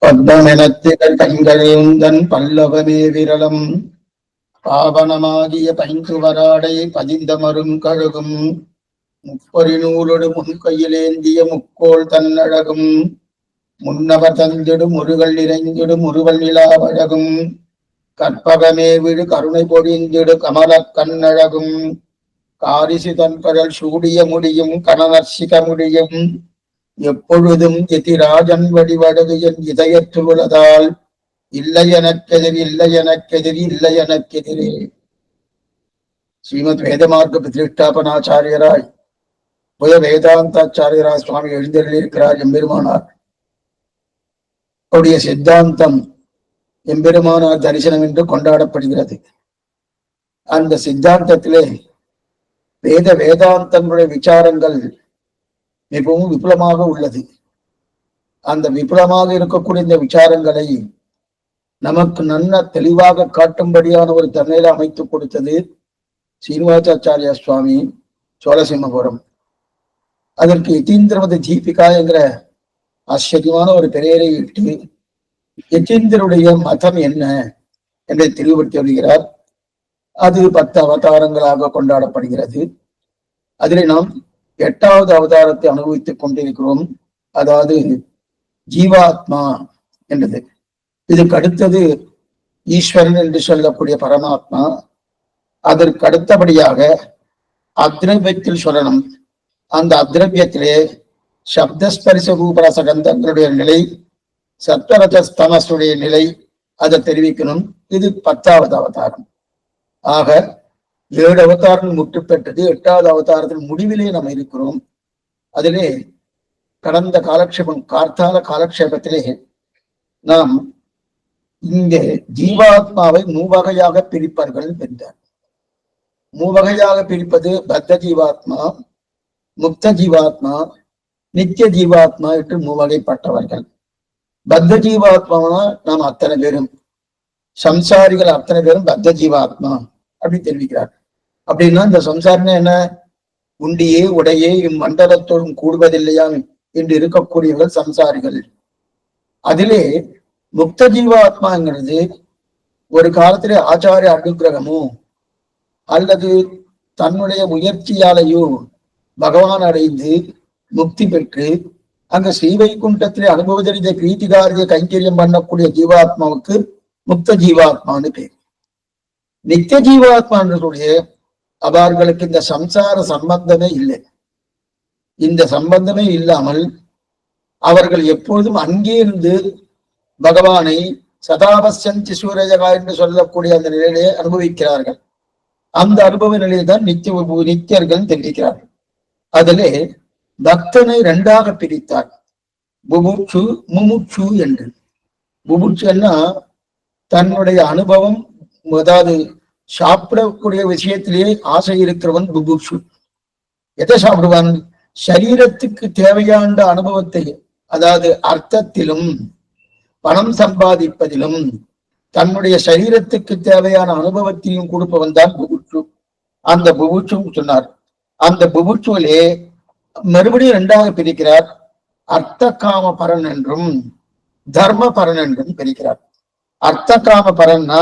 பத்மமெனத்திரள் கண்களேந்தன் பல்லவமே விரலம் பாவனமாகிய பைந்துவராடை பதிந்தமரும் கழுகும் முப்பொறி நூலொடு முன்கையிலேந்திய முக்கோள் தன்னழகும் முன்னவர் தந்திடும் முருகல் இறைந்திடும் முருவல் நிலாவழகும் கற்பகமே விடு கருணை பொழிந்திடு கமலக் கண்ணழகும் காரிசி தன்பரல் சூடிய முடியும் கனநர்சிக முடியும் எப்பொழுதும் எதிராஜன் வடிவடது என் இதயத்தில் உள்ளதால் இல்லை எனக்கெதிரி இல்லை எனக்கெதிரி இல்லை எனக்கெதிரே. ஸ்ரீமத் வேதமார்க்க பிரதிஷ்டாபனாச்சாரியராய் வேதாந்தாச்சாரியராய் சுவாமி எழுந்தருளியிருக்கிறார் எம்பெருமானார். அவருடைய சித்தாந்தம் எம்பெருமானார் தரிசனம் என்று கொண்டாடப்படுகிறது. அந்த சித்தாந்தத்திலே வேதாந்தங்களுடைய விசாரங்கள் மிகவும் விபுலமாக உள்ளது. அந்த விபுலமாக இருக்கக்கூடிய இந்த விசாரங்களை நமக்கு நல்ல தெளிவாக காட்டும்படியான ஒரு தன்மையில அமைத்து கொடுத்தது சீனிவாசாச்சாரியா சுவாமி சோழசிம்மபுரம். அதற்கு யதீந்திரவத தீபிகா என்கிற ஆச்சரியமான ஒரு பெயரை இட்டு யதீந்திரனுடைய மதம் என்ன என்பதை தெளிவுபடுத்தி வருகிறார். அது 10 அவதாரங்களாக கொண்டாடப்படுகிறது. அதிலே நாம் 8வது அவதாரத்தை அனுபவித்துக் கொண்டிருக்கிறோம். அதாவது ஜீவாத்மா என்றது. இதுக்கு அடுத்தது ஈஸ்வரன் என்று சொல்லக்கூடிய பரமாத்மா. அதற்கு அடுத்தபடியாக அத்ரவியத்தில் சொல்லணும். அந்த அத்ரவியத்திலே சப்தஸ்பரிச ரூபரசகந்தங்களுடைய நிலை, சத்வரஜஸ்தமசுடைய நிலை, அதை தெரிவிக்கணும். இது 10வது அவதாரம். ஆக 7 அவதாரங்கள் முற்று பெற்றது. 8வது அவதாரத்தின் முடிவிலே நாம் இருக்கிறோம். அதிலே கடந்த காலக்ஷேபம் கார்த்தால காலக்ஷேபத்திலே நாம் இங்கே ஜீவாத்மாவை 3 வகையாக பிரிப்பார்கள் என்றார். 3 வகையாக பிரிப்பது பத்த ஜீவாத்மா, முக்த ஜீவாத்மா, நித்திய ஜீவாத்மா என்று 3 வகைப்பட்டவர்கள். பத்த ஜீவாத்மானா நாம் அத்தனை பேரும், சம்சாரிகள் அத்தனை பேரும் பத்த ஜீவாத்மா அப்படி தெரிவிக்கிறார். அப்படின்னா இந்த சம்சாரம்னா என்ன? உண்டியே உடையே இம்மண்டலத்தோடும் கூடுவதில்லையா என்று இருக்கக்கூடியவர்கள் சம்சாரிகள். அதிலே முக்த ஜீவாத்மாங்கிறது ஒரு காலத்திலே ஆச்சாரிய அனுகிரகமோ அல்லது தன்னுடைய முயற்சியாலேயோ பகவான் அடைந்து முக்தி பெற்று அங்க ஸ்ரீவைகுண்டத்திலே அனுபவதறிந்த பிரீத்திகாரிய கைங்கரியம் பண்ணக்கூடிய ஜீவாத்மாவுக்கு முக்த ஜீவாத்மான்னு பேர். நித்திய ஜீவாத்மான்களுடைய அவர்களுக்கு இந்த சம்சார சம்பந்தமே இல்லை. இந்த சம்பந்தமே இல்லாமல் அவர்கள் எப்பொழுதும் அங்கே இருந்து பகவானை சதாபஸ்யந்தி சூரஜகா என்று சொல்லக்கூடிய அந்த நிலையிலே அனுபவிக்கிறார்கள். அந்த அனுபவ நிலையை தான் நித்தியர்கள் தெரிவிக்கிறார்கள். அதிலே பக்தனை 2ஆக பிரித்தார், புபுட்சு முமுட்சு என்று. புபுட்சுன்னா தன்னுடைய அனுபவம், அதாவது சாப்பிடக்கூடிய விஷயத்திலேயே ஆசை இருக்கிறவன் புபுட்சு. எதை சாப்பிடுவான்? சரீரத்துக்கு தேவையான அனுபவத்தை, அதாவது அர்த்தத்திலும் பணம் சம்பாதிப்பதிலும் தன்னுடைய சரீரத்துக்கு தேவையான அனுபவத்தையும் கொடுப்பவன் தான் புபுட்சு. அந்த புபுட்சு சொன்னார். அந்த புபுட்சுவிலே மறுபடியும் 2ஆக பிரிக்கிறார். அர்த்த காம பரன் என்றும் தர்ம பரன் என்றும் பிரிக்கிறார். அர்த்த காம பரன்னா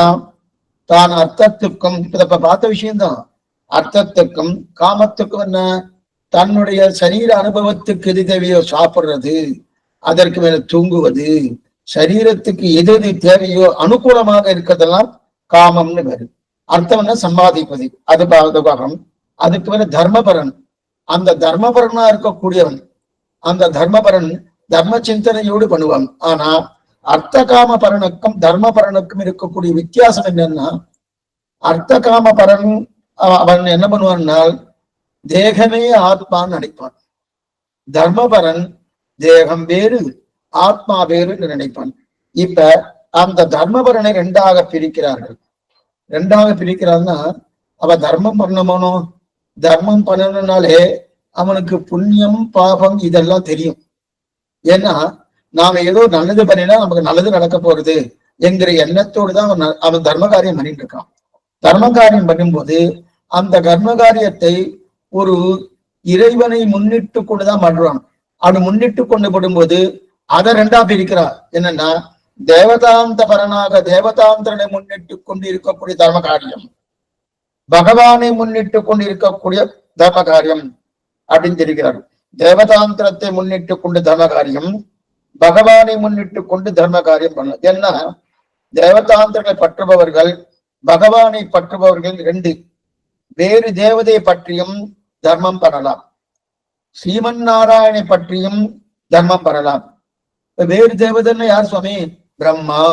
தான் அர்த்தத்துக்கும், இப்ப பார்த்த விஷயம்தான், அர்த்தத்துக்கும் காமத்துக்கும் என்ன? தன்னுடைய சரீர அனுபவத்துக்கு எது தேவையோ சாப்பிடுறது, அதற்கு மேல தூங்குவது, சரீரத்துக்கு எது எது தேவையோ அனுகூலமாக இருக்கிறதெல்லாம் காமம்னு பேரு. அர்த்தம்னா சம்பாதிப்பது, அது பாகம். அதுக்கு மேல தர்மபரன். அந்த தர்மபரனா இருக்கக்கூடியவன், அந்த தர்மபரன் தர்ம சிந்தனையோடு பண்ணுவான். ஆனா அர்த்த காம பரனுக்கும் தர்ம பரனுக்கும் இருக்கக்கூடிய வித்தியாசம் என்னன்னா, அர்த்த காம பரன் அவன் என்ன பண்ணுவான்னால் தேகமே ஆத்மான்னு நினைப்பான். தர்மபரன் தேகம் வேறு ஆத்மா வேறு என்று நினைப்பான். இப்ப அந்த தர்மபரனை 2ஆக பிரிக்கிறார்கள். 2ஆக பிரிக்கிறான்னா அவன் தர்மம் பண்ணணும், தர்மம் பண்ணணும்னாலே அவனுக்கு புண்ணியம் பாபம் இதெல்லாம் தெரியும். ஏன்னா நாம ஏதோ நல்லது பண்ணினா நமக்கு நல்லது நடக்க போறது என்கிற எண்ணத்தோடு தான் அவன் தர்ம காரியம் பண்ணிட்டு இருக்கான். தர்ம காரியம் பண்ணும்போது அந்த கர்ம காரியத்தை ஒரு இறைவனை முன்னிட்டு கொண்டுதான் பண்றான். அவன் முன்னிட்டு கொண்டு படும்போது அதை ரெண்டா பிரிக்கிறார். என்னன்னா தேவதாந்த பரனாக தேவதாந்திரனை முன்னிட்டு கொண்டு இருக்கக்கூடிய தர்ம காரியம், பகவானை முன்னிட்டு கொண்டு இருக்கக்கூடிய தர்ம காரியம் அப்படின்னு தெரிகிறார். தேவதாந்திரத்தை முன்னிட்டு கொண்டு தர்ம காரியம், பகவானை முன்னிட்டு கொண்டு தர்ம காரியம் பண்ண. ஏன்னா தேவதாந்திரங்களை பற்றுபவர்கள் பகவானை பற்றுபவர்கள் ரெண்டு. வேறு தேவதையை பற்றியும் தர்மம் பண்ணலாம், ஸ்ரீமன் நாராயணனை பற்றியும் தர்மம் பண்ணலாம். வேறு தேவதைன்னு யார் சுவாமி? பிரம்மா,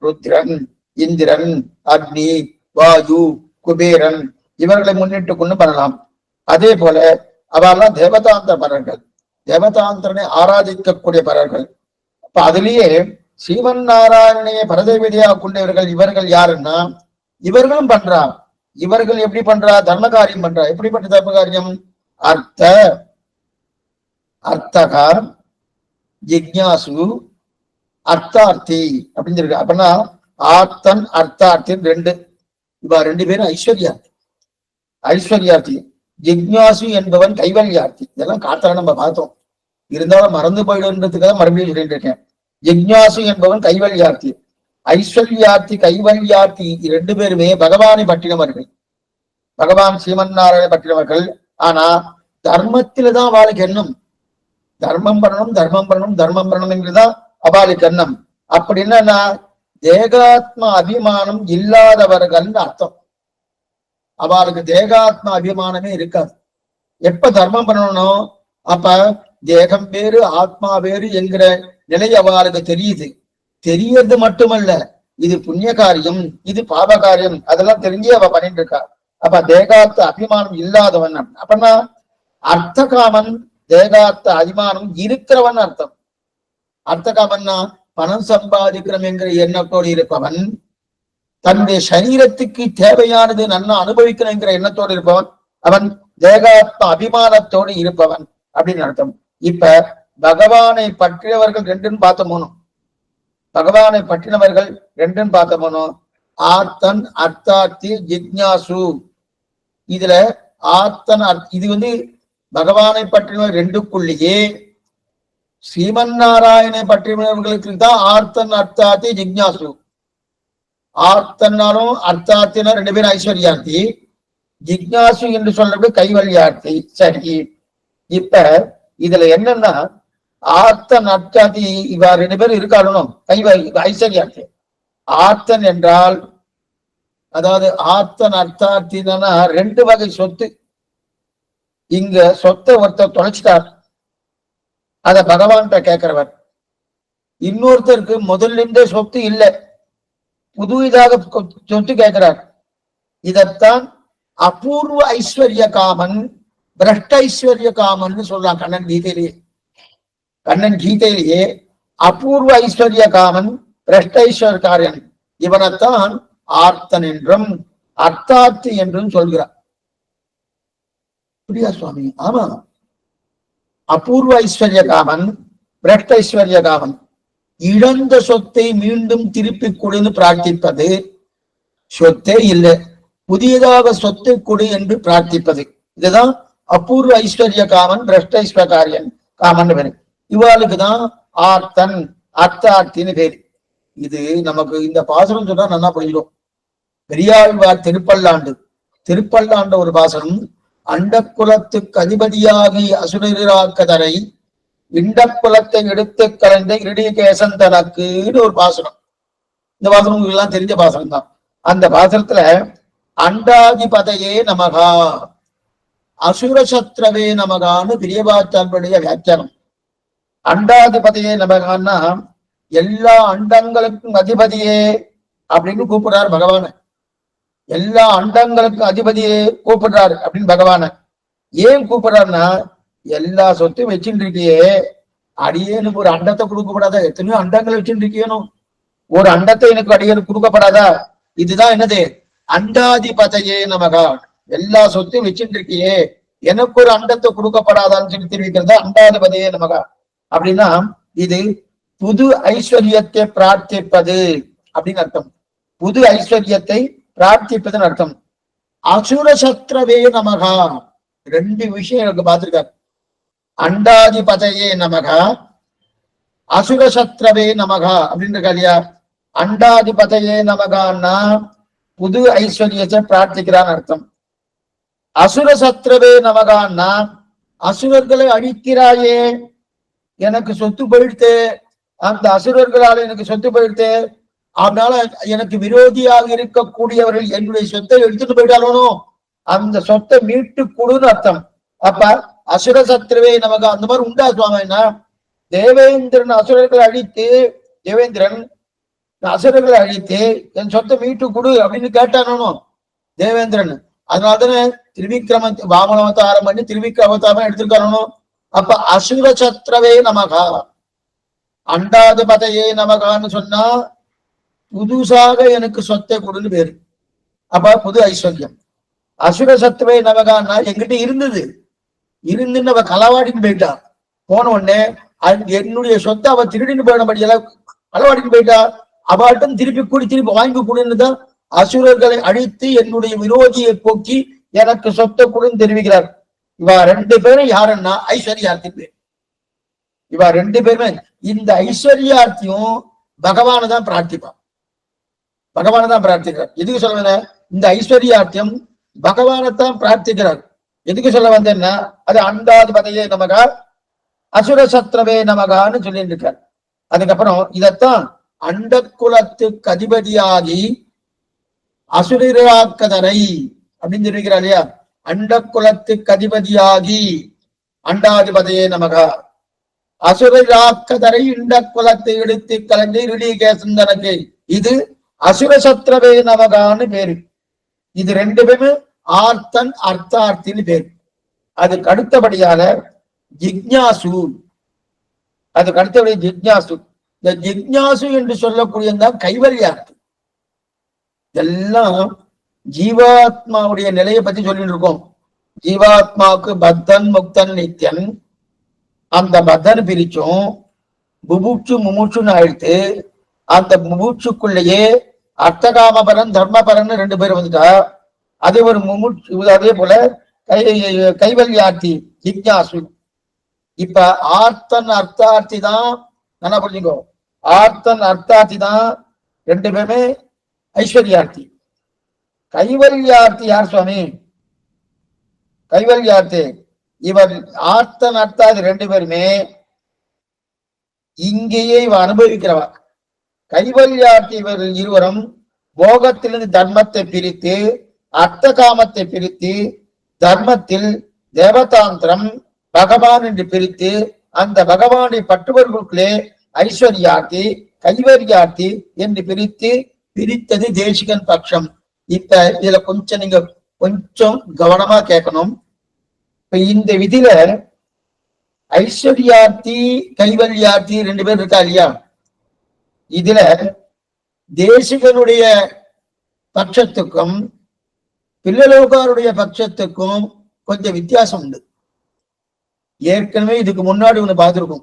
ருத்ரன், இந்திரன், அக்னி, வாயு, குபேரன் இவர்களை முன்னிட்டு கொண்டு பண்ணலாம். அதே போல அவெல்லாம் தேவதாந்திர பரர்கள், தேவதாந்திரனை ஆராதிக்கக்கூடிய பரர்கள். அப்ப அதுலயே ஸ்ரீமன் நாராயணனையே பரதேவதையாக கொண்டவர்கள் இவர்கள் யாருன்னா இவர்களும் பண்றா. இவர்கள் எப்படி பண்றா? தர்ம காரியம் பண்றா. எப்படிப்பட்ட தர்ம காரியம்? அர்த்தகா, ஜிக்ஞாசு, அர்த்தார்த்தி அப்படின்னு இருக்கு. அப்படின்னா ஆர்த்தன் அர்த்தார்த்தி ரெண்டு. இவா ரெண்டு பேரும் ஐஸ்வர்யார்த்தி. ஐஸ்வர்யார்த்தி. ஜிக்ஞாசு என்பவன் கைவல்யார்த்தி. இதெல்லாம் காத்தால நம்ம பார்த்தோம், இருந்தாலும் மறந்து போயிடுன்றதுக்காக மறுபடியும் சொல்லிட்டு இருக்கேன். ஜிக்ஞாசு என்பவன் கைவல்யார்த்தி. ஐஸ்வர்யார்த்தி கைவல்யார்த்தி ரெண்டு பேருமே பகவானை பற்றினவர்கள், பகவான் ஸ்ரீமன் நாராயண பற்றினவர்கள். ஆனா தர்மத்தில்தான் அவளுக்கு எண்ணம். தர்மம் பண்ணணும் தர்மம் பண்ணணும் தர்மம் பண்ணணும் என்றுதான் அவளுக்கு எண்ணம். அப்படின்னா தேகாத்ம அபிமானம் இல்லாதவர்கள் அர்த்தம். அவளுக்கு தேகாத்ம அபிமானமே இருக்காது. எப்ப தர்மம் பண்ணணும்? அப்ப தேகம் வேறு ஆத்மா வேறு என்கிற நிலை அவளுக்கு தெரியுது. தெரியறது மட்டுமல்ல, இது புண்ணிய காரியம், இது பாப காரியம், அதெல்லாம் தெரிஞ்சே அவ பண்ணிட்டு இருக்கா. அப்ப தேகாத்த அபிமானம் இல்லாதவன். அப்படின்னா அர்த்த காமன் தேகாத்த அபிமானம் இருக்கிறவன் அர்த்தம். அர்த்த காமன்னா பணம் சம்பாதிக்கிறோம் என்கிற எண்ணத்தோடு இருப்பவன், தன்னுடைய சரீரத்துக்கு தேவையானது நன்னா அனுபவிக்கணும் என்கிற எண்ணத்தோடு இருப்பவன், அவன் தேகாத்ம அபிமானத்தோடு இருப்பவன் அப்படின்னு அர்த்தம். இப்ப பகவானை பற்றியவர்கள் ரெண்டுன்னு பார்த்தோமோ, பகவானை பற்றினவர்கள் ரெண்டுன்னு பார்த்தோமோ, ஆர்த்தன் அர்த்தார்த்தி ஜிக்ஞாசு. இதுல ஆர்த்தன் இது பகவானை பற்றினவர் ரெண்டுக்குள்ளேயே ஸ்ரீமன் நாராயணனை பற்றினவர்களுக்கு தான் ஆர்த்தன் அர்த்தார்த்தி ஜிக்ஞாசு. ஆர்த்தன்னாலும் அர்த்தார்த்தினா ரெண்டு பேரும் ஐஸ்வர்யார்த்தி, ஜிக்ஞாசு என்று சொல்றது கைவல்யார்த்தி. சரி, இப்ப இதுல என்னன்னா ஆர்த்தன் அர்த்தார்த்தி இவா ரெண்டு பேரும் இருக்காளணும் ஐஸ்வர்யார்த்தி. ஆர்த்தன் என்றால் அதாவது ஆர்த்தன் அர்த்தார்த்தினா ரெண்டு வகை சொத்து. இங்க சொத்தை ஒருத்தர் தொலைச்சிட்டார், அத பகவான்கிட்ட கேட்கிறவர். இன்னொருத்தருக்கு முதல்ல இருந்தே சொத்து இல்லை, புதுவிதாக சொத்து கேட்கிறார். இதத்தான் அபூர்வ ஐஸ்வர்ய காமன் பிரஷ்ட ஐஸ்வர்ய காமன் சொல்றான் கண்ணன் கீதையிலேயே. கண்ணன் கீதையிலேயே அபூர்வ ஐஸ்வர்ய காமன் பிரஷ்ட ஐஸ்வர்காரியன் இவனைத்தான் ஆர்த்தன் என்றும் அர்த்தார்த்தி என்றும் சொல்கிறார். புரியா சுவாமி? ஆமா, அபூர்வ ஐஸ்வர்ய காமன் பிரஷ்ட ஐஸ்வர்ய காமன் இழந்த சொத்தை மீண்டும் திருப்பி கொடுன்னு பிரார்த்திப்பது. சொத்தே இல்லை, புதியதாக சொத்தை கொடு என்று பிரார்த்திப்பது. இதுதான் அபூர்வ ஐஸ்வர்ய காமன் பிரஷ்ட ஐஸ்வர்காரியன் காமன் பேரு. இவாளுக்குதான் ஆர்த்தன் அர்த்தார்த்தின்னு பேரு. இது நமக்கு இந்த பாசனம் சொன்னா நல்லா புரிஞ்சிடும். பெரியாழ்வார் திருப்பல்லாண்டு ஒரு பாசனம். அண்டக்குலத்துக்கு அதிபதியாகி அசுரராக்கதரை இண்டக்குலத்தை எடுத்து கலந்த இடிகேசன் தனக்குன்னு ஒரு பாசனம். இந்த பாசனம் உங்களுக்கு எல்லாம் தெரிஞ்ச பாசனம் தான். அந்த பாசனத்துல அண்டாதிபதையே நமகா அசுரசத்ரவே நமகான்னு பிரியபாச்சாரிய வியாக்கியானம். அண்டாதிபதையே நமகான்னா எல்லா அண்டங்களுக்கும் அதிபதியே அப்படின்னு கூப்பிடுறாரு பகவான. எல்லா அண்டங்களுக்கும் அதிபதியே கூப்பிடுறாரு அப்படின்னு பகவான. ஏன் கூப்பிடுறாருன்னா எல்லா சொத்தையும் வச்சுட்டு இருக்கியே, அடியேனுக்கு ஒரு அண்டத்தை கொடுக்கப்படாதா? எத்தனையோ அண்டங்களை வச்சுட்டு இருக்கியனும், ஒரு அண்டத்தை எனக்கு அடியேனுக்கு கொடுக்கப்படாதா? இதுதான் என்னது? அண்டாதிபதையே நமகா. எல்லா சொத்தையும் வச்சுட்டு இருக்கியே, எனக்கு ஒரு அண்டத்தை கொடுக்கப்படாதான்னு சொல்லி தெரிவிக்கிறதா அண்டாதிபதையே நமகா. அப்படின்னா இது புது ஐஸ்வர்யத்தை பிரார்த்திப்பது அப்படின்னு அர்த்தம். புது ஐஸ்வர்யத்தை பிரார்த்திப்பதுன்னு அர்த்தம். அசுரசத்ரவே நமகா ரெண்டு விஷயம் எனக்கு பார்த்திருக்காரு. அண்டாதிபதையே நமகா அசுரசத்ரவே நமகா அப்படின்னு இல்லையா? அண்டாதிபதையே நமகான்னா புது ஐஸ்வர்யத்தை பிரார்த்திக்கிறான்னு அர்த்தம். அசுரசத்ரவே நமகான்னா அசுரர்களை அழிக்கிறாயே, எனக்கு சொத்து போயிடுத்து, அந்த அசுரர்களால் எனக்கு சொத்து போயிடுத்து, அதனால எனக்கு விரோதியாக இருக்கக்கூடியவர்கள் என்னுடைய சொத்தை எடுத்துட்டு போயிட்டாலும் அந்த சொத்தை மீட்டு கொடுன்னு அர்த்தம். அப்ப அசுர சத்ருவே நமக்கு அந்த மாதிரி உண்டா சுவாமின்னா, தேவேந்திரன் அசுரர்களை அழித்து, தேவேந்திரன் அசுரர்களை அழித்து என் சொத்தை மீட்டு கொடு அப்படின்னு கேட்டானோ தேவேந்திரன். அதனாலதானே திருவிக்கிரம வாமன அவதாரம் பண்ணி திருவிக்கிரம அவதாரம் எடுத்திருக்கானோ. அப்ப அசுர சத்ரவே நமகா அண்டாதிபதையே நமகான்னு சொன்னா புதுசாக எனக்கு சொத்தை கொடுன்னு பேரு. அப்ப புது ஐஸ்வர்யம். அசுர சத்ரவே நமகான்னா எங்கிட்ட இருந்தது இருந்துன்னு அவ களவாடின்னு போயிட்டா. போன உடனே என்னுடைய சொத்தை அவ திருடின்னு போயிடபடியெல்லாம் களவாடின்னு போயிட்டா. அவள்கிட்ட திருப்பி வாங்கி கொடுன்னு தான் அசுரர்களை அழித்து என்னுடைய விரோதியை போக்கி எனக்கு சொத்தை கொடுன்னு தெரிவிக்கிறார். இவ ரெண்டு பேரும் யாருன்னா ஐஸ்வர்யார்த்தி பேர். இவ ரெண்டு பேருமே இந்த ஐஸ்வர்யார்த்தியும் பகவான தான் பிரார்த்திப்பான். பகவான தான் பிரார்த்திக்கிறார். எதுக்கு சொல்ல இந்த ஐஸ்வர்யார்த்தியம் பகவானத்தான் பிரார்த்திக்கிறார். எதுக்கு சொல்ல வந்தேன்னா அது அண்டாதிபதையே நமகா அசுர சத்ரவே நமகான்னு சொல்லிட்டு இருக்கார். அதுக்கப்புறம் இதத்தான் அண்டக்குலத்துக்கு அதிபதியாகி அசுரராக்கதரை அப்படின்னு சொல்லியிருக்கிறார் இல்லையா? அண்டக்குலத்துக்கு அதிபதியாகி அண்டாதிபதையே நமகா அசுரராக்கதரை இண்ட குலத்தை எடுத்து கலந்து ரிடிகேசந்தனக்கு இது அசுர சத்ரவே நமகான்னு பேரு. இது ரெண்டு பேருமே ஆர்த்தன் அர்த்தார்த்தின்னு பேரு. அதுக்கு அடுத்தபடியால ஜிக்ஞாசு, அதுக்கு அடுத்தபடி ஜிக்ஞாசு. இந்த ஜிக்ஞாசு என்று சொல்லக்கூடியதான் கைவல்யார்த்தி. இதெல்லாம் ஜீவாத்மாவுடைய நிலையை பத்தி சொல்லிட்டு இருக்கோம். ஜீவாத்மாவுக்கு பத்தன் முக்தன் நித்தியன், அந்த பத்தன் பிரிச்சும் புபுட்சு முமுட்சுன்னு ஆயிடுத்து. அந்த முமுட்சுக்குள்ளேயே அர்த்தகாமபரன் தர்மபரன் ரெண்டு பேர் வந்துட்டா அதே ஒரு முமுட்சு. அதே போல கைவல்யார்த்தி ஜிக்ஞாசு. இப்ப ஆர்த்தன் அர்த்தார்த்தி தான் நல்லா புரிஞ்சுக்கோ. ஆர்த்தன் அர்த்தார்த்தி தான் ரெண்டு பேருமே ஐஸ்வர்யார்த்தி. கைவல்யார்த்தி யார் சுவாமி? கைவல்யார்த்தி இவர் ஆர்த்தன் அர்த்தார்த்தி ரெண்டு பேருமே இங்கேயே இவ அனுபவிக்கிறவா. கைவல்யார்த்தி இவர்கள் இருவரும் போகத்திலிருந்து தர்மத்தை பிரித்து அர்த்த காமத்தை பிரித்து தர்மத்தில் தேவதாந்திரம் பகவான் என்று பிரித்து அந்த பகவானை பற்றுவர்களுக்குள்ளே ஐஸ்வர்யார்த்தி கைவல்யார்த்தி என்று பிரித்தது தேசிகன் பட்சம். இப்ப இதுல கொஞ்சம் நீங்க கொஞ்சம் கவனமா கேட்கணும். இப்ப இந்த விதியில ஐஸ்வர்யார்த்தி கைவல்யார்த்தி ரெண்டு பேர் இருக்கா இல்லையா? இதுல தேசிகனுடைய பட்சத்துக்கும் பிள்ளலோகாருடைய பட்சத்துக்கும் கொஞ்சம் வித்தியாசம் உண்டு. ஏற்கனவே இதுக்கு முன்னாடி ஒண்ணு பார்த்திருக்கும்,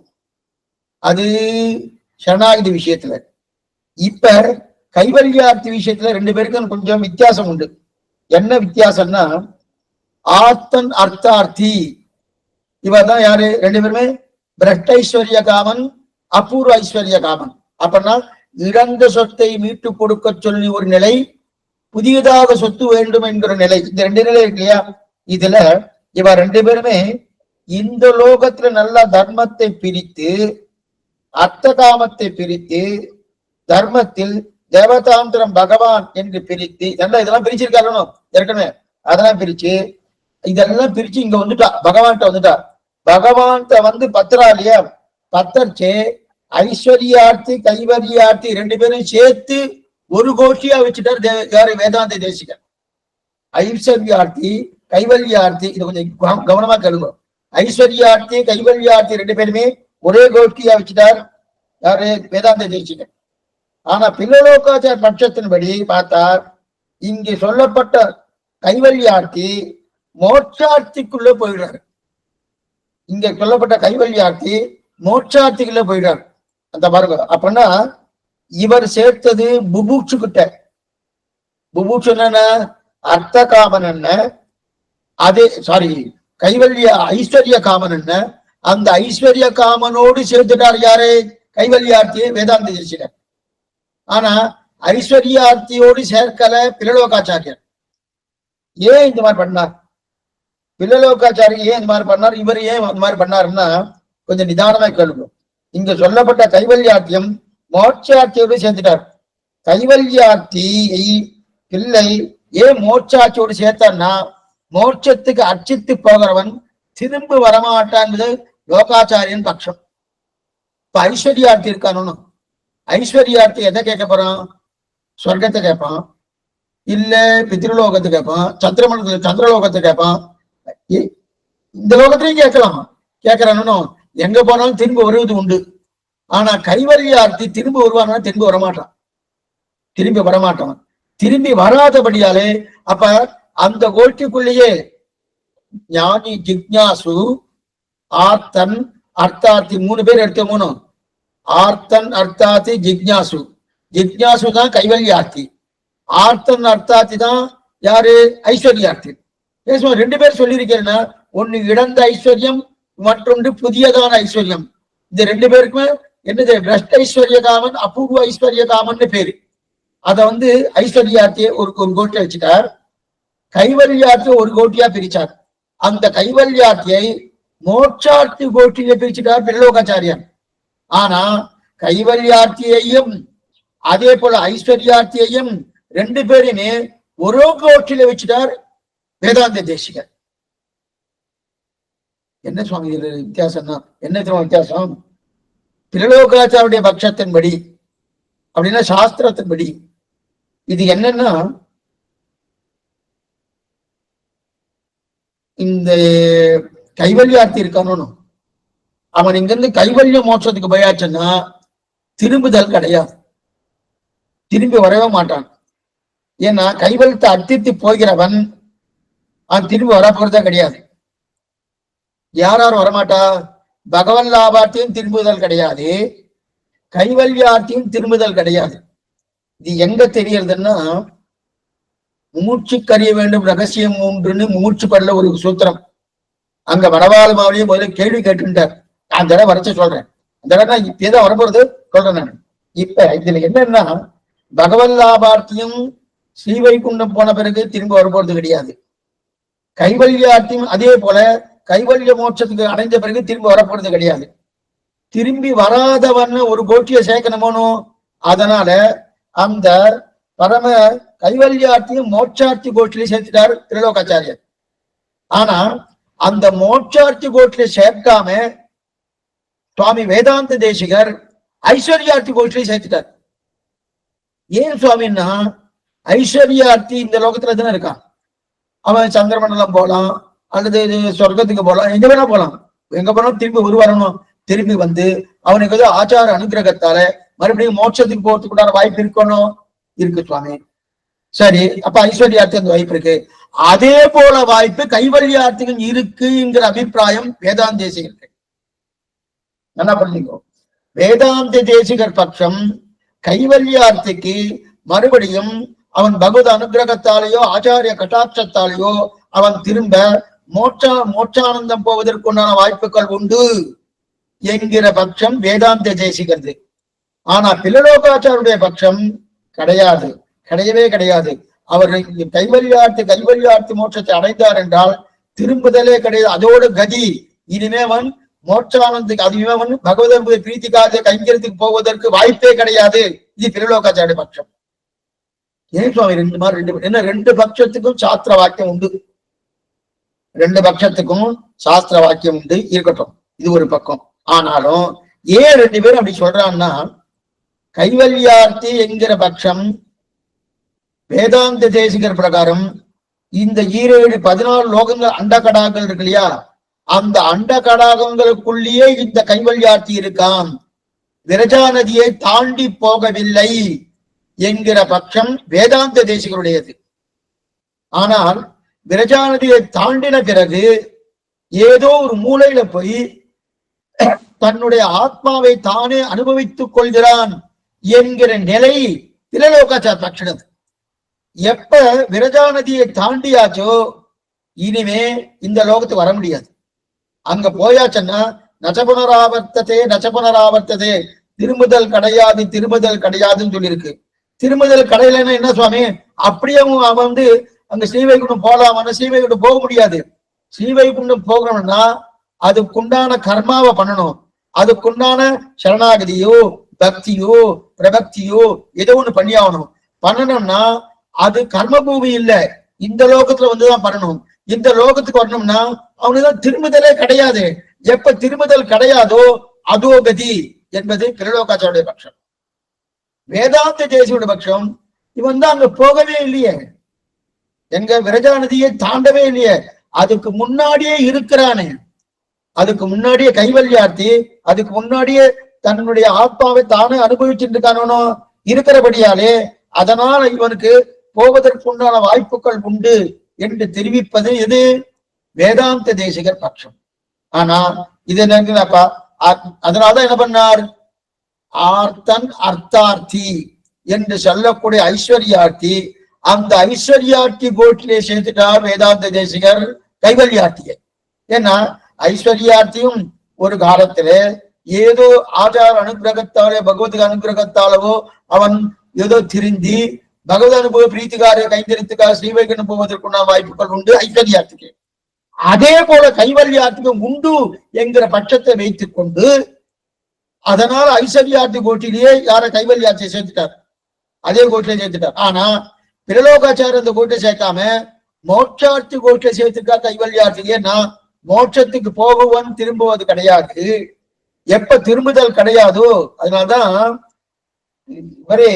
அது சரணாகதி விஷயத்துல. இப்ப கைவல்யார்த்தி விஷயத்துல ரெண்டு பேருக்கும் கொஞ்சம் வித்தியாசம் உண்டு. என்ன வித்தியாசம்னா ஆர்த்தன் அர்த்தார்த்தி இவதான் யாரு? ரெண்டு பேருமே பிரஷ்டைஸ்வர்ய காமன் அபூர்வ ஐஸ்வர்ய காமன். அப்படின்னா இழந்த சொத்தை மீட்டு கொடுக்க சொல்லி ஒரு நிலை, புதியதாக சொத்து வேண்டும் என்கிற நிலை. இந்த ரெண்டு நிலை இருக்கு இல்லையா? இதுல இவ ரெண்டு பேருமே இந்த லோகத்துல நல்ல தர்மத்தை பிரித்து அர்த்த காமத்தை பிரித்து தர்மத்தில் தேவதாந்திரம் பகவான் என்று பிரித்து இதெல்லாம் பிரிச்சிருக்காரு ஏற்கனவே. அதெல்லாம் பிரிச்சு இதெல்லாம் பிரிச்சு இங்க வந்துட்டா, பகவான்கிட்ட வந்துட்டா. பகவான்கிட்ட பத்திரா இல்லையா? பத்தர்ச்சே ஐஸ்வர்யார்த்தி கைவர்யார்த்தி ரெண்டு பேரும் சேர்த்து ஒரு கோஷ்டியா வச்சுட்டார் வேதாந்த தேசிகர். ஐஸ்வர்யார்த்தி கைவல்யார்த்தி இது கொஞ்சம் கவனமா கேளுங்க. ஐஸ்வர்யார்த்தி கைவல்யார்த்தி ரெண்டு பேருமே ஒரே கோஷ்டியா வச்சுட்டார் யாரு? வேதாந்த தேசிகர். ஆனா பில்லலோகாச்சார பட்சத்தின்படி பார்த்தார் இங்கு சொல்லப்பட்ட கைவல்யார்த்தி மோட்சார்த்திக்குள்ள போயிடுறாரு. இங்க சொல்லப்பட்ட கைவல்யார்த்தி மோட்சார்த்திக்குள்ள போயிடுறாரு. அந்த பாருங்க. அப்படின்னா இவர் சேர்த்தது புபூட்சு கிட்ட. புபூட்சு என்ன? அர்த்த காமன் என்ன? அதே ஐஸ்வர்ய காமன் என்ன? அந்த ஐஸ்வர்ய காமனோடு சேர்த்துட்டார் யாரு? கைவல்யார்த்தியை வேதாந்த தேசிகர். ஆனா ஐஸ்வர்யார்த்தியோடு சேர்க்கல பிள்ளலோகாச்சாரியர். ஏன் இந்த மாதிரி பண்ணார்? பிள்ளலோகாச்சாரியர் ஏன் இந்த மாதிரி பண்ணார்? இவர் ஏன் இந்த மாதிரி பண்ணாருன்னா கொஞ்சம் நிதானமா கேள்வி. இங்க சொல்லப்பட்ட கைவல்யார்த்தியம் மோட்சார்த்தியோடு சேர்த்துட்டார். கைவல்யார்த்தியை பிள்ளை ஏன் மோட்சாட்சியோடு சேர்த்தான்னா, மோட்சத்துக்கு அர்ச்சித்து போகிறவன் திரும்ப வரமாட்டான் என்பது லோகாச்சாரியன் பட்சம். இப்ப ஐஸ்வர்யார்த்தி இருக்கானு, ஐஸ்வர்யார்த்தி எதை கேட்க போறான்? சொர்க்கத்தை கேட்பான், இல்ல பித்ருலோகத்தை கேட்பான், சந்திரலோகத்தை கேட்பான். இந்த லோகத்திலையும் கேட்கலாம். கேட்கிறானு எங்க போனாலும் திரும்ப வருவது உண்டு. ஆனா கைவல்யார்த்தி திரும்ப வருவானா? திரும்ப வரமாட்டான். திரும்பி வராதபடியாலே அப்ப அந்த கோஷ்டிக்குள்ளேயே ஞானி, ஜிக்ஞாசு, ஆர்த்தன், அர்த்தார்த்தி 3 பேர் எடுத்த ஆர்த்தன், அர்த்தார்த்தி, ஜிக்ஞாசு. ஜிக்ஞாசு தான் கைவல்யார்த்தி, ஆர்த்தன் அர்த்தார்த்தி தான் யாரு? ஐஸ்வர்யார்த்தி. 2 பேர் சொல்லியிருக்கேன்னா, ஒன்னு இழந்த ஐஸ்வர்யம், மற்றொன்று புதியதான ஐஸ்வர்யம். இந்த 2 பேருக்குமே என்னது? பிரஷ்ட ஐஸ்வர்ய காமன், அபூர்வ ஐஸ்வர்ய காமன் பேரு. அத ஐஸ்வர்யார்த்தியை ஒரு கோட்டியா வச்சுட்டார். கைவல்யார்த்தி ஒரு கோட்டியா பிரிச்சார். அந்த கைவல்யார்த்தியை மோட்சார்த்தி கோட்டியில பிரிச்சுட்டார் பிள்ளலோகாச்சாரியன். ஆனா கைவல்யார்த்தியையும் அதே போல ஐஸ்வர்யார்த்தியையும் 2 பேருமே ஒரு கோட்டில வச்சுட்டார் வேதாந்த தேசிகர். என்ன சுவாமி இது வித்தியாசம்னா? என்ன வித்தியாசம்? பிள்ளலோகாச்சாரிய பட்சத்தின்படி அப்படின்னா சாஸ்திரத்தின்படி இது என்னன்னா, இந்த கைவல்யார்த்தி இருக்கானு அவன் இங்கிருந்து கைவல்ய மோட்சத்துக்கு போயாச்சுன்னா திரும்புதல் கிடையாது, திரும்பி வரவே மாட்டான். ஏன்னா கைவல்யத்தை அர்த்தித்து போகிறவன் அவன் திரும்பி வரப்போறதே கிடையாது. யாரும் வரமாட்டா? பகவன் லாபார்த்தியும் திரும்புதல் கிடையாது, கைவல்யார்த்தியும் திரும்புதல் கிடையாது. இது எங்க தெரியறதுன்னா, மூச்சு கறிய வேண்டும் ரகசியம் 3ன்னு மூச்சு படல ஒரு சூத்திரம். அங்க வடவாள மாவளியும் முதல்ல கேள்வி கேட்டுட்டார். அந்த தடவை வரைச்ச சொல்றேன். அந்த தடவை இப்பதான் வரப்போறது சொல்றேன் நான். இப்ப இதுல என்னன்னா, பகவன் லாபார்த்தியும் ஸ்ரீவைகுண்டம் போன பிறகு திரும்ப வரப்போறது கிடையாது. கைவல்யார்த்தியும் அதே போல கைவல்ய மோட்சத்துக்கு அடைந்த பிறகு திரும்ப வரப்போறது கிடையாது. திரும்பி வராதவன்னு ஒரு கோட்டியை சேர்க்கணுமோனோ, அதனால அந்த பரம கைவல்யார்த்தியும் மோட்சார்த்தி கோட்டில சேர்த்துட்டார் திரிலோகாச்சாரியர். ஆனா அந்த மோட்சார்த்தி கோட்டில சேர்க்காம சுவாமி வேதாந்த தேசிகர் ஐஸ்வர்யார்த்தி கோட்டில சேர்த்துட்டார். ஏன் சுவாமின்னா, ஐஸ்வர்யார்த்தி இந்த லோகத்துல தானே இருக்கான். அவன் சந்திரமண்டலம் போலாம், அல்லது சொர்க்கத்துக்கு போலாம், எங்க வேணா போலாம். எங்க போனாலும் திரும்பி வரணும். திரும்பி அவனுக்கு ஏதோ ஆச்சார அனுகிரகத்தால மறுபடியும் மோட்சத்துக்கு போறதுக்குண்டான வாய்ப்பு இருக்கணும். இருக்கு சுவாமி. சரி, அப்ப ஐஸ்வர்யார்த்தி அந்த வாய்ப்பு இருக்கு. அதே போல வாய்ப்பு கைவல்யார்த்திகள் இருக்குங்கிற அபிப்பிராயம் வேதாந்த தேசிகருக்கு. என்ன பண்ணிக்கோ, வேதாந்த தேசிகர் பட்சம் கைவல்யார்த்திக்கு மறுபடியும் அவன் பகவத் அனுகிரகத்தாலேயோ ஆச்சாரிய கட்டாட்சத்தாலேயோ அவன் திரும்ப மோட்சானந்தம் போவதற்குண்டான வாய்ப்புகள் உண்டு என்கிற பட்சம் வேதாந்த தேசிகர். ஆனா பிள்ளலோகாச்சாருடைய பட்சம் கிடையாது, கிடையவே கிடையாது. அவர் கைவல்யார்த்தி மோட்சத்தை அடைந்தார் என்றால் திரும்புதலே கிடையாது. அதோட கதி இனிமேவன் மோட்சானந்துக்கு அதிகவன் பகவத பிரீத்திக்காக கைங்கரத்துக்கு போவதற்கு வாய்ப்பே கிடையாது. இது பிள்ளலோகாச்சாரிய பட்சம். ஏன் சுவாமி ரெண்டு பட்சத்துக்கும் சாஸ்திர வாக்கியம் உண்டு, 2 பட்சத்துக்கும் சாஸ்திர வாக்கியம் உண்டு. இருக்கட்டும், இது ஒரு பக்கம். ஆனாலும் ஏன் 2 பேரும் அப்படி சொல்றான்னா, கைவல்யார்த்தி என்கிற பட்சம் வேதாந்த தேசிகர் பிரகாரம் இந்த 14 லோகங்கள் அண்டகடாகங்கள் இருக்கு இல்லையா, அந்த அண்டகடாகங்களுக்குள்ளேயே இந்த கைவல்யார்த்தி இருக்கான், விரஜா நதியை தாண்டி போகவில்லை என்கிற பட்சம் வேதாந்த தேசிகருடையது. ஆனால் விரஜா நதியை தாண்டின பிறகு ஏதோ ஒரு மூலையில போய் தன்னுடைய ஆத்மாவை தானே அனுபவித்துக் கொள்கிறான் என்கிற நிலை திலலோகாச்சார பட்சம். எப்ப விரஜா நதியை தாண்டியாச்சோ இனிமே இந்த லோகத்துக்கு வர முடியாது. அங்க போயாச்சுன்னா நச்சபுனராவர்த்ததே திரும்புதல் கிடையாது, திரும்புதல் கிடையாதுன்னு சொல்லியிருக்கு. திரும்புதல் கடையிலன்னா என்ன சுவாமி? அப்படியே அவன் வந்து அங்க ஸ்ரீவைகுண்டம் போலாமான ஸ்ரீவைகுண்டம் போக முடியாது. ஸ்ரீவைகுண்டம் போகணும்னா அதுக்குண்டான கர்மாவை பண்ணணும். அதுக்குண்டான சரணாகதியோ பக்தியோ பிரபக்தியோ ஏதோ ஒண்ணு பண்ணி ஆகணும். பண்ணணும்னா அது கர்மபூமி இல்ல, இந்த லோகத்துல வந்துதான் பண்ணணும். இந்த லோகத்துக்கு வரணும்னா அவனுதான் திரும்புதலே கிடையாது. எப்ப திரும்புதல் கிடையாதோ அதோ கதி என்பது பிரலோகாச்சாரிய பட்சம். வேதாந்த தேசியோட பட்சம் இவன் தான் அங்க போகவே இல்லையே, எங்க விரஜா நதியை தாண்டவே இல்லையே, அதுக்கு முன்னாடியே இருக்கிறானே, அதுக்கு முன்னாடியே கைவல்யார்த்தி அதுக்கு முன்னாடியே தன்னுடைய ஆத்மாவை தானே அனுபவிச்சுட்டு இருக்கானோ இருக்கிறபடியாலே அதனால இவனுக்கு போவதற்குண்டான வாய்ப்புகள் உண்டு என்று தெரிவிப்பது எது? வேதாந்த தேசிகர் பட்சம். ஆனா இது என்னப்பா, அதனாலதான் என்ன பண்ணார்? ஆர்த்தன் அர்த்தார்த்தி என்று சொல்லக்கூடிய ஐஸ்வர்யார்த்தி, அந்த ஐஸ்வர்யார்த்தி கோட்டிலே சேர்த்துட்டார் வேதாந்த தேசிகர் கைவல்யார்த்தியை. ஏன்னா ஐஸ்வர்யார்த்தியும் ஒரு காலத்துல ஏதோ ஆச்சார அனுகிரகத்தாலே பகவத் அனுகிரகத்தாலவோ அவன் ஏதோ திருந்தி பகவத் அனுபவ பிரீத்திகார கைந்தரித்துக்காக ஸ்ரீவைகுண்டம் போவதற்குண்டான வாய்ப்புகள் உண்டு ஐஸ்வர்யார்த்திக்கு. அதே போல கைவல்யார்த்திக்கும் உண்டு என்கிற பட்சத்தை வைத்துக் கொண்டு அதனால ஐஸ்வர்யார்த்தி கோட்டிலேயே யார கைவல்யார்த்தியை சேர்த்துட்டார், அதே கோட்டிலே சேர்த்துட்டார். ஆனா பிரலோகாச்சார அந்த கோட்டை சேர்க்காம மோட்சார்த்தி கோட்டை சேர்த்துக்கா கைவல்யார்த்திகேன்னா மோட்சத்துக்கு போகுவன் திரும்புவது கிடையாது. எப்ப திரும்புதல் கிடையாதோ அதனால்தான் இவரே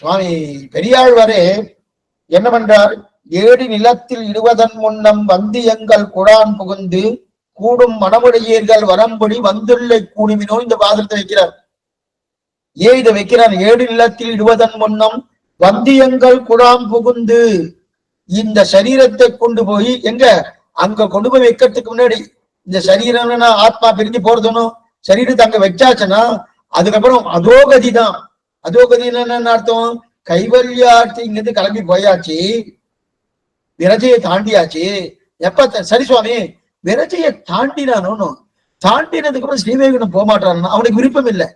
சுவாமி பெரியாழ்வாரே என்ன பண்றார்? ஏடி நிலத்தில் இடுவதன் முன்னம் வந்து எங்கள் குடான் புகுந்து கூடும் மனமுடையீர்கள் வரம்படி வந்துள்ள கூடுமினோ இந்த பாதத்தை வைக்கிறார். ஏன் இதை வைக்கிறார்? ஏடு நிலத்தில் இடுவதன் முன்னம் வந்தியங்கள் குடாம் புகுந்து, இந்த சரீரத்தை கொண்டு போய் எங்க அங்க கொண்டு போய் வைக்கிறதுக்கு முன்னாடி இந்த சரீரம்னா ஆத்மா பிரிஞ்சு போறதுனும் சரீரத்தை அங்க வச்சாச்சுன்னா அதுக்கப்புறம் அதோகதி தான். அதோகதின்னு என்ன அர்த்தம்? கைவல்யார்த்தி இங்கிருந்து கிளம்பி போயாச்சு, விரஜையை தாண்டியாச்சு. எப்ப சரி சுவாமி விரஜையை தாண்டினானு தாண்டினதுக்கு அப்புறம் ஸ்ரீவைகுண்டம் போக மாட்டான்னா அவனுக்கு விருப்பம் இல்லை.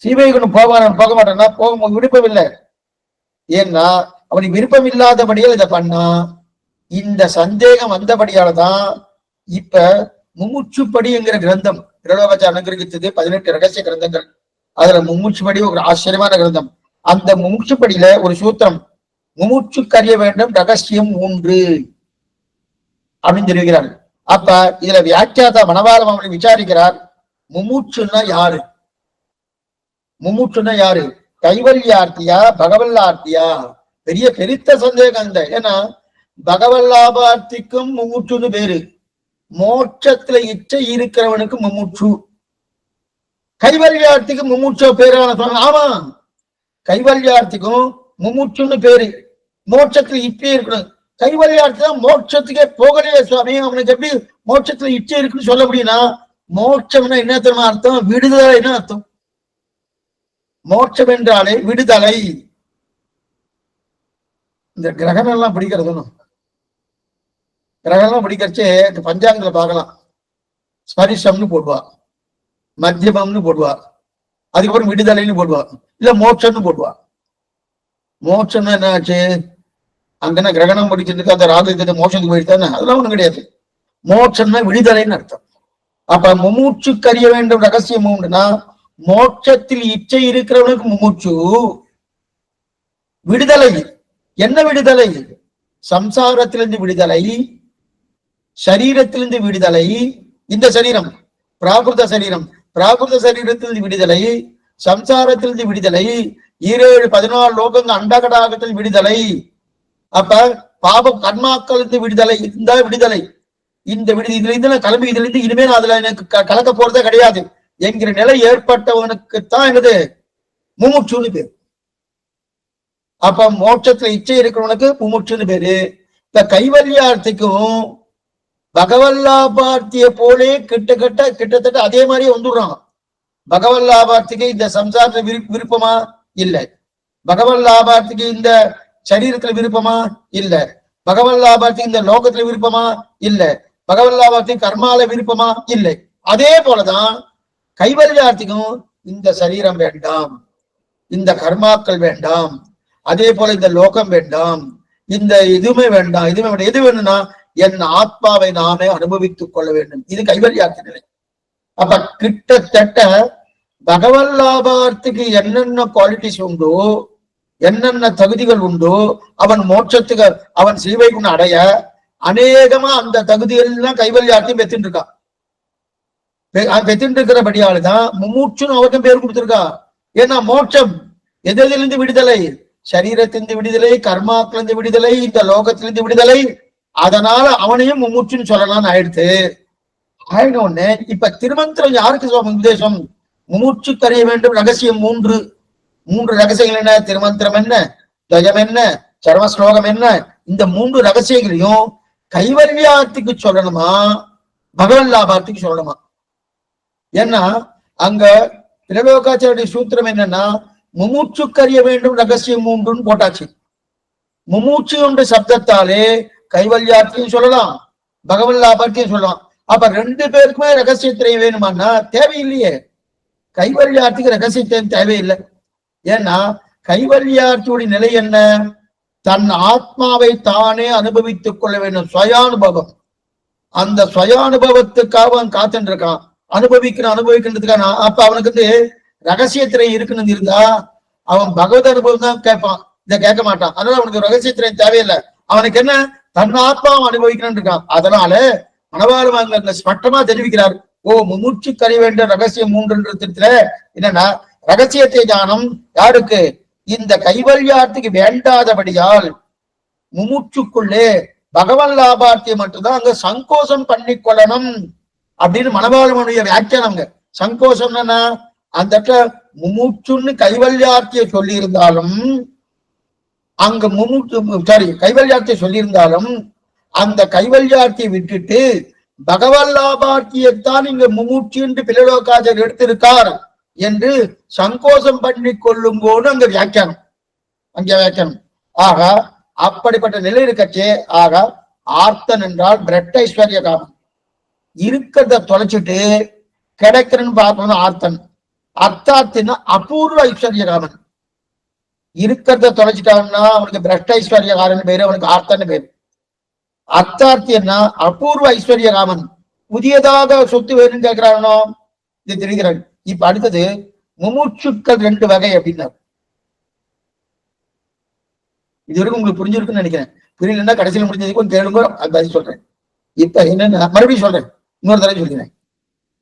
ஸ்ரீவைகுண்டம் போக மாட்டான்னா போக விருப்பம் இல்லை. ஏன்னா அவனுக்கு விருப்பம் இல்லாதபடியால் இதை பண்ணா இந்த சந்தேகம் வந்தபடியாலதான் இப்ப மும்முச்சுப்படி என்கிற கிரந்தம் பிரலோகாச்சார அனுகிரகித்தது 18 ரகசிய கிரந்தங்கள். அதுல மும்முச்சுப்படி ஒரு ஆச்சரியமான கிரந்தம். அந்த மும்முச்சுப்படியில ஒரு சூத்திரம், மும்முச்சுக்கு அறிய வேண்டும் ரகசியம் 3 அப்படின்னு தெரிவிக்கிறார். அப்ப இதுல வியாக்கியாதா மணவாள மாமணி விசாரிக்கிறார், மும்முச்சுன்னா யாரு? மும்முச்சுன்னா யாரு? கைவல்யார்த்தியா பகவல்லார்த்தியா? பெரிய பெருத்த சந்தேகம் இந்த. ஏன்னா பகவல்லாபார்த்திக்கும் மும்முச்சுன்னு பேரு, மோட்சத்துல இச்சை இருக்கிறவனுக்கு மும்முச்சு, கைவல்யார்த்திக்கு மும்முச்சோ பேரான சொன்ன. ஆமா, கைவல்யார்த்திக்கும் மும்முச்சுன்னு பேரு, மோட்சத்துல இச்சை இருக்கணும். கைவல்யார்த்தி தான் மோட்சத்துக்கே போகலையே சுவாமி, அவனுக்கு எப்படி மோட்சத்துல இச்சை இருக்குன்னு சொல்ல முடியும்னா? மோட்சம்னா என்ன தெரியுமா அர்த்தம்? விடுதலைன்னு அர்த்தம். மோட்சம் என்றாலே விடுதலை. இந்த கிரகணம் எல்லாம் பிடிக்கிறதுன்னு கிரகணம் பிடிக்கிறச்சே பஞ்சாங்கத்துல பார்க்கலாம். ஸ்பரிசம்னு போடுவா, மத்தியமம்னு போடுவா, அதுக்கப்புறம் விடுதலைன்னு போடுவா, இல்ல மோட்சம்னு போடுவா. மோட்சம்னா என்ன ஆச்சு? அங்கன்னா கிரகணம் படிச்சிருக்கு அந்த ராகு மோட்சத்துக்கு போயிட்டானே, அதெல்லாம் ஒண்ணும் கிடையாது. மோட்சம்னா விடுதலைன்னு அர்த்தம். அப்ப மும்முச்சுக்கு அறிய வேண்டும் ரகசியம் உண்டுன்னா மோட்சத்தில் இச்சை இருக்கிறவனுக்கு மும்முச்சு விடுதலை. என்ன விடுதலை? சம்சாரத்திலிருந்து விடுதலை, சரீரத்திலிருந்து விடுதலை. இந்த சரீரம் பிராகிருத சரீரம், பிராகிருத சரீரத்திலிருந்து விடுதலை, சம்சாரத்திலிருந்து விடுதலை, 14 லோகங்கள் அண்டகடாகத்தில் விடுதலை. அப்ப பாபம் கர்மாக்கள் இருந்து விடுதலை, இந்த விடுதலை. இந்த இதுல இருந்து நான் கிளம்பி இதுல இருந்து இனிமேல் அதுல எனக்கு கலக்க போறதே கிடையாது என்கிற நிலை ஏற்பட்டவனுக்குத்தான் என்னது மும்முச்சுன்னு பேரு. அப்ப மோட்சத்துல இச்சை இருக்கிறவனுக்கு மும்முச்சுன்னு பேரு. இந்த கைவல்யார்த்திக்கும் பகவல்லாபார்த்திய போலே கிட்டத்தட்ட அதே மாதிரியே வந்துடுறான். பகவல்லாபார்த்திக்கு இந்த சம்சாரத்துல விருப்பமா இல்ல, பகவல்லாபார்த்திக்கு இந்த சரீரத்துல விருப்பமா இல்ல, பகவல்லாபார்த்திக்கு இந்த லோகத்துல விருப்பமா இல்ல, பகவல்லாபார்த்திக்கு கர்மால விருப்பமா இல்லை. அதே போலதான் கைவல்யார்த்திக்கும் இந்த சரீரம் வேண்டாம், இந்த கர்மாக்கள் வேண்டாம், அதே போல இந்த லோகம் வேண்டாம், இந்த எதுவுமே வேண்டாம், எதுவுமே வேண்டாம். எது வேணும்னா என் ஆத்மாவை நானே அனுபவித்துக் கொள்ள வேண்டும். இது கைவல்யார்த்த நிலை. அப்ப கிட்டத்தட்ட பகவல் லாபார்த்துக்கு என்னென்ன குவாலிட்டிஸ் உண்டோ, என்னென்ன தகுதிகள் உண்டோ, அவன் மோட்சத்துக்கு அவன் ஸ்ரீவைகுண்ட அடைய அநேகமா அந்த தகுதிகள் எல்லாம் கைவல்யார்த்தையும் பெத்துட்டு இருக்கான். பெத்துட்டு இருக்கிறபடியால்தான் மும்மூச்சுன்னு அவருக்கும் பேர் கொடுத்திருக்கா. ஏன்னா மோட்சம் எதிலிருந்து விடுதலை, சரீரத்திலிருந்து விடுதலை, கர்மாக்கிலிருந்து விடுதலை, இந்த லோகத்திலிருந்து விடுதலை. அதனால அவனையும் மும்மூச்சுன்னு சொல்லலாம்னு ஆயிடுத்து. ஆயினொன்னு இப்ப திருமந்திரம் யாருக்கு சுவாமி உபதேசம்? மும்மூச்சு கரைய வேண்டும் ரகசியம் மூன்று ரகசியங்கள் என்ன? திருமந்திரம் என்ன, துவயம் என்ன, சர்ம ஸ்லோகம் என்ன? இந்த 3 ரகசியங்களையும் கைவல்யார்த்திக்கு சொல்லணுமா, பகவன் லாபார்த்திக்கு சொல்லணுமா? ஏன்னா அங்க திரலோகாச்சாரிய சூத்திரம் என்னன்னா, மும்மூச்சு கறிய வேண்டும் ரகசியம் 3ன்னு போட்டாச்சு. மும்மூச்சு என்ற சப்தத்தாலே கைவல்யார்த்தியும் சொல்லலாம், பகவன் லாபார்த்தியும் சொல்லலாம். அப்ப 2 பேருக்குமே ரகசியத்திரை வேணுமான்னா தேவையில்லையே. கைவல்யார்த்திக்கு ரகசியத்திரையும் தேவையில்லை. ஏன்னா கைவல்யார்த்தியுடைய நிலை என்ன? தன் ஆத்மாவை தானே அனுபவித்துக் கொள்ள வேண்டும், சுயானுபவம். அந்த சுயானுபவத்துக்காக அவன் காத்துட்டு இருக்கான், அனுபவிக்கிறதுக்கான. அப்ப அவனுக்கு ரகசியத்திரை இருக்குன்னு இருந்தா அவன் பகவத் அனுபவம் தான் கேட்பான், இதை கேட்க மாட்டான். அதனால அவனுக்கு ரகசியத்திரை தேவையில்லை. அவனுக்கு என்ன? தன் ஆத்மாவை அனுபவிக்கணும்னு இருக்கான். அதனால மனவாள ஸ்பஷ்டமா தெரிவிக்கிறார். மும்மூச்சு கறி வேண்டிய ரகசியம் 3ன்றதுல என்னன்னா, ரகசியத்தை ஞானம் யாருக்கு? இந்த கைவல்யார்த்திக்கு வேண்டாதபடியால் மும்மூச்சுக்குள்ளே பகவன் லாபார்த்தியை மட்டும்தான் அங்க சங்கோஷம் பண்ணி கொள்ளணும் அப்படின்னு மனவாளனுடைய வியாக்கியானங்க. சங்கோஷம்னா அந்த மும்மூச்சுன்னு கைவல்யார்த்தியை சொல்லி இருந்தாலும், அங்க கைவல்யார்த்தியை சொல்லி இருந்தாலும் அந்த கைவல்யார்த்தியை விட்டுட்டு பகவன் லாபார்த்தியைத்தான் இங்க மும்மூச்சு என்று பிலலோகாச்சாரியர் எடுத்திருக்கார் என்று சங்கோஷம் பண்ணி கொள்ளும் போது அங்க வியாக்கியானம். ஆக அப்படிப்பட்ட நிலை இருக்கச்சே, ஆக ஆர்த்தன் என்றால் பிரெட் ஐஸ்வர்ய காமன், இருக்கிறத தொலைச்சிட்டு கிடைக்கிறன்னு பார்க்கணும் ஆர்த்தன். அர்த்தார்த்தின்னா அபூர்வ ஐஸ்வர்ய காமன். இருக்கிறத தொலைச்சிட்டான்னா அவனுக்கு பிரஷ்ட ஐஸ்வர்யகாரன் பேரு, அவனுக்கு ஆர்த்தன்னு பேரு. அர்த்தார்த்தியன்னா அபூர்வ ஐஸ்வர்ய காமன், புதியதாக சொத்து வேணும்னு கேட்கிறானோ இது தெரிகிறான். இப்ப அடுத்தது மும்மூச்சுக்கள் 2 வகை அப்படின்னா, இது வரைக்கும் உங்களுக்கு புரிஞ்சிருக்குன்னு நினைக்கிறேன். புரியலன்னா கடைசியில் முடிஞ்சதுக்கும் கேளுங்க, அது பதில் சொல்றேன். இப்ப என்னன்னா மறுபடியும் சொல்றேன், இன்னொரு தடவை சொல்கிறேன்.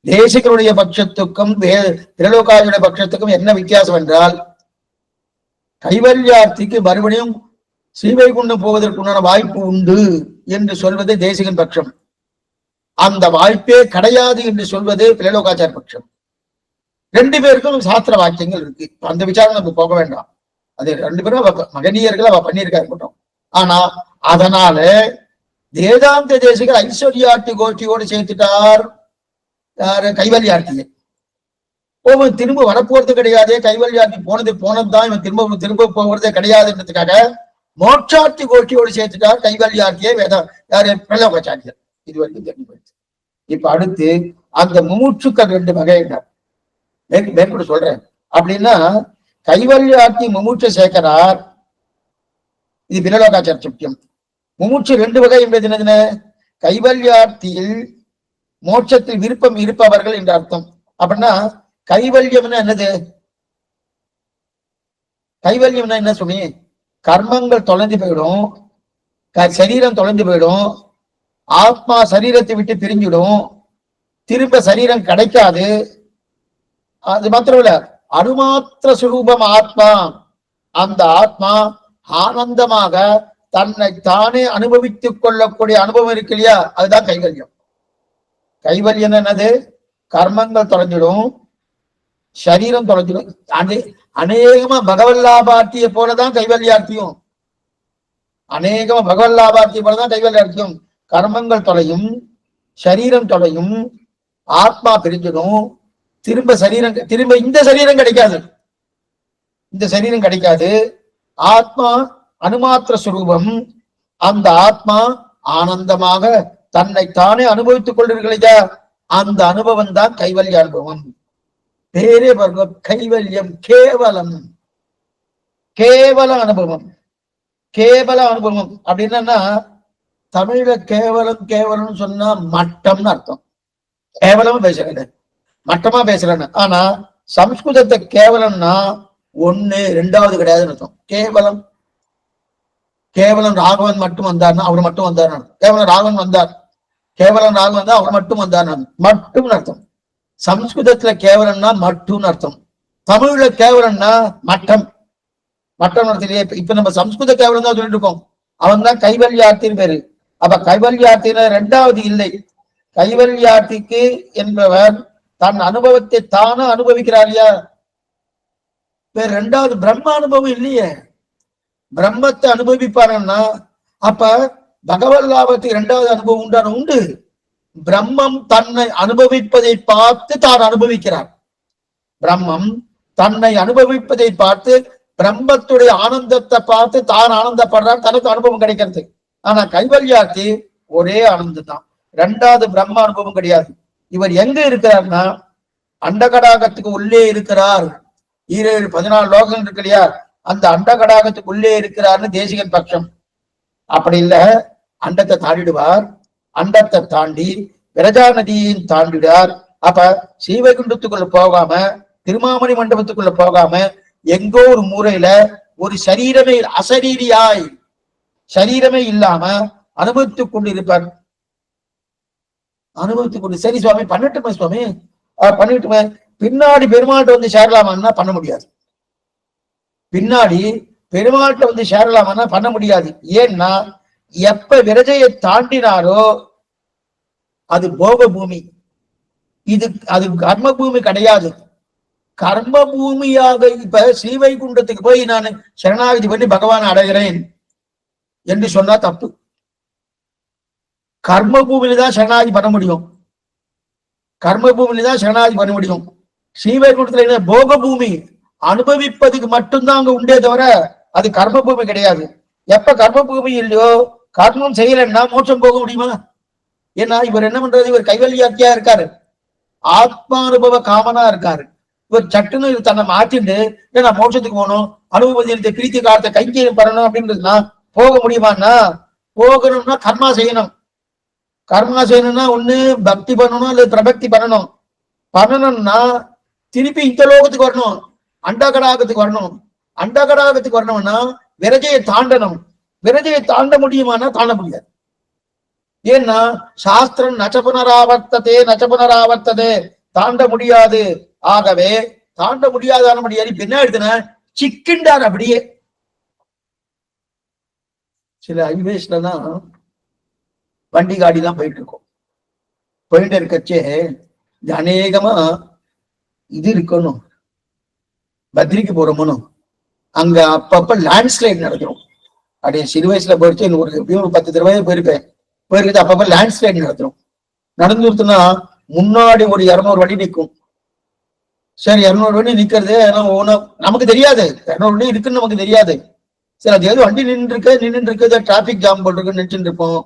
தேசிகருடைய பட்சத்துக்கும் திரலோகாயுடைய பட்சத்துக்கும் என்ன வித்தியாசம் என்றால், கைவல்யார்த்திக்கு மறுபடியும் ஸ்ரீவைகுண்டம் போவதற்குண்டான வாய்ப்பு உண்டு என்று சொல்வது தேசிகன் பட்சம், அந்த வாய்ப்பே கிடையாது என்று சொல்வது பிலலோகாச்சார பட்சம். 2 பேருக்கும் சாஸ்திர வாக்கியங்கள் இருக்கு. அந்த விசாரம் நம்ம போக வேண்டாம். அது 2 பேரும் மகனீயர்கள் அவ பண்ணியிருக்காரு. ஆனா அதனால வேதாந்த தேசிகர் ஐஸ்வர்யார்த்தி கோஷ்டியோடு சேர்த்துட்டார் கைவல்யார்த்தியை. இவன் திரும்ப வரப்போறது கிடையாது, கைவல்யார்த்தி போனதுதான், இவன் திரும்ப போகிறதே கிடையாதுன்றதுக்காக மோட்சார்த்தி கோஷ்டியோடு சேர்த்துட்டார் கைவல்யார்த்தியை பிரலோகாச்சாரியர். இது வரைக்கும் தெரிஞ்சு போயிடுச்சு. இப்ப அடுத்து அந்த மும்மூச்சுக்கள் 2 வகையினர் மேற்கொண்டு சொல்றேன். அப்படின்னா கைவல்யார்த்தி மும்மூச்ச சேகரார், இது பிலலோகாச்சார சத்தியம். மும்மூச்சு 2 வகை என்பது என்னதுன்னு, கைவல்யார்த்தியில் மோட்சத்தில் விருப்பம் இருப்பவர்கள் என்ற அர்த்தம். அப்படின்னா கைவல்யம்னா என்னது? கைவல்யம்னா என்ன சொல்லி, கர்மங்கள் தொலைந்து போயிடும், சரீரம் தொலைந்து போயிடும், ஆத்மா சரீரத்தை விட்டு பிரிஞ்சிடும், திரும்ப சரீரம் கிடைக்காது. அது மாத்திரம் இல்ல, அணுமாத்திர சுரூபம் ஆத்மா. அந்த ஆத்மா ஆனந்தமாக தன்னை தானே அனுபவித்துக் கொள்ளக்கூடிய அனுபவம் இருக்கு இல்லையா, அதுதான் கைவல்யம். கைவல்யம் என்னது? கர்மங்கள் தொலைஞ்சிடும், சரீரம் தொலைஞ்சிடும். அநேகமா பகவன் லாபார்த்தியை போலதான் கைவல்யார்த்தியும், அநேகமா பகவன் லாபார்த்தியை போலதான் கைவல்யார்த்தியும். கர்மங்கள் தொலையும், சரீரம் தொலையும், ஆத்மா பிரிஞ்சிடும், திரும்ப இந்த சரீரம் கிடைக்காது, இந்த சரீரம் கிடைக்காது. ஆத்மா அணுமாத்திர சுரூபம், அந்த ஆத்மா ஆனந்தமாக தன்னை தானே அனுபவித்துக் கொள்கிறீர்களா, அந்த அனுபவம் தான் கைவல்ய அனுபவம். பேரே பாருங்க, கைவல்யம், கேவலம், கேவல அனுபவம். கேவல அனுபவம் அப்படின்னா தமிழ்ல கேவலம் கேவலம் சொன்னா மட்டம்னு அர்த்தம். கேவலமா பேசுறேன், மட்டமா பேசுறேன்னு. ஆனா சம்ஸ்கிருதத்தை கேவலம்னா ஒண்ணு ரெண்டாவது கிடையாதுன்னு அர்த்தம். கேவலம், கேவலம் ராகவன் மட்டும் வந்தார்னா அவர் மட்டும் வந்தார். கேவலம் ராகவன் வந்தார், கேவலம் ராகவன் வந்தா அவர் மட்டும் வந்தார், மட்டும்னு அர்த்தம். சம்ஸ்கிருதத்துல கேவலம்னா மட்டும்னு அர்த்தம். தமிழ்ல கேவலம்னா மட்டம், மட்டம் அர்த்தம். இப்ப நம்ம சம்ஸ்கிருத கேவலம் தான் சொல்லிட்டு இருக்கோம். அவன் தான் கைவல்யார்த்தின்னு பேரு. அப்ப கைவல்யார்த்தின ரெண்டாவது இல்லை. கைவல்யார்த்திக்கு என்பவர் தன் அனுபவத்தை தானே அனுபவிக்கிறார் இல்லையா? ரெண்டாவது பிரம்ம அனுபவம் இல்லையே. பிரம்மத்தை அனுபவிப்பாருன்னா அப்ப பகவத் லாபத்துக்கு இரண்டாவது அனுபவம் உண்டான உண்டு. பிரம்மம் தன்னை அனுபவிப்பதை பார்த்து தான் அனுபவிக்கிறார். பிரம்மம் தன்னை அனுபவிப்பதை பார்த்து பிரம்மத்துடைய ஆனந்தத்தை பார்த்து தான் ஆனந்தப்படுறார், தனக்கு அனுபவம் கிடைக்கிறது. ஆனா கைவல்யார்த்தி ஒரே ஆனந்தம் தான், ரெண்டாவது பிரம்ம அனுபவம் கிடையாது. இவர் எங்க இருக்கிறார்னா அண்டகடாகத்துக்கு உள்ளே இருக்கிறார். 14 லோகம் இருக்கு இல்லையா, அந்த அண்டகடாகத்துக்கு உள்ளே இருக்கிறார்னு தேசிகன் பட்சம். அப்படி இல்ல, அண்டத்தை தாண்டிடுவார், அண்டத்தை தாண்டி விரஜா நதியையும் தாண்டிடுவார். அப்ப ஸ்ரீவைகுண்டத்துக்குள்ள போகாம, திருமாமணி மண்டபத்துக்குள்ள போகாம, எங்கோ ஒரு மூலையில ஒரு சரீரமே அசரீரியாய் சரீரமே இல்லாம அனுபவித்துக் கொண்டு இருப்பார். அனுபவித்துக் கொண்டு சரி சுவாமி பண்ணட்டுமே, சுவாமி பண்ணிட்டுமே, பின்னாடி பெருமாள்கிட்ட வந்து சேரலாமான்னா பண்ண முடியாது. பின்னாடி பெருமாள்கிட்ட வந்து சேரலாமான்னா பண்ண முடியாது. ஏன்னா எப்ப விரஜையை தாண்டினாரோ அது போக பூமி, இது அது கர்ம பூமி கிடையாது. கர்ம பூமியாக இப்ப ஸ்ரீவைகுண்டத்துக்கு போய் நான் சரணாகதி பண்ணி பகவான் அடைகிறேன் என்று சொன்னா தப்பு. கர்ம பூமியில தான் சரணாகதி பண்ண முடியும், கர்ம பூமியில தான் சரணாகதி பண்ண முடியும். ஸ்ரீவைகுண்டத்துல என்ன போக பூமி, அனுபவிப்பதுக்கு மட்டும்தான் அங்க உண்டே தவிர அது கர்ம பூமி கிடையாது. எப்ப கர்ம பூமி இல்லையோ, கர்மம் செய்யலன்னா மோட்சம் போக முடியுமா? ஏன்னா இவர் என்ன பண்றது, இவர் கைவல்யாத்தியா இருக்காரு, ஆத்மானுபவ காமனா இருக்காரு. இவர் சட்டுன்னு தன்னை மாற்றிட்டு நான் மோட்சத்துக்கு போகணும், அனுபவத்தை பிரீத்தி காலத்தை கைங்கரியம் பண்ணணும் அப்படின்றதுனா போக முடியுமான்னா, போகணும்னா கர்மா செய்யணும். கர்மா செய்யணும்னா ஒண்ணு பக்தி பண்ணணும் அல்லது பிரபக்தி பண்ணணும். பண்ணணும்னா திருப்பி இந்த லோகத்துக்கு வரணும், அண்டகடாகத்துக்கு வரணும். அண்டகடாகத்துக்கு வரணும்னா விரஜையை தாண்டணும். விரஜையை தாண்ட முடியுமானா தாண்ட முடியாது. ஏன்னா சாஸ்திரம் நச்சபுனராவர்த்ததே நச்சபுனராவர்த்ததே, தாண்ட முடியாது. ஆகவே தாண்ட முடியாதான முடியாது. இப்ப என்ன எடுத்துன சிக்கின்றார் அப்படியே. சில ஹைவேஸ்ல தான் வண்டி காடி தான் போயிட்டு இருக்கோம். போயிட்டு இருக்கச்சே அநேகமா இது இருக்கணும், பத்ரிக்கு போறோமனும் அங்க அப்பப்ப லேண்ட்ஸ்லைட் நடத்துறோம். அப்படியே சிறு வயசுல போயிடுச்சு, ஒரு 10 தடவை போயிருப்பேன். போயிருக்குது அப்பப்ப லேண்ட்ஸ்லைட் நடத்துறோம். நடந்துருத்துனா முன்னாடி ஒரு 200 வண்டி நிற்கும். சரி 200 வண்டி நிக்கிறது நமக்கு தெரியாது, 200 வண்டி இருக்குன்னு நமக்கு தெரியாது. சரி அது ஏதோ வண்டி நின்று இருக்கு, டிராபிக் ஜாம் போட்டுருக்கு நின்றுட்டு இருப்போம்.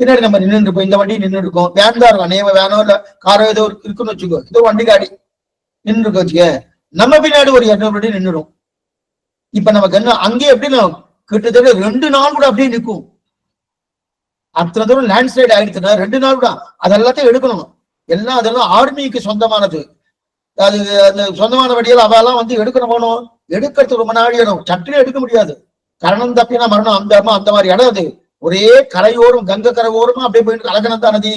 பின்னாடி நம்ம நின்று இருப்போம், இந்த வண்டி நின்று இருக்கும், வேன் தான் இருக்கும், அநேக வேனோ இல்ல காரோ ஏதோ இருக்குன்னு வச்சுக்கோ, ஏதோ வண்டி காடி நின்று இருக்க வச்சுக்க, நம்ம பின்னாடி ஒரு 200 வண்டி நின்றுடும். இப்ப நமக்கு என்ன அங்கேயே எப்படின்னா கிட்டத்தட்ட 2 நாள் கூட அப்படியே நிற்கும். அத்தனை தூரம் லேண்ட்ஸ்லைட் ஆயிடுச்சுன்னா 2 நாள் கூட அது எல்லாத்தையும் எடுக்கணும். எல்லாம் அதெல்லாம் ஆர்மிக்கு சொந்தமானது. அது அந்த சொந்தமான வண்டியில் அவெல்லாம் வந்து எடுக்கணும், போகணும், எடுக்கிறதுக்கு ரொம்ப நாள் இடம், சட்டுன்னு எடுக்க முடியாது. கரணம் தப்பினா மரணம், அந்த மாதிரி இடம் அது. ஒரே கரையோரம், கங்கை கரை ஓரமா அப்படியே போயிட்டு அலகநந்தா நதி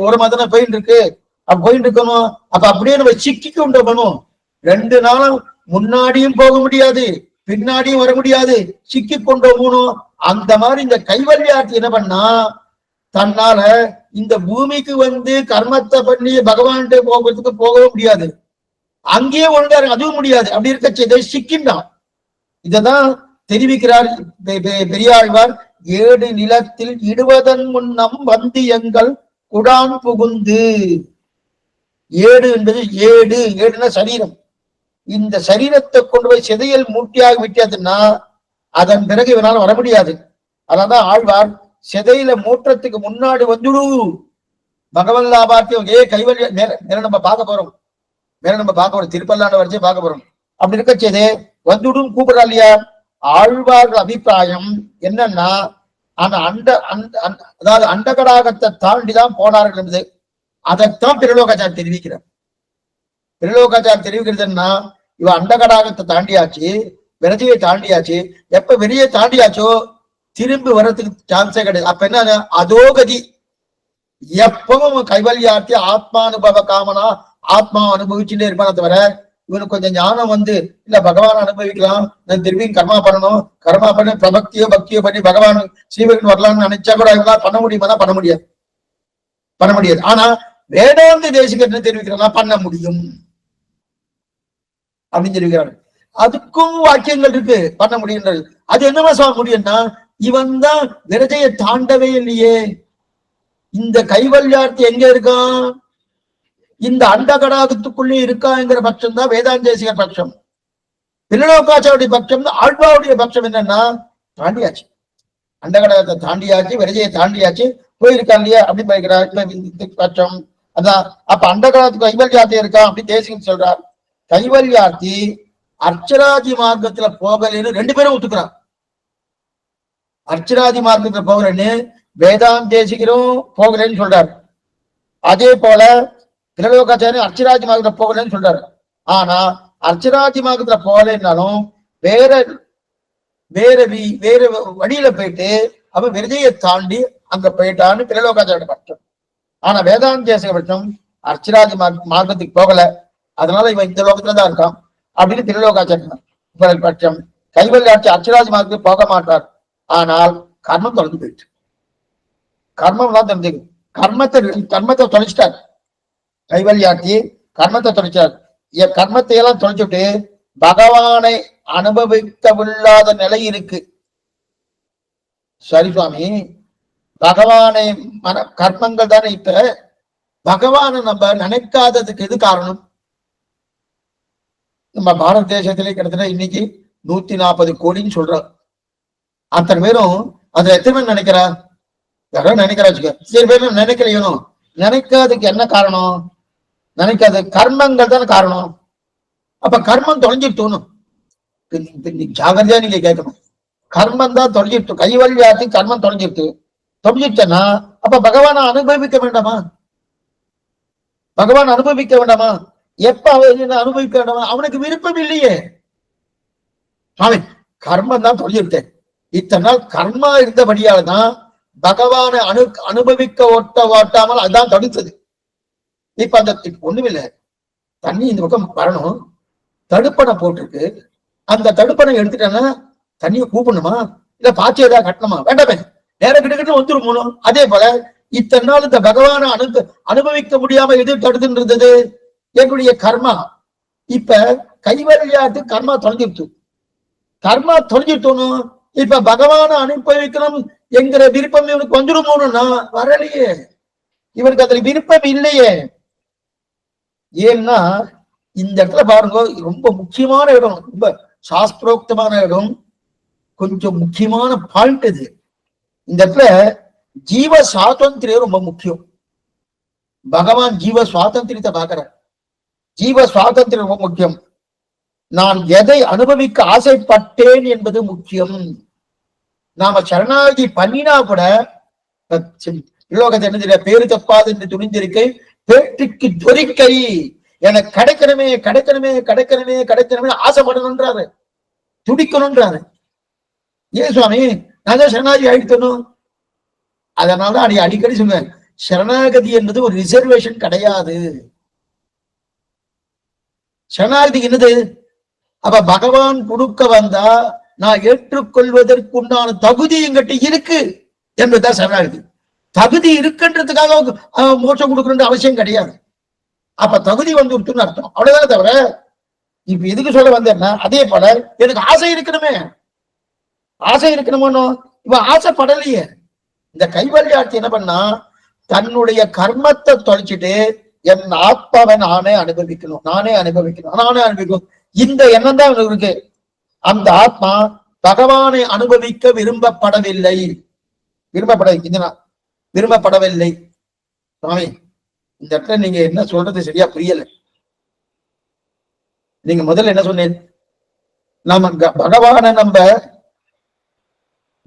ஓரமா தானே போயிட்டு இருக்கு. அப்ப போயிட்டு இருக்கணும். அப்ப அப்படியே நம்ம சிக்கிக்கு உண்டு போகணும். 2 நாளும் முன்னாடியும் போக முடியாது, பின்னாடியும் வர முடியாது, சிக்கி கொண்டு போகணும். அந்த மாதிரி இந்த கைவல்யார்த்தி என்ன பண்ணா, தன்னால இந்த பூமிக்கு வந்து கர்மத்தை பண்ணி பகவான்கிட்ட போகிறதுக்கு போகவும் முடியாது, அங்கேயே ஒழுங்கா அதுவும் முடியாது. அப்படி இருக்க சிக்கின்றான். இததான் தெரிவிக்கிறார் பெரியாழ்வார். 7 நிலத்தில் இடுவதன் முன்னம் வந்து எங்கள் குடான் புகுந்து. 7 என்பது ஏடுனா சரீரம். இந்த சரீரத்தை கொண்டு போய் சிதையல் மூட்டியாக விட்டியதுன்னா அதன் பிறகு இவனால வர முடியாது. அதான் ஆழ்வார் சிதையில மூற்றத்துக்கு முன்னாடி வந்துடு பகவன் லாபார்த்தியம் கைவல்ய நேர நம்ம பார்க்க போறோம். மேல நம்ம பார்க்க போறோம், திருப்பல்லாண்டு வரிசை பார்க்க போறோம். அப்படி இருக்க செய்து வந்துடும் கூப்பிடுறா இல்லையா? ஆழ்வார்கள் அபிப்பிராயம் என்னன்னா, அந்த அதாவது அண்டகடாகத்தை தாண்டிதான் போனார்கள் என்பது. அதைத்தான் திருலோகாச்சாரம் தெரிவிக்கிறார். திருலோகாச்சாரம் தெரிவிக்கிறதுன்னா, இவ அண்டகடாகத்தை தாண்டியாச்சு, விரதியை தாண்டியாச்சு. எப்ப வெளியே தாண்டியாச்சோ திரும்பி வர்றதுக்கு சான்ஸே கிடையாது. அப்ப என்ன அதோகதி. எப்பவும் கைவல்யார்த்தி ஆத்மானுபவ காமனா ஆத்மா அனுபவிச்சுட்டே இருப்பான தவிர, இவனுக்கு கொஞ்சம் ஞானம் வந்து இல்ல பகவான் அனுபவிக்கலாம், நான் திரும்பியும் கர்மா பண்ணணும், கர்மா பண்ணி பிரபக்தியோ பக்தியோ பண்ணி பகவான் ஸ்ரீவன் வரலாம்னு நினைச்சா கூட இவங்களாம் பண்ண முடியுமா? பண்ண முடியாது. ஆனா வேதாந்த தேசிகர் தெரிவிக்கிறா பண்ண முடியும் அப்படின்னு தெரிவிக்கிறாரு. அதுக்கும் வாக்கியங்கள் இருக்கு, பண்ண முடியுன்றது. அது என்னவா சொல்ல முடியும்னா, இவன் தான் விரஜையை தாண்டவே இல்லையே. இந்த கைவல்யார்த்தி எங்க இருக்கான்? இந்த அண்டகடாகத்துக்குள்ளே இருக்காங்கிற பட்சம் தான் வேதாந்தேசிகர் பட்சம். திருலோகாச்சாரிய பட்சம், ஆழ்வாவுடைய பட்சம் என்னன்னா, தாண்டியாச்சு, அண்டகடாகத்தை தாண்டியாச்சு, விரஜையை தாண்டியாச்சு, போயிருக்கா இல்லையா அப்படின்னு பார்க்கிறார் பட்சம். அதான் அப்ப அண்டகடாகத்துக்கு கைவல்யார்த்தி இருக்கான் அப்படி தேசிகன் சொல்றார். கைவல்யார்த்தி அர்ச்சராதி மார்க்கத்துல போகலன்னு ரெண்டு பேரும் ஒத்துக்கிறான். அர்ச்சராதி மார்க்கத்துல போகலன்னு வேதாந்தேசிகரும் போகலன்னு சொல்றாரு. அதே போல திருலோகாச்சாரியம் அர்ச்சராதி மார்க்கத்துல போகலன்னு சொல்றாரு. ஆனா அர்ச்சராதி மார்க்கத்துல போகலன்னாலும் வேற வேற வேற வழியில போயிட்டு அவன் விரஜையை தாண்டி அங்க போயிட்டான்னு திருலோகாச்சாரிய பட்சம். ஆனா வேதாந்தேசிக பட்சம் அர்ச்சராதி மார்க்கத்துக்கு போகல, அதனால இவன் இந்த லோகத்துலதான் இருக்கான் அப்படின்னு திருலோகாச்சாரிய பட்சம். கைவல்யாட்சி அர்ச்சராதி மார்க்கத்துக்கு போக மாட்டார். ஆனால் கர்மம் தொடர்ந்து போயிட்டு, கர்மம் தான் தெரிஞ்சுக்கு, கர்மத்தை தொலைச்சிட்டார். கைவல்யாட்சி கர்மத்தை தொலைச்சார். கர்மத்தை எல்லாம் தொலைச்சுட்டு பகவானை அனுபவிக்கவில்லாத நிலை இருக்கு. சரி சுவாமி, பகவானை கர்மங்கள் தானே. இப்ப பகவானை நம்ம நினைக்காததுக்கு எது காரணம்? நம்ம பாரத தேசத்திலே கிட்டத்தட்ட இன்னைக்கு 140 கோடின்னு சொல்றோம். அத்தனை பேரும் அதுல எத்தனை பேர் நினைக்கிறா? யாரோ நினைக்கிறா வச்சுக்க, சரி பேரும் நினைக்கலையோ. நினைக்காததுக்கு என்ன காரணம்? நினைக்காத கர்மங்கள் தானே காரணம். அப்ப கர்மம் தொலைஞ்சிட்டு தோணும். ஜாகிரதையா நீங்க கேட்கணும். கர்மம் தான் தொலைஞ்சிட்டு, கைவல்யாத்தி கர்மம் தொலைஞ்சிட்டுன்னா அப்ப பகவானை அனுபவிக்க வேண்டாமா? பகவான் அனுபவிக்க வேண்டாமா? எப்ப அனுபவிக்க வேண்டாமா? அவனுக்கு விருப்பம் இல்லையே. அவன் கர்மம் தான் தொலைஞ்சிட்டேன். இத்தனை நாள் கர்மா இருந்தபடியால்தான் பகவானை அனுபவிக்க ஓட்டாமல் அதுதான் தடுத்தது. இப்ப அந்த ஒண்ணுமில்லை, தண்ணி இந்த பக்கம் வரணும், தடுப்பணை போட்டிருக்கு. அந்த தடுப்பணை எடுத்துட்டேன்னா தண்ணியை கூப்பிடணுமா இல்ல பாய்ச்சி ஏதாவது கட்டணுமா? வேண்டாமே, நேரம் கிட்ட வந்துரும். அதே போல இத்தனை நாள் இந்த பகவானை அனுபவிக்க முடியாம எது தடுத்துட்டு இருந்தது? என்னுடைய கர்மா. இப்ப கைவல்யாட்டு கர்மா தொலைஞ்சிருச்சு. கர்மா தொலைஞ்சிட்டோம். இப்ப பகவானை அனுபவிக்கணும் என்கிற விருப்பம் இவனுக்கு வந்துருமோன்னா வரலையே. இவனுக்கு அதுல விருப்பம் இல்லையே. ஏன்னா இந்த இடத்துல பாருங்க, ரொம்ப முக்கியமான இடம், ரொம்ப சாஸ்திரோக்தமான இடம், கொஞ்சம் முக்கியமான பாயிண்ட் இது. இந்த இடத்துல ஜீவ சுவாதந்திரம் ரொம்ப முக்கியம். பகவான் ஜீவ சுவாதந்திரத்தை பார்க்கிற, ஜீவ சுவாதந்திரம் ரொம்ப முக்கியம். நான் எதை அனுபவிக்க ஆசைப்பட்டேன் என்பது முக்கியம். நாம சரணாகதி பண்ணினா கூட லோகத்தை என்ன பேரு தப்பாது என்று துணிந்திருக்கை பேட்டுக்கு துரிக்கை, எனக்கு கிடைக்கணுமே கிடைக்கணுமே கிடைக்கணுமே கிடைக்கணுமே ஆசைப்படணுன்றாரு, துடிக்கணும்ன்றாரு. ஏன் சுவாமி நான் தான் சரணாகதி ஆயிடுத்தணும்? அதனால அடிக்கடி சொல்லுவேன், சரணாகதி என்பது ஒரு ரிசர்வேஷன் கிடையாது. சரணாகதி என்னது? அப்ப பகவான் கொடுக்க வந்தா நான் ஏற்றுக்கொள்வதற்குண்டான தகுதி எங்கிட்ட இருக்கு என்பதுதான் சரணாகதி. தகுதி இருக்குன்றதுக்காக மோட்சம் கொடுக்கணுன்ற அவசியம் கிடையாது. அப்ப தகுதி வந்து அர்த்தம், அவ்வளவுதானே தவிர இப்ப எதுக்கு சொல்ல வந்தேன்னா, அதே போல எனக்கு ஆசை இருக்கணுமே, ஆசை இருக்கணுமோ. இவன் ஆசைப்படலையே. இந்த கைவல்யார்த்தி என்ன பண்ணா, தன்னுடைய கர்மத்தை தொலைச்சிட்டு என் ஆத்மாவை நானே அனுபவிக்கணும், நானே அனுபவிக்கணும். இந்த எண்ணம் தான் இருக்கு. அந்த ஆத்மா பகவானை அனுபவிக்க விரும்பப்படவில்லை. சுவாமி இந்த இடத்துல நீங்க என்ன சொல்றது சரியா புரியல. நீங்க முதல்ல என்ன சொன்னீங்க? நம்ம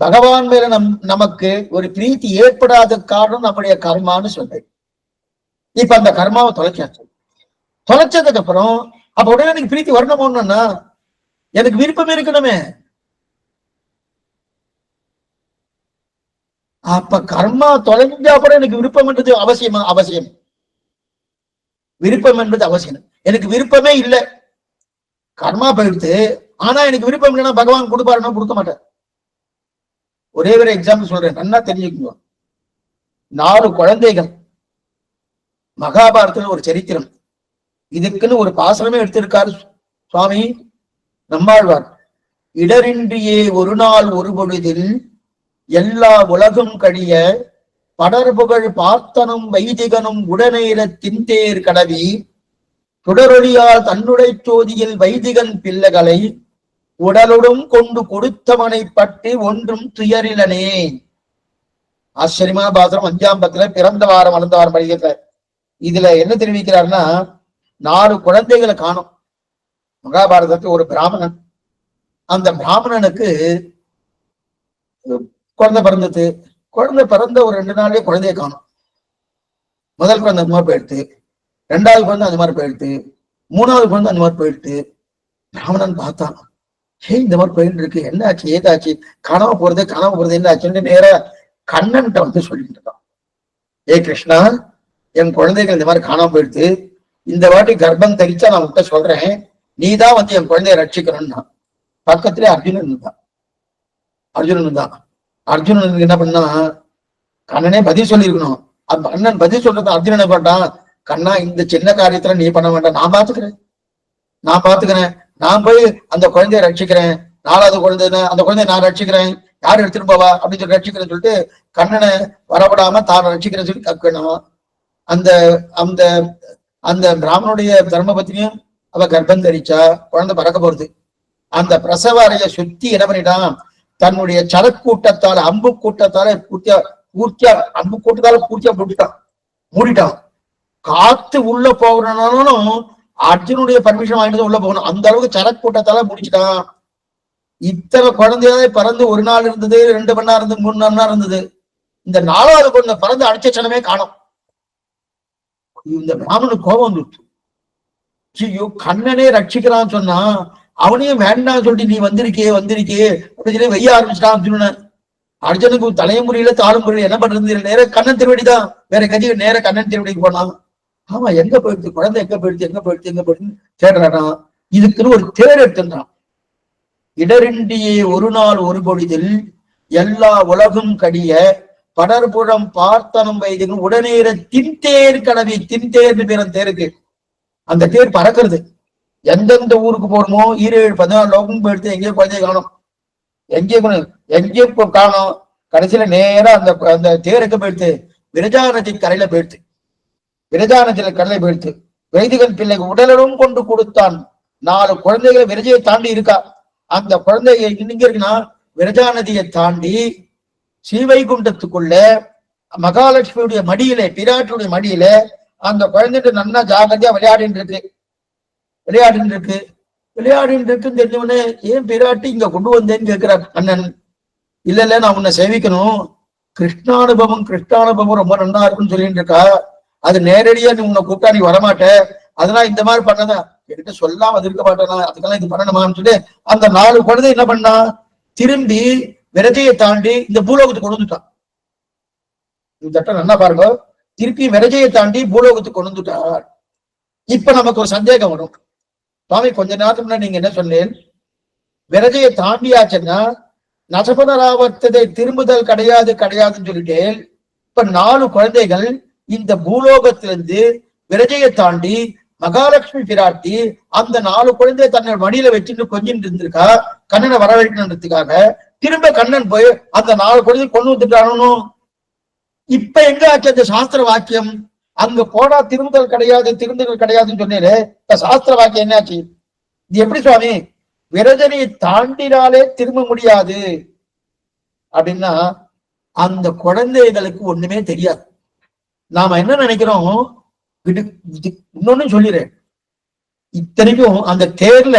பகவான் மேல நமக்கு ஒரு பிரீத்தி ஏற்படாத காரணம் நம்முடைய கர்மான்னு சொன்னேன். இப்ப அந்த கர்மாவை தொலைச்சாச்சு. தொலைச்சதுக்கு அப்புறம் அப்ப உடனே எனக்கு பிரீத்தி வரணுமோன்னா எனக்கு விருப்பம் இருக்கணுமே. அப்ப கர்மா தொலைஞ்சா கூட எனக்கு விருப்பம் என்றது அவசியமா? அவசியம். விருப்பம் என்பது அவசியம். எனக்கு விருப்பமே இல்லை, கர்மா போயிடுத்து. ஆனா எனக்கு விருப்பம் இல்லைன்னா பகவான் கொடுப்பாருன்னா கொடுக்க மாட்டார். ஒரே ஒரு எக்ஸாம்பிள் சொல்றேன், நல்லா தெரிஞ்சுக்கணும். 4 குழந்தைகள், மகாபாரதத்துல ஒரு சரித்திரம். இதுக்குன்னு ஒரு பாசனமே எடுத்திருக்காரு சுவாமி நம்மாழ்வார். இடரின்றியே ஒரு நாள் ஒரு பொழுதில் எல்லா உலகம் கழிய படர்புகழ் பார்த்தனும் வைதிகனும் உடனேற தின்தேர் கடவி தொடரொழியால் தன்னுடை சோதியில் வைதிகன் பிள்ளைகளை உடலுடன் கொண்டு கொடுத்தவனை பற்றி ஒன்றும் துயரிலனே. ஆச்சரியமான பாத்திரம் 5ஆம் பத்துல பிறந்த வாரம் வளர்ந்த வாரம் படிக்கிற. இதுல என்ன தெரிவிக்கிறார்னா, 4 குழந்தைகளை காணும். மகாபாரதத்துக்கு ஒரு பிராமணன், அந்த பிராமணனுக்கு குழந்தை பிறந்தது. குழந்தை பிறந்த ஒரு 2 நாள்லயே குழந்தைய காணும். முதல் குழந்தை அந்த மாதிரி போயிடுத்து, 2வது குழந்தை அந்த மாதிரி போயிடுத்து, 3வது குழந்தை அந்த மாதிரி போயிடுத்து. பிராமணன் பார்த்தான், இந்த மாதிரி போயிட்டு இருக்கு, என்ன ஆச்சு ஏதாச்சு, காணாம போறது என்ன ஆச்சுன்னு நேரா கண்ணன்கிட்ட வந்து சொல்லிட்டு இருக்கான். ஏ கிருஷ்ணா, என் குழந்தைகள் இந்த மாதிரி காணாம போயிடுது, இந்த வாட்டி கர்ப்பம் தரிச்சா நான் உன்கிட்ட சொல்றேன், நீதான் வந்து என் குழந்தைய ரட்சிக்கணும்னா. பக்கத்திலே அர்ஜுனன் தான். அர்ஜுனனுக்கு என்ன பண்ணா, கண்ணனே பதில் சொல்லியிருக்கணும். அந்த அண்ணன் பதில் சொல்றது அர்ஜுனனை பண்ணான், கண்ணா இந்த சின்ன காரியத்துல நீ பண்ண வேண்டாம், நான் பாத்துக்கிறேன், நான் போய் அந்த குழந்தைய ரட்சிக்கிறேன். 4வது குழந்தை, அந்த குழந்தைய நான் ரட்சிக்கிறேன், யாரும் எடுத்துட்டு போவா அப்படின்னு சொல்லி ரட்சிக்கிறேன்னு சொல்லிட்டு கண்ணனை வரப்படாம தான் ரட்சிக்கிறேன்னு சொல்லி கக்கணுமா. அந்த அந்த அந்த பிராமணுடைய தர்மபத்தினியும் அவ கர்ப்பம் தரிச்சா, குழந்தை பறக்க போறது. அந்த பிரசவ அறைய சுத்தி என்ன பண்ணிட்டான், தன்னுடைய சரக்கூட்டத்தால அம்பு கூட்டத்தால பூர்த்தியா மூடிட்டான். காத்து உள்ள போகணும்னாலும் அர்ஜுனுடைய பர்மிஷன் வாங்கிட்டு உள்ள போகணும். அந்த அளவுக்கு சரக்கூட்டத்தால முடிச்சுட்டான். இத்தனை குழந்தையாவே பறந்து 1 நாள் இருந்தது, 2 மணி நேரம் இருந்தது, 3 மணி நேரம் இருந்தது. இந்த 4வது குழந்தை பறந்து அடிச்ச சனமே காணும். இந்த பிராமணுக்கு கோபம் வந்துச்சு. ஐயோ, கண்ணனே ரட்சிக்கிறான்னு சொன்னா அவனையும் வேண்டாம் சொல்லிட்டு நீ வந்திருக்கே அப்படின்னு சொல்லி வெய்ய ஆரம்பிச்சிட்டான் அர்ஜுனன். அர்ஜுனுக்கு தலைமுறையில தாளும் முறையில என்ன பண்றது, நேர கண்ணன் திருவடிதான், வேற கதி நேர கண்ணன் திருவடிக்கு போனான். ஆமா, எங்க போயிடுச்சு குழந்தை, எங்க போயிடுச்சு தேடுறானா. இதுக்குன்னு ஒரு தேர் எடுத்துட்டான். இடரின்றியே ஒரு நாள் ஒரு பொழுதில் எல்லா உலகும் கடிய படர்புறம் பார்த்தனும் வைதிகன் உடனேற தின்தேர் கடவி. தின்தேர்னு பேர் தேருக்கு. அந்த தேர் பறக்கிறது. எந்தெந்த ஊருக்கு போகணுமோ 17-14 லோகம் போயிடுத்து, எங்கேயோ குழந்தைய காணும், எங்கேயோ காணும். கடைசியில நேரம் அந்த தேருக்கு போயிடுத்து விரஜா நதி கரையில போயிடுத்து. வைதிகன் பிள்ளைக்கு உடலும் கொண்டு கொடுத்தான். 4 குழந்தைகளை விரஜையை தாண்டி இருக்கா. அந்த குழந்தைய இங்க இருக்குன்னா விரஜா நதியை தாண்டி ஸ்ரீவைகுண்டத்துக்குள்ள மகாலட்சுமியுடைய மடியில, பிராட்டுடைய மடியில அந்த குழந்தைட்டு நல்லா ஜாகிரதையா விளையாடின்னு இருக்குன்னு தெரிஞ்சவனே, ஏன் பிராட்டி இங்க கொண்டு வந்தேன்னு கேட்கிறார் அண்ணன். இல்ல நான் உன்னை சேவிக்கணும், கிருஷ்ணானுபவம் ரொம்ப நல்லா இருக்குன்னு சொல்லிட்டு இருக்கா. அது நேரடியா நீ உன்னை கூப்பிட்டா நீ வரமாட்ட, அதெல்லாம் இந்த மாதிரி பண்ணதான் என்கிட்ட சொல்லாம அது இருக்க மாட்டேனா, அதுக்கெல்லாம் இது பண்ணணுமான்னு சொல்லி அந்த 4 குழந்தை என்ன பண்ணா, திரும்பி விரஜையை தாண்டி இந்த பூலோகத்துக்கு கொண்டு வந்துட்டான். இந்த சட்டம் நல்லா பாருங்க, திருப்பி விரஜையை தாண்டி பூலோகத்துக்கு கொண்டு வந்துட்டார். இப்ப நமக்கு ஒரு சந்தேகம் வரும், சுவாமி கொஞ்ச நேரத்துக்கு முன்னாடி நீங்க என்ன சொன்னேன், விரஜையை தாண்டியாச்சுன்னா நசபனராவர்த்ததை திரும்புதல் கிடையாதுன்னு சொல்லிட்டேன். இப்ப 4 குழந்தைகள் இந்த பூலோகத்திலிருந்து விரஜையை தாண்டி மகாலட்சுமி பிராட்டி அந்த 4 குழந்தைய தன்னோட மடியில வச்சுட்டு கொஞ்சிட்டு இருந்திருக்கா, கண்ணனை வரவேற்கணுன்றதுக்காக. திரும்ப கண்ணன் போய் அந்த 4 குழந்தை கொண்டு வந்துட்டானோ. இப்ப எங்க ஆச்சு அந்த சாஸ்திர வாக்கியம்? அங்க போனா திரும்புதல் கிடையாதுன்னு சொன்னேன். இப்ப சாஸ்திர வாக்கியம் என்னாச்சு? இது எப்படி சுவாமி, விரஜனையை தாண்டினாலே திரும்ப முடியாது அப்படின்னா அந்த குழந்தைகளுக்கு ஒண்ணுமே தெரியாது. நாம என்ன நினைக்கிறோம், இன்னொன்னு சொல்லிடுறேன், இத்தனைக்கும் அந்த தேர்ல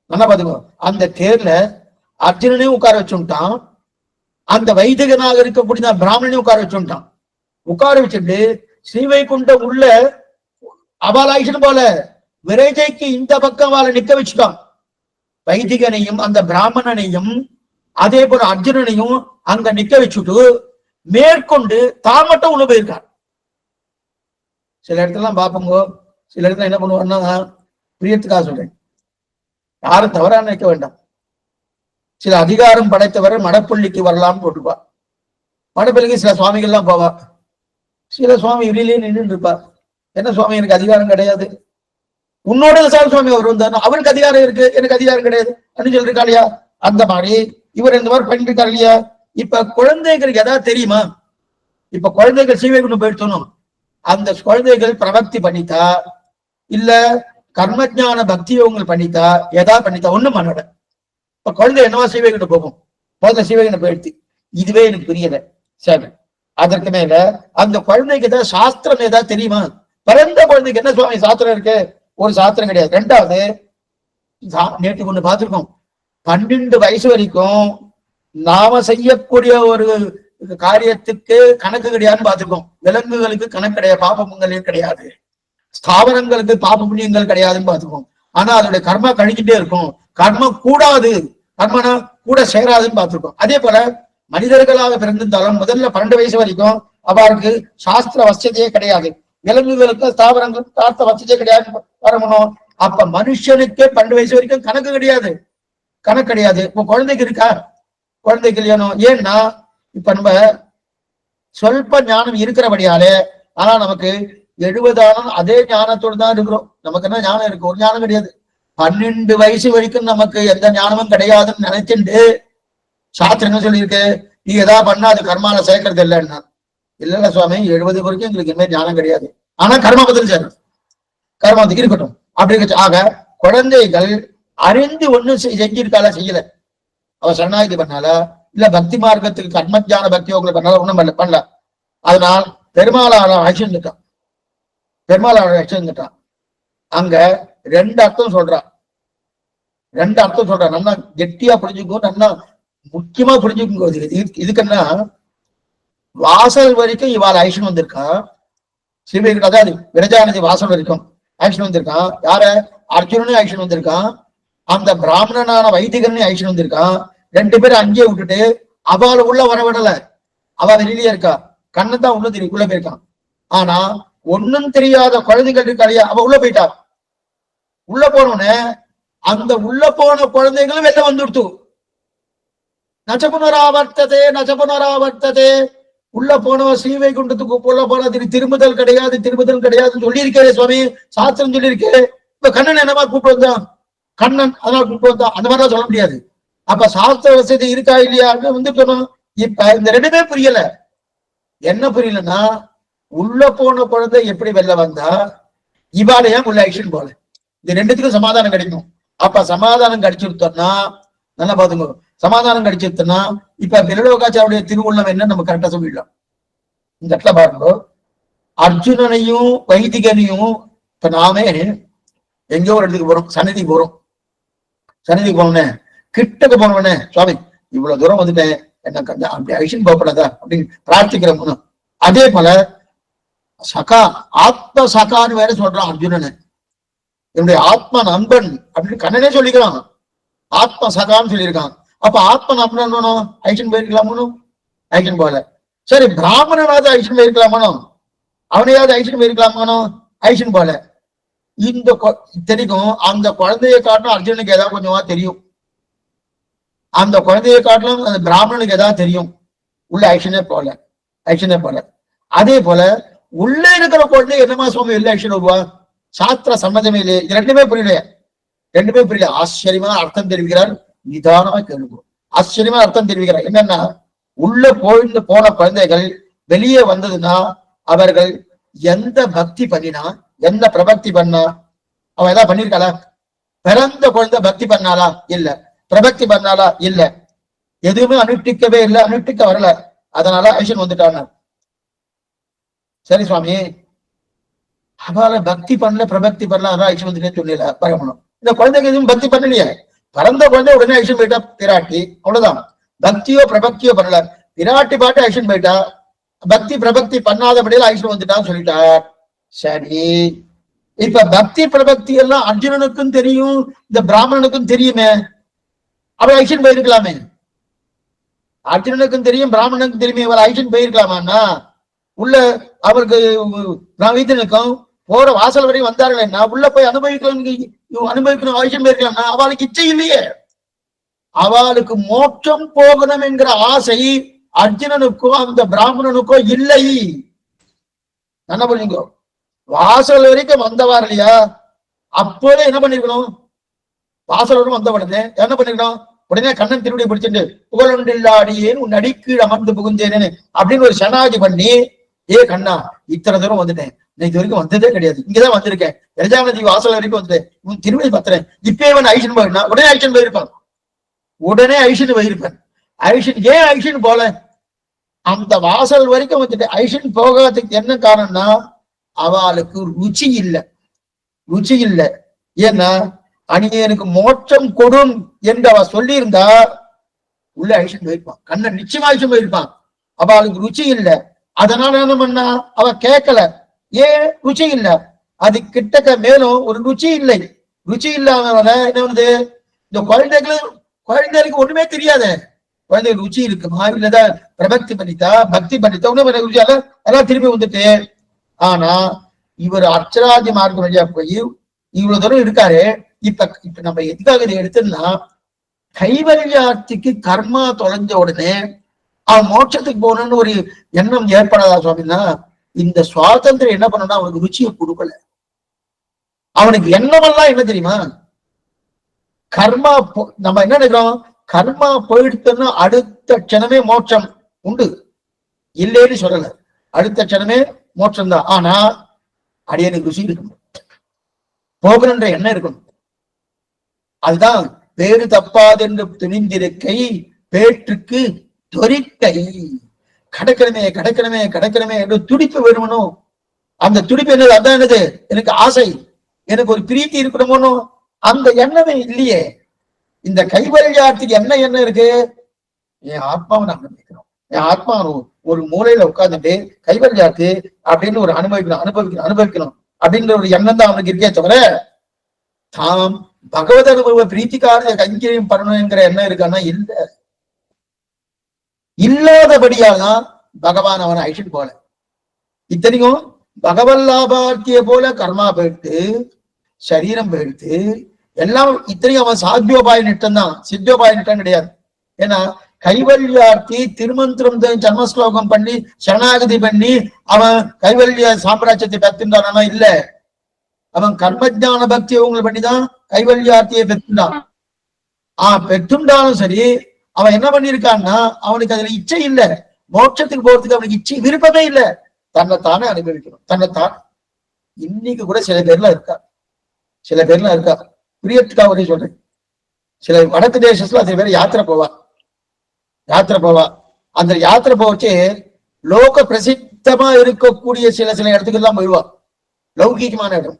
நல்லா பாத்துக்கோ, அந்த தேர்ல அர்ஜுனனையும் உட்கார வச்சுட்டான், அந்த வைதிகனாக இருக்கக்கூடிய பிராமணனையும் உட்கார வச்சுட்டான். உட்கார வச்சுட்டு ஸ்ரீவைகுண்ட உள்ள அபாலாயுஷன் போல விரைஜைக்கு இந்த பக்கம் அவளை நிக்க வச்சுட்டான். வைதிகனையும் அந்த பிராமணனையும் அதே போல அர்ஜுனனையும் அங்க நிக்க வச்சுட்டு மேற்கொண்டு தான் மட்டும் உள்ள போயிருக்கார். சில இடத்துல பார்ப்போங்க, சில இடத்துல என்ன பண்ணுவான்னா, பிரியத்துக்காக சொல்றேன், யாரும் தவறா நினைக்க வேண்டாம், சில அதிகாரம் படைத்தவரை மடப்பள்ளிக்கு வரலாம்னு போட்டுப்பா. மடப்பள்ளிக்கு சில சுவாமிகள்லாம் போவா, சில சுவாமி வெளியிலேயே நின்று இருப்பா. என்ன சுவாமி, எனக்கு அதிகாரம் கிடையாது, உன்னோட சார் சுவாமி அவர் வந்தாரு, அவருக்கு அதிகாரம் இருக்கு, எனக்கு அதிகாரம் கிடையாது அப்படின்னு சொல்லிருக்கா இல்லையா? அந்த மாதிரி இவர் இந்த மாதிரி பண்ணிட்டு இருக்காரு இல்லையா? இப்ப குழந்தைகளுக்கு எதாவது தெரியுமா? இப்ப குழந்தைகள் சீவைகுண்டம் போயிடுத்தோம், அந்த குழந்தைகள் பிரபக்தி பண்ணித்தா இல்ல கர்மஜான பக்தி யோகங்கள் பண்ணித்தா எதா பண்ணித்தா ஒண்ணும் பண்ணல. இப்ப குழந்தை என்னவா சீவைகுண்டம் போகும், முதல்ல சீவைகுண்டம் போயிடுச்சு, இதுவே எனக்கு புரியல. சரி, அதற்கு மேல அந்த குழந்தைக்கு ஏதாவது சாஸ்திரம் ஏதாவது தெரியுமா? பிறந்த குழந்தைக்கு என்ன சுவாமி சாஸ்திரம் இருக்கு? ஒரு சாஸ்திரம் கிடையாது. ரெண்டாவது, நேற்று கொண்டு பார்த்திருக்கோம், 12 வயசு வரைக்கும் நாம செய்யக்கூடிய ஒரு காரியத்துக்கு கணக்கு கிடையாதுன்னு பார்த்திருக்கோம். விலங்குகளுக்கு கணக்கு கிடையாது, பாப புண்ணியங்கள் கிடையாது, ஸ்தாவரங்களுக்கு பாப புண்ணியங்கள் கிடையாதுன்னு பார்த்திருக்கோம். ஆனா அதோட கர்மா கழிக்கிட்டே இருக்கும், கர்மம் கூடாது, கர்மனா கூட சேராதுன்னு பார்த்திருக்கோம். அதே போல மனிதர்களாக பிறந்திருந்தாலும் முதல்ல 12 வயசு வரைக்கும் அவருக்கு சாஸ்திர வசதியே கிடையாது, விலங்குகளுக்கு ஸ்தாவரங்களுக்கு சாஸ்திர வசதியே கிடையாது வரணும். அப்ப மனுஷனுக்கு 12 வயசு வரைக்கும் கணக்கு கிடையாது, கணக்கு கிடையாது. இப்போ குழந்தைக்கு இருக்கா? குழந்தைக்கு இல்லையானோ? ஏன்னா இப்ப நம்ம சொல்ப ஞானம் இருக்கிறபடியாலே, ஆனா நமக்கு 70 ஆனம் அதே ஞானத்தோடு தான் இருக்கிறோம். நமக்கு என்ன ஞானம் இருக்கு? ஒரு ஞானம் கிடையாது. 12 வயசு வரைக்கும் நமக்கு எந்த ஞானமும் கிடையாதுன்னு நினைச்சுட்டு சாஸ்திரம் என்ன சொல்லியிருக்கு, நீ எதா பண்ணா அது கர்மால சேர்க்கறது இல்லைன்னா. இல்ல சுவாமி, 70 வரைக்கும் எங்களுக்கு இனிமே ஞானம் கிடையாது, ஆனா கர்மா பதில் சேரும், கர்மாத்துக்கு இருக்கட்டும் அப்படி. ஆக குழந்தைகள் அறிந்து ஒண்ணும் செஞ்சிருக்காளா? செய்யல. அவ சரணாகதி பண்ணால, இல்ல பக்தி மார்க்கத்துக்கு கர்மஜான பக்தி யோகங்களை பண்ணால, ஒண்ணும் பண்ணல. அதனால் பெருமாளான அழிச்சுட்டான், பெருமாளான அழிச்சுட்டான். அங்க 2 அர்த்தம் சொல்றான், 2 அர்த்தம் சொல்றான். நல்லா கெட்டியா புரிஞ்சுக்கோ, நல்லா முக்கியமா புரிஞ்சுக்கோ. இதுக்குன்னா வாசல் வரைக்கும் இவாள் ஐஷன் வந்திருக்கான், ஸ்ரீவைகுண்டம், அதாவது விரஜாநதி வாசல் வரைக்கும் ஐஷன் வந்திருக்கான். யார? அர்ஜுனனையும் ஐஷன் வந்திருக்கான், அந்த பிராமணனான வைதிகனையும் ஐஷன் வந்திருக்கான். 2 பேரும் அங்கேயே விட்டுட்டு அவளை உள்ள வரவிடல, அவ வெளியிலேயே இருக்கா, கண்ணன் தான் உள்ள தெரியும், உள்ள போயிருக்கான். ஆனா ஒன்னும் தெரியாத குழந்தைகள் இருக்காளியா, அவ உள்ள போயிட்டா. உள்ள போனோன்னு அந்த உள்ள போன குழந்தைகளும் வெளில வந்துடுத்து. நச்சபுனராவர்த்ததே நச்சபுனராவர்த்ததே. உள்ள போனவ ஸ்ரீவைகுண்டத்துக்கு உள்ள போன திரும்புதல் கிடையாது, திரும்புதல் கிடையாதுன்னு சொல்லியிருக்கே சுவாமி, சாஸ்திரம் சொல்லியிருக்கே. இப்ப கண்ணன் என்னமா கூப்பிட்டு வந்தான், கண்ணன் அதனால கூப்பிட்டு வந்தான், அந்த மாதிரிலாம் சொல்ல முடியாது. அப்ப சாஸ்திர வசதி இருக்கா இல்லையா வந்துட்டோம். இப்ப இந்த 2மே புரியல. என்ன புரியலன்னா, உள்ள போன குழந்தை எப்படி வெளில வந்தா, இவாளையா உள்ள ஆக்ஷன் போல, இந்த 2த்துக்கும் சமாதானம் கிடைக்கும். அப்ப சமாதானம் கிடைச்சிருத்தோம்னா, நல்லா பாத்துக்கோ, சமாதானம் கிடைச்சிருத்தோம்னா இப்ப பிரலோகாச்சாருடைய திருவுள்ளம் என்ன நம்ம கரெக்டா சொல்லிடலாம். இந்த இடத்துல பாருங்க, அர்ஜுனனையும் வைதிகனையும் இப்ப நாமே எங்கேயோ ஒரு இடத்துக்கு போறோம், சன்னதிக்கு போறோம், சன்னதிக்கு போனோன்னே கிட்டக்கு போனோடனே, சுவாமி இவ்வளவு தூரம் வந்துட்டேன், எனக்கு அந்த அப்படி ஐஷன் போகப்படாதா அப்படின்னு பிரார்த்திக்கிறோம். அதே போல சகா, ஆத்ம சகான்னு வேற சொல்றான் அர்ஜுனனை, என்னுடைய ஆத்ம நண்பன் அப்படின்னு கண்ணனே சொல்லிக்கிறான், ஆத்ம சகான்னு சொல்லியிருக்கான். அப்ப ஆத்ம நண்பன் ஐஷன் போயிருக்கலாமோ? ஐஷன் போல. சரி, பிராமணனாவது ஐஷன் போயிருக்கலாமோ? அவனையாவது ஐஷன் போயிருக்கலாமோ? ஐஷன் போல. இந்த தெரியும், அந்த குழந்தையை காட்டணும் அர்ஜுனுக்கு ஏதாவது கொஞ்சமா தெரியும், அந்த குழந்தையை காட்டலும் அந்த பிராமணனுக்கு ஏதாவது தெரியும், உள்ள ஆக்ஷனே போல, ஆக்ஷனே போல. அதே போல உள்ள இருக்கிற குழந்தை என்னமா சுவாமி வெளில ஆக்ஷன் வருவா? சாஸ்திர சம்மதமே இல்லையே. இது 2மே புரியல, 2மே புரியல. ஆச்சரியமா அர்த்தம் தெரிவிக்கிறார், நிதானமா கேள்வி, ஆச்சரியமா அர்த்தம் தெரிவிக்கிறார். என்னன்னா, உள்ள போன குழந்தைகள் வெளியே வந்ததுன்னா அவர்கள் எந்த பக்தி பண்ணினா, எந்த பிரபக்தி பண்ணா, அவன் ஏதாவது பண்ணிருக்காளா? பிறந்த குழந்தை பக்தி பண்ணாளா? இல்ல. பிரபக்தி பண்ணாளா? இல்ல. எதுவுமே அனுஷ்டிக்கவே இல்லை, அனுஷ்டிக்க வரல, அதனால ஐஷன் வந்துட்டான். சரி சுவாமி, அவளை பக்தி பண்ணல, பிரபக்தி பண்ணல, அதான் ஐஷம் வந்துட்டே சொல்லல பரமணும். இந்த குழந்தைக்கு எதுவும் பக்தி பண்ணலையே, பிறந்த குழந்தை உடனே ஐஷன் போயிட்டா பிராட்டி, அவ்வளவுதான். பக்தியோ பிரபக்தியோ பண்ணல, பிராட்டி பாட்டு ஐஷன் போயிட்டா, பக்தி பிரபக்தி பண்ணாதபடியில ஐஷன் வந்துட்டான்னு சொல்லிட்டார். சரி, இப்ப பக்தி பிரபக்தி எல்லாம் அர்ஜுனனுக்கும் தெரியும், இந்த பிராமணனுக்கும் தெரியுமே, அவள் ஐஷன் போயிருக்கலாமே. அர்ஜுனனுக்கும் தெரியும், பிராமணனுக்கும் தெரியுமே, இவள் ஐஷன் போயிருக்கலாமான்னா உள்ள அவருக்கு வீத்தனுக்கும் போற வாசல் வரையும் வந்தார்களேன்னா உள்ள போய் அனுபவிக்கணும் ஐஷன் போயிருக்கலாம்னா அவளுக்கு இச்சை இல்லையே. அவளுக்கு மோட்சம் போகணும் என்கிற ஆசை அர்ஜுனனுக்கோ அந்த பிராமணனுக்கோ இல்லை. என்ன பண்ணீங்க, வாசல் வரைக்கும் வந்தவார் இல்லையா, அப்போதே என்ன பண்ணிருக்கணும், வாசல் வரைக்கும் வந்த உடனே என்ன பண்ணிருக்கணும், உடனே கண்ணன் திருவடியை பிடிச்சிட்டு புகழொன்றில்லாடியேன் உன் அடிக்கீழ் அமர்ந்து புகுந்தேனேன்னு அப்படின்னு ஒரு சனாதி பண்ணி, ஏ கண்ணா இத்தனை தூரம் வந்துட்டேன், நான் இது வரைக்கும் வந்ததே கிடையாது, இங்கதான் வந்திருக்கேன், எரஜாநதி வாசல் வரைக்கும் வந்துட்டேன், உன் திருவடி பத்துறேன், இப்பே இவன் ஐஷன் போயிருந்தா உடனே ஐஷன் போயிருப்பான், உடனே ஐஷன் போயிருப்பான். ஐஷன் ஏன் ஐஷன் போல, அந்த வாசல் வரைக்கும் வந்துட்டு ஐஷன் போகாததுக்கு என்ன காரணம்னா அவளுக்கு ருச்சி இல்லை, ருச்சி இல்லை. ஏன்னா அணியனுக்கு மோட்சம் கொடும் என்று அவ சொல்லி இருந்தா உள்ள ஐஷன் போயிருப்பான், கண்ணன் நிச்சயமா ஐஷன் போயிருப்பான். அவளுக்கு ருச்சி இல்லை, அதனால என்ன பண்ணா அவ கேட்கல. ஏன் ருச்சி இல்லை, அது கிட்டக்க மேலும் ஒரு ருச்சி இல்லை. ருச்சி இல்லாதவன என்ன வந்து இந்த குழந்தைகளுக்கு ஒண்ணுமே தெரியாது, குழந்தைகளுக்கு ருச்சி இருக்குமா இல்லதான் பிரபக்தி பண்ணித்தா பக்தி பண்ணித்தா ஒண்ணும் ருச்சியால எல்லாம் திரும்பி வந்துட்டு. ஆனா இவர் அர்ச்சராஜ மார்க்கம் வழியா போய் இவ்வளவு தூரம் இருக்காரு. இப்ப நம்ம எதுக்காக இதை எடுத்தோம்னா, கைவல்யார்த்திக்கு கர்மா தொலைஞ்ச உடனே அவன் மோட்சத்துக்கு போகணும்னு ஒரு எண்ணம் ஏற்படாதா சுவாமின்னா, இந்த சுவாதந்திரம் என்ன பண்ணனா அவனுக்கு ருச்சியை கொடுக்கல. அவனுக்கு எண்ணமெல்லாம் என்ன தெரியுமா, கர்மா நம்ம என்ன நினைக்கிறோம், கர்மா போயிடுத்துன்னா அடுத்த க்ஷணமே மோட்சம் உண்டு இல்லைன்னு சொல்லல, அடுத்த க்ஷணமே மோட்சம் தான். ஆனா அடியனுக்கு ருசி இருக்கணும், போகணுன்ற எண்ணம் இருக்கணும். அதுதான் பேரு தப்பாது என்று துணிந்திருக்கை பேற்றுக்கு தொரிக்கை, கடக்கணுமே கடக்கணுமே கடக்கணுமே என்று துடிப்பு வேணுமனும். அந்த துடிப்பு என்னது, அதான் என்னது, எனக்கு ஆசை, எனக்கு ஒரு பிரீத்தி இருக்கணுமோ, அந்த எண்ணமே இல்லையே. இந்த கைவல்யார்த்திக்கு என்ன எண்ணம் இருக்கு, என் ஆத்மாவை நான் அனுபவிக்கிறோம், என் ஆத்மா ஒரு மூலையில உட்கார்ந்துட்டு கைவல்யார்த்தி அப்படின்னு ஒரு அனுபவிக்கணும் அப்படின்ற ஒரு எண்ணம் தான் அவனுக்கு இருக்கே தவிர, தாம் பகவத் அனுபவ பிரீத்திக்கார கைங்கரியம் பண்ணணுங்கிற எண்ணம் இருக்கான்னா இல்ல. இல்லாதபடியால்தான் பகவான் அவன் ஐஷன் போல. இத்தனைக்கும் பகவத் லாபார்த்திய போல கர்மா போயிடுத்து, சரீரம் போயிடுத்து, எல்லாம் இத்தனையும் அவன் சாத்தியோபாய நிட்டம் தான், சித்தியோபாய நிட்டம் கிடையாது. ஏன்னா கைவல்யார்த்தி திருமந்திரம் ஜன்மஸ்லோகம் பண்ணி சரணாகதி பண்ணி அவன் கைவல்ய சாம்ராஜ்யத்தை பெற்றுட்டானா இல்ல, அவன் கர்மஜான பக்தி அவங்க பண்ணிதான் கைவல்யார்த்தியை பெற்றுட்டான். பெற்றுண்டாலும் சரி, அவன் என்ன பண்ணிருக்கான்னா அவனுக்கு அதுல இச்சை இல்ல, மோட்சத்துக்கு போறதுக்கு அவனுக்கு இச்சை விருப்பமே இல்லை, தன்னைத்தானே அனுபவிக்கணும், தன்னைத்தான். இன்னைக்கு கூட சில பேர்லாம் இருக்கா, பிரியத்துக்காக ஒரே சொல்றேன். சில வடக்கு தேசத்துல சில பேர் யாத்திரை போவா, அந்த யாத்திரை போச்சு லோக பிரசித்தமா இருக்கக்கூடிய சில இடத்துக்கு எல்லாம் போயிடுவா, லௌகீகமான இடம்.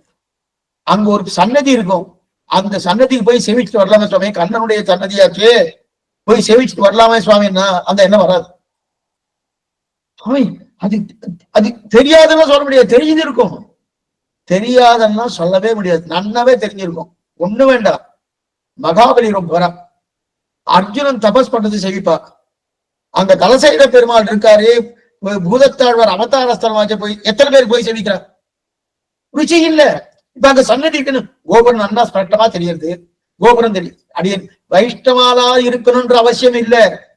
அங்க ஒரு சன்னதி இருக்கும், அந்த சன்னதிக்கு போய் சேவிச்சுட்டு வரலாமே சுவாமி, கண்ணனுடைய சன்னதியாச்சு, போய் சேவிச்சுட்டு வரலாமே சுவாமின்னா அந்த எண்ணம் வராது. சுவாமி அது தெரியாதுன்னா சொல்ல முடியாது, தெரிஞ்சிருக்கும், தெரியாதன்னா சொல்லவே முடியாது, நன்னாவே தெரிஞ்சிருக்கும். ஒண்ணு வேண்டாம், மகாபலிபுரம் போறான், அர்ஜுனன் தபஸ் பண்றது செவிப்பா, அங்க தலசைல பெருமாள் இருக்காரு, பூதத்தாழ்வார் அவதாரஸ்தலமாச்ச போய் எத்தனை பேர் போய் செவிக்கிறார், ருச்சி இல்ல. இப்ப அங்க சன்னதி இருக்குன்னு கோபுரம் நன்னா ஸ்பஷ்டமா தெரியுது, கோபுரம் தெரியும். அடியன் வைஷ்ணவாலா இருக்கணும்ன்ற அவசியம் இல்ல,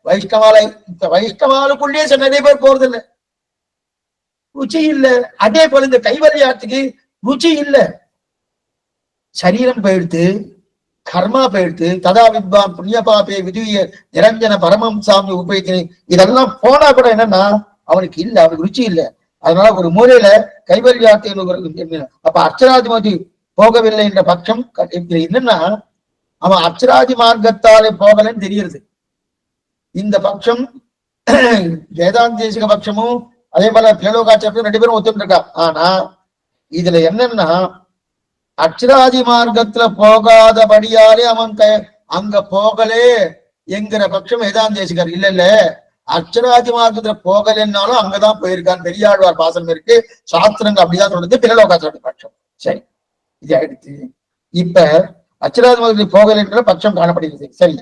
வைஷ்ணவாலுக்குள்ளே நிறைய பேர் போறது இல்லை, ருச்சி இல்ல. அதே போல இந்த கைவல்யார்த்திக்கு ருச்சி இல்ல, சரீரம் போயிடுத்து, கர்மா போயிடுத்து, ததா வித்வான் புண்ணிய பாபே விதுய நிரஞ்சன பரமம் சாமி உபயோகிக்கிறேன், இதெல்லாம் போனா கூட என்னன்னா அவனுக்கு இல்ல, அவனுக்கு ருச்சி இல்லை. அதனால ஒரு மூலையில கைவல்யார்த்தி. அப்ப அர்ச்சராதிமதி போகவில்லை என்ற பட்சம் என்னன்னா அவன் அர்ச்சராதி மார்க்கத்தாலே போகலன்னு தெரியுது. இந்த பட்சம் வேதாந்தேசிக பட்சமும் அதே போல பேலோகாச்சாரத்தையும் ரெண்டு பேரும் ஒத்துட்டு இருக்கா. ஆனா இதுல என்னன்னா அக்ஷராதி மார்க்கத்துல போகாதபடியாலே அவன் அங்க போகலே என்கிற பட்சம் வேதாந்தேசிகர் இல்ல அக்ஷராதி மார்க்கத்துல போகலன்னாலும் அங்கதான் போயிருக்கான். பெரியாழ்வார் பாசனம் இருக்கு, சாஸ்திரங்க அப்படிதான் சொல்றது, பிறலோகாச்சார பட்சம். சரி, இது ஆயிடுச்சு. இப்ப அக்ஷராதி மார்க்கத்தில் போகல பட்சம் காணப்படுகிறது. சரி,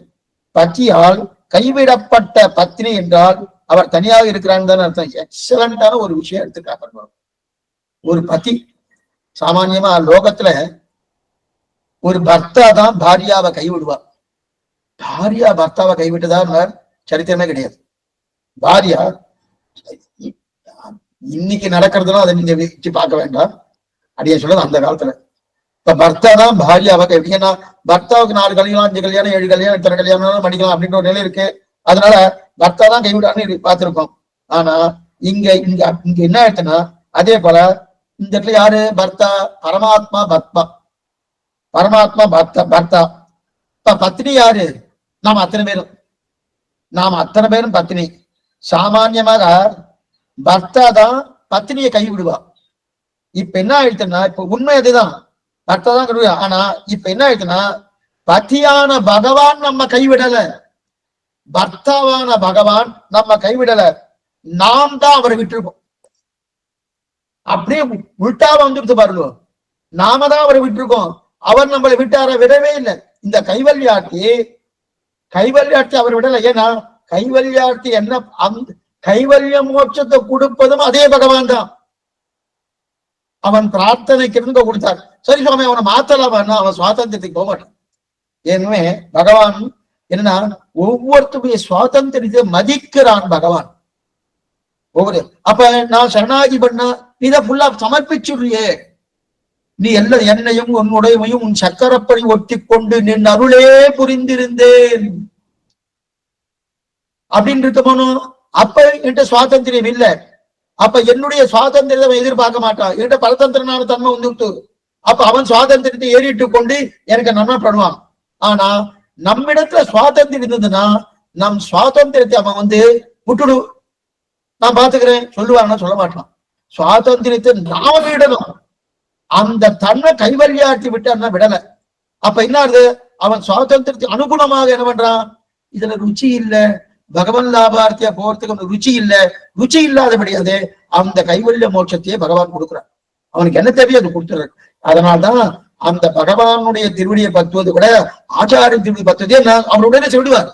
பத்தியால் கைவிடப்பட்ட பத்னி என்றால் அவர் தனியாக இருக்கிறான்னு தானே அர்த்தம். எக்ஸலண்டான ஒரு விஷயம் எடுத்துக்காங்க. ஒரு பதி சாமான்யமா லோகத்துல ஒரு பர்த்தா தான் பாரியாவை கைவிடுவா. பாரியா பர்த்தாவை கைவிட்டுதான் சரித்திரமே கிடையாது. பாரியா இன்னைக்கு நடக்கிறதுலாம் அதை நீங்க வச்சு பார்க்க வேண்டாம். அடிய சொல்றது அந்த காலத்துல இப்ப பர்த்தா தான் பாரியாவை கைவிட்டீங்கன்னா பர்த்தாவுக்கு 4 கல்யாணம் 5 கல்யாணம் 7 கல்யாணம் இத்தனை கல்யாணம் பண்ணிக்கலாம் அப்படின்ற ஒரு நிலை இருக்கு. அதனால பர்த்தா தான் கைவிடான்னு பார்த்திருக்கோம். ஆனா இங்க இங்க இங்க என்ன ஆயிடுச்சுன்னா அதே போல இந்த இடத்துல யாரு பர்த்தா? பரமாத்மா பத்மா, பரமாத்மா பர்த்தா. இப்ப பத்னி யாரு? நாம் அத்தனை பேரும் பத்னி. சாமான்யமாக பர்த்தா தான் பத்னியை கைவிடுவா. இப்ப என்ன ஆயிடுச்சுன்னா இப்ப உண்மை அதுதான், பர்த்தா தான் கைவிடுவா. ஆனா இப்ப என்ன ஆயிடுச்சுன்னா பத்தியான பகவான் நம்ம கைவிடல, பர்த்தாவான பகவான் நம்ம கைவிடல, நாம் தான் அவரை விட்டுருக்கோம். அப்படியே விட்டாவ வந்துடுத்து பாருங்க, நாம தான் அவரை விட்டுருக்கோம், அவர் நம்மளை விட்டார விடவே இல்லை. இந்த கைவல்யார்த்தி அவர் விடல. ஏன்னா கைவல்யார்த்தி என்ன அந்த கைவல்ய மோட்சத்தை கொடுப்பதும் அதே பகவான் தான். அவன் பிரார்த்தனைக்கு இருந்து கொடுத்தார். சரி சுவாமி அவனை மாத்தலாமா? அவன் சுவாதந்திரத்துக்கு போக மாட்டான். ஏற்கனவே பகவான் என்னன்னா ஒவ்வொருத்தருடைய சுவாதந்திரத்தை மதிக்கிறான் பகவான். ஒவ்வொரு அப்ப நான் சரணாகி பண்ணா நீதான் ஃபுல்லா சமர்ப்பிச்சுடுறியே, நீ எல்லாம் என்னையும் உன்னுடையமையும் உன் சக்கரப்படி ஒட்டி கொண்டு நின் அருளே புரிந்திருந்தேன் அப்படின்னு இருக்கணும். அப்ப என்கிட்ட சுவாதந்திரம் இல்லை. அப்ப என்னுடைய சுவாதந்திரத்தை எதிர்பார்க்க மாட்டான். என்கிட்ட பரதந்திரனான தன்மை வந்துட்டு அப்ப அவன் சுவாதந்திரத்தை ஏறிட்டு கொண்டு எனக்கு நன்மைப்படுவான். ஆனா நம்மிடத்துல சுவாதந்திரம் இருந்ததுன்னா நம் சுவாதந்திரத்தை அவன் விட்டுடு, நான் பாத்துக்கிறேன் சொல்லுவாங்கன்னா சொல்ல மாட்டான். சுவாதந்திரத்தை நாம விடணும். அந்த தன்மை கைவல்யாட்டி விட்டான்னா விடல. அப்ப என்ன ஆகுது? அவன் சுவாதந்திரத்துக்கு அனுகுணமாக என்ன பண்றான்? இதுல ருச்சி இல்ல, பகவன் லாபார்த்தியா போறதுக்கு ருச்சி இல்ல. ருச்சி இல்லாதபடியாது அந்த கைவல்ய மோட்சத்தையே பகவான் கொடுக்குறான். அவனுக்கு என்ன தேவையோ அது கொடுத்துறாரு. அதனால்தான் அந்த பகவானுடைய திருவடியை பத்துவது கூட ஆச்சாரிய திருவடி பத்துவதே அவருடைய சொல்லுவார்,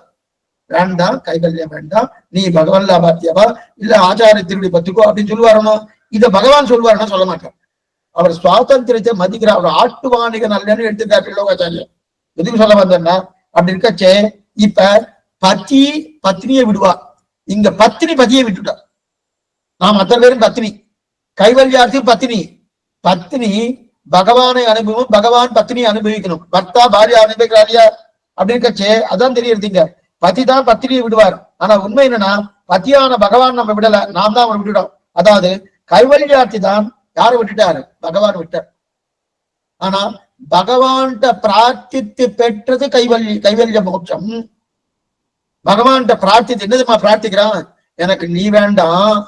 வேண்டாம் கைவல்யம் வேண்டாம், நீ பகவன் லாபார்த்தியாவா இல்ல ஆச்சாரிய திருவடி பத்துக்கோ அப்படின்னு சொல்லுவாரோ. இத பகவான் சொல்லுவாருன்னா சொல்ல மாட்டார். அவர் சுவாதந்திரத்தை மதிக்கிறார். அவர் ஆட்டுவாணிக நல்லன்னு எடுத்துக்காட்டு லோகாச்சாரியம். எதுக்கு சொல்ல வந்தேன்னா அப்படி இருக்கச்சே இப்ப பத்னியை விடுவார். இங்க பதியை விட்டுட்டார். நாம் அத்தனை பேரும் பத்னி, கைவல்யார்த்தி பத்னி பகவானை அனுபவம், பகவான் பத்னியை அனுபவிக்கணும். பர்த்தா பாரியா அனுபவிக்கிறாரியா அப்படின்னு இருக்கச்சே அதான் தெரியுறீங்க. பதி தான் பத்னியை விடுவார். ஆனா உண்மை என்னன்னா பத்தியான பகவான் நம்ம விடல, நாம் தான் அவரை விட்டுட்டோம். அதாவது கைவல்யார்த்தி தான் யாரை விட்டுட்டாரு? பகவான் விட்டார். ஆனா பகவான்கிட்ட பிரார்த்தித்து பெற்றது கைவல்ய மோட்சம். பகவான்கிட்ட பிரார்த்தித்து என்னதுமா பிரார்த்திக்கிறான்? எனக்கு நீ வேண்டாம்,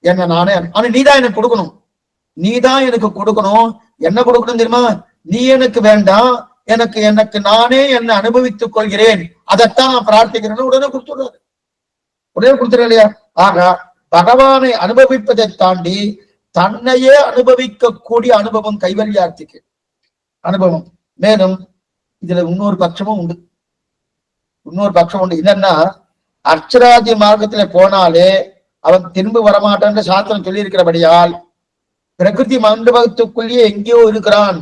என்ன நானே, ஆனா நீதான் எனக்கு கொடுக்கணும், நீதான் எனக்கு கொடுக்கணும். என்ன கொடுக்கணும் தெரியுமா? நீ எனக்கு வேண்டாம், எனக்கு நானே என்னை அனுபவித்துக் கொள்கிறேன், அதைத்தான் நான் பிரார்த்திக்கிறேன்னு உடனே கொடுத்துடுறாரு. உடனே கொடுத்துரு இல்லையா? ஆக பகவானை அனுபவிப்பதை தாண்டி தன்னையே அனுபவிக்கக்கூடிய அனுபவம் கைவல்யார்த்திக்கு அனுபவம். மேலும் இதுல இன்னொரு பட்சமும் உண்டு. என்னன்னா அர்ச்சராதி மார்க்கத்துல போனாலே அவன் திரும்ப வரமாட்டான்னு சாஸ்திரம் சொல்லி இருக்கிறபடியால் பிரகிருதி மண்டபத்துக்குள்ளேயே எங்கேயோ இருக்கிறான்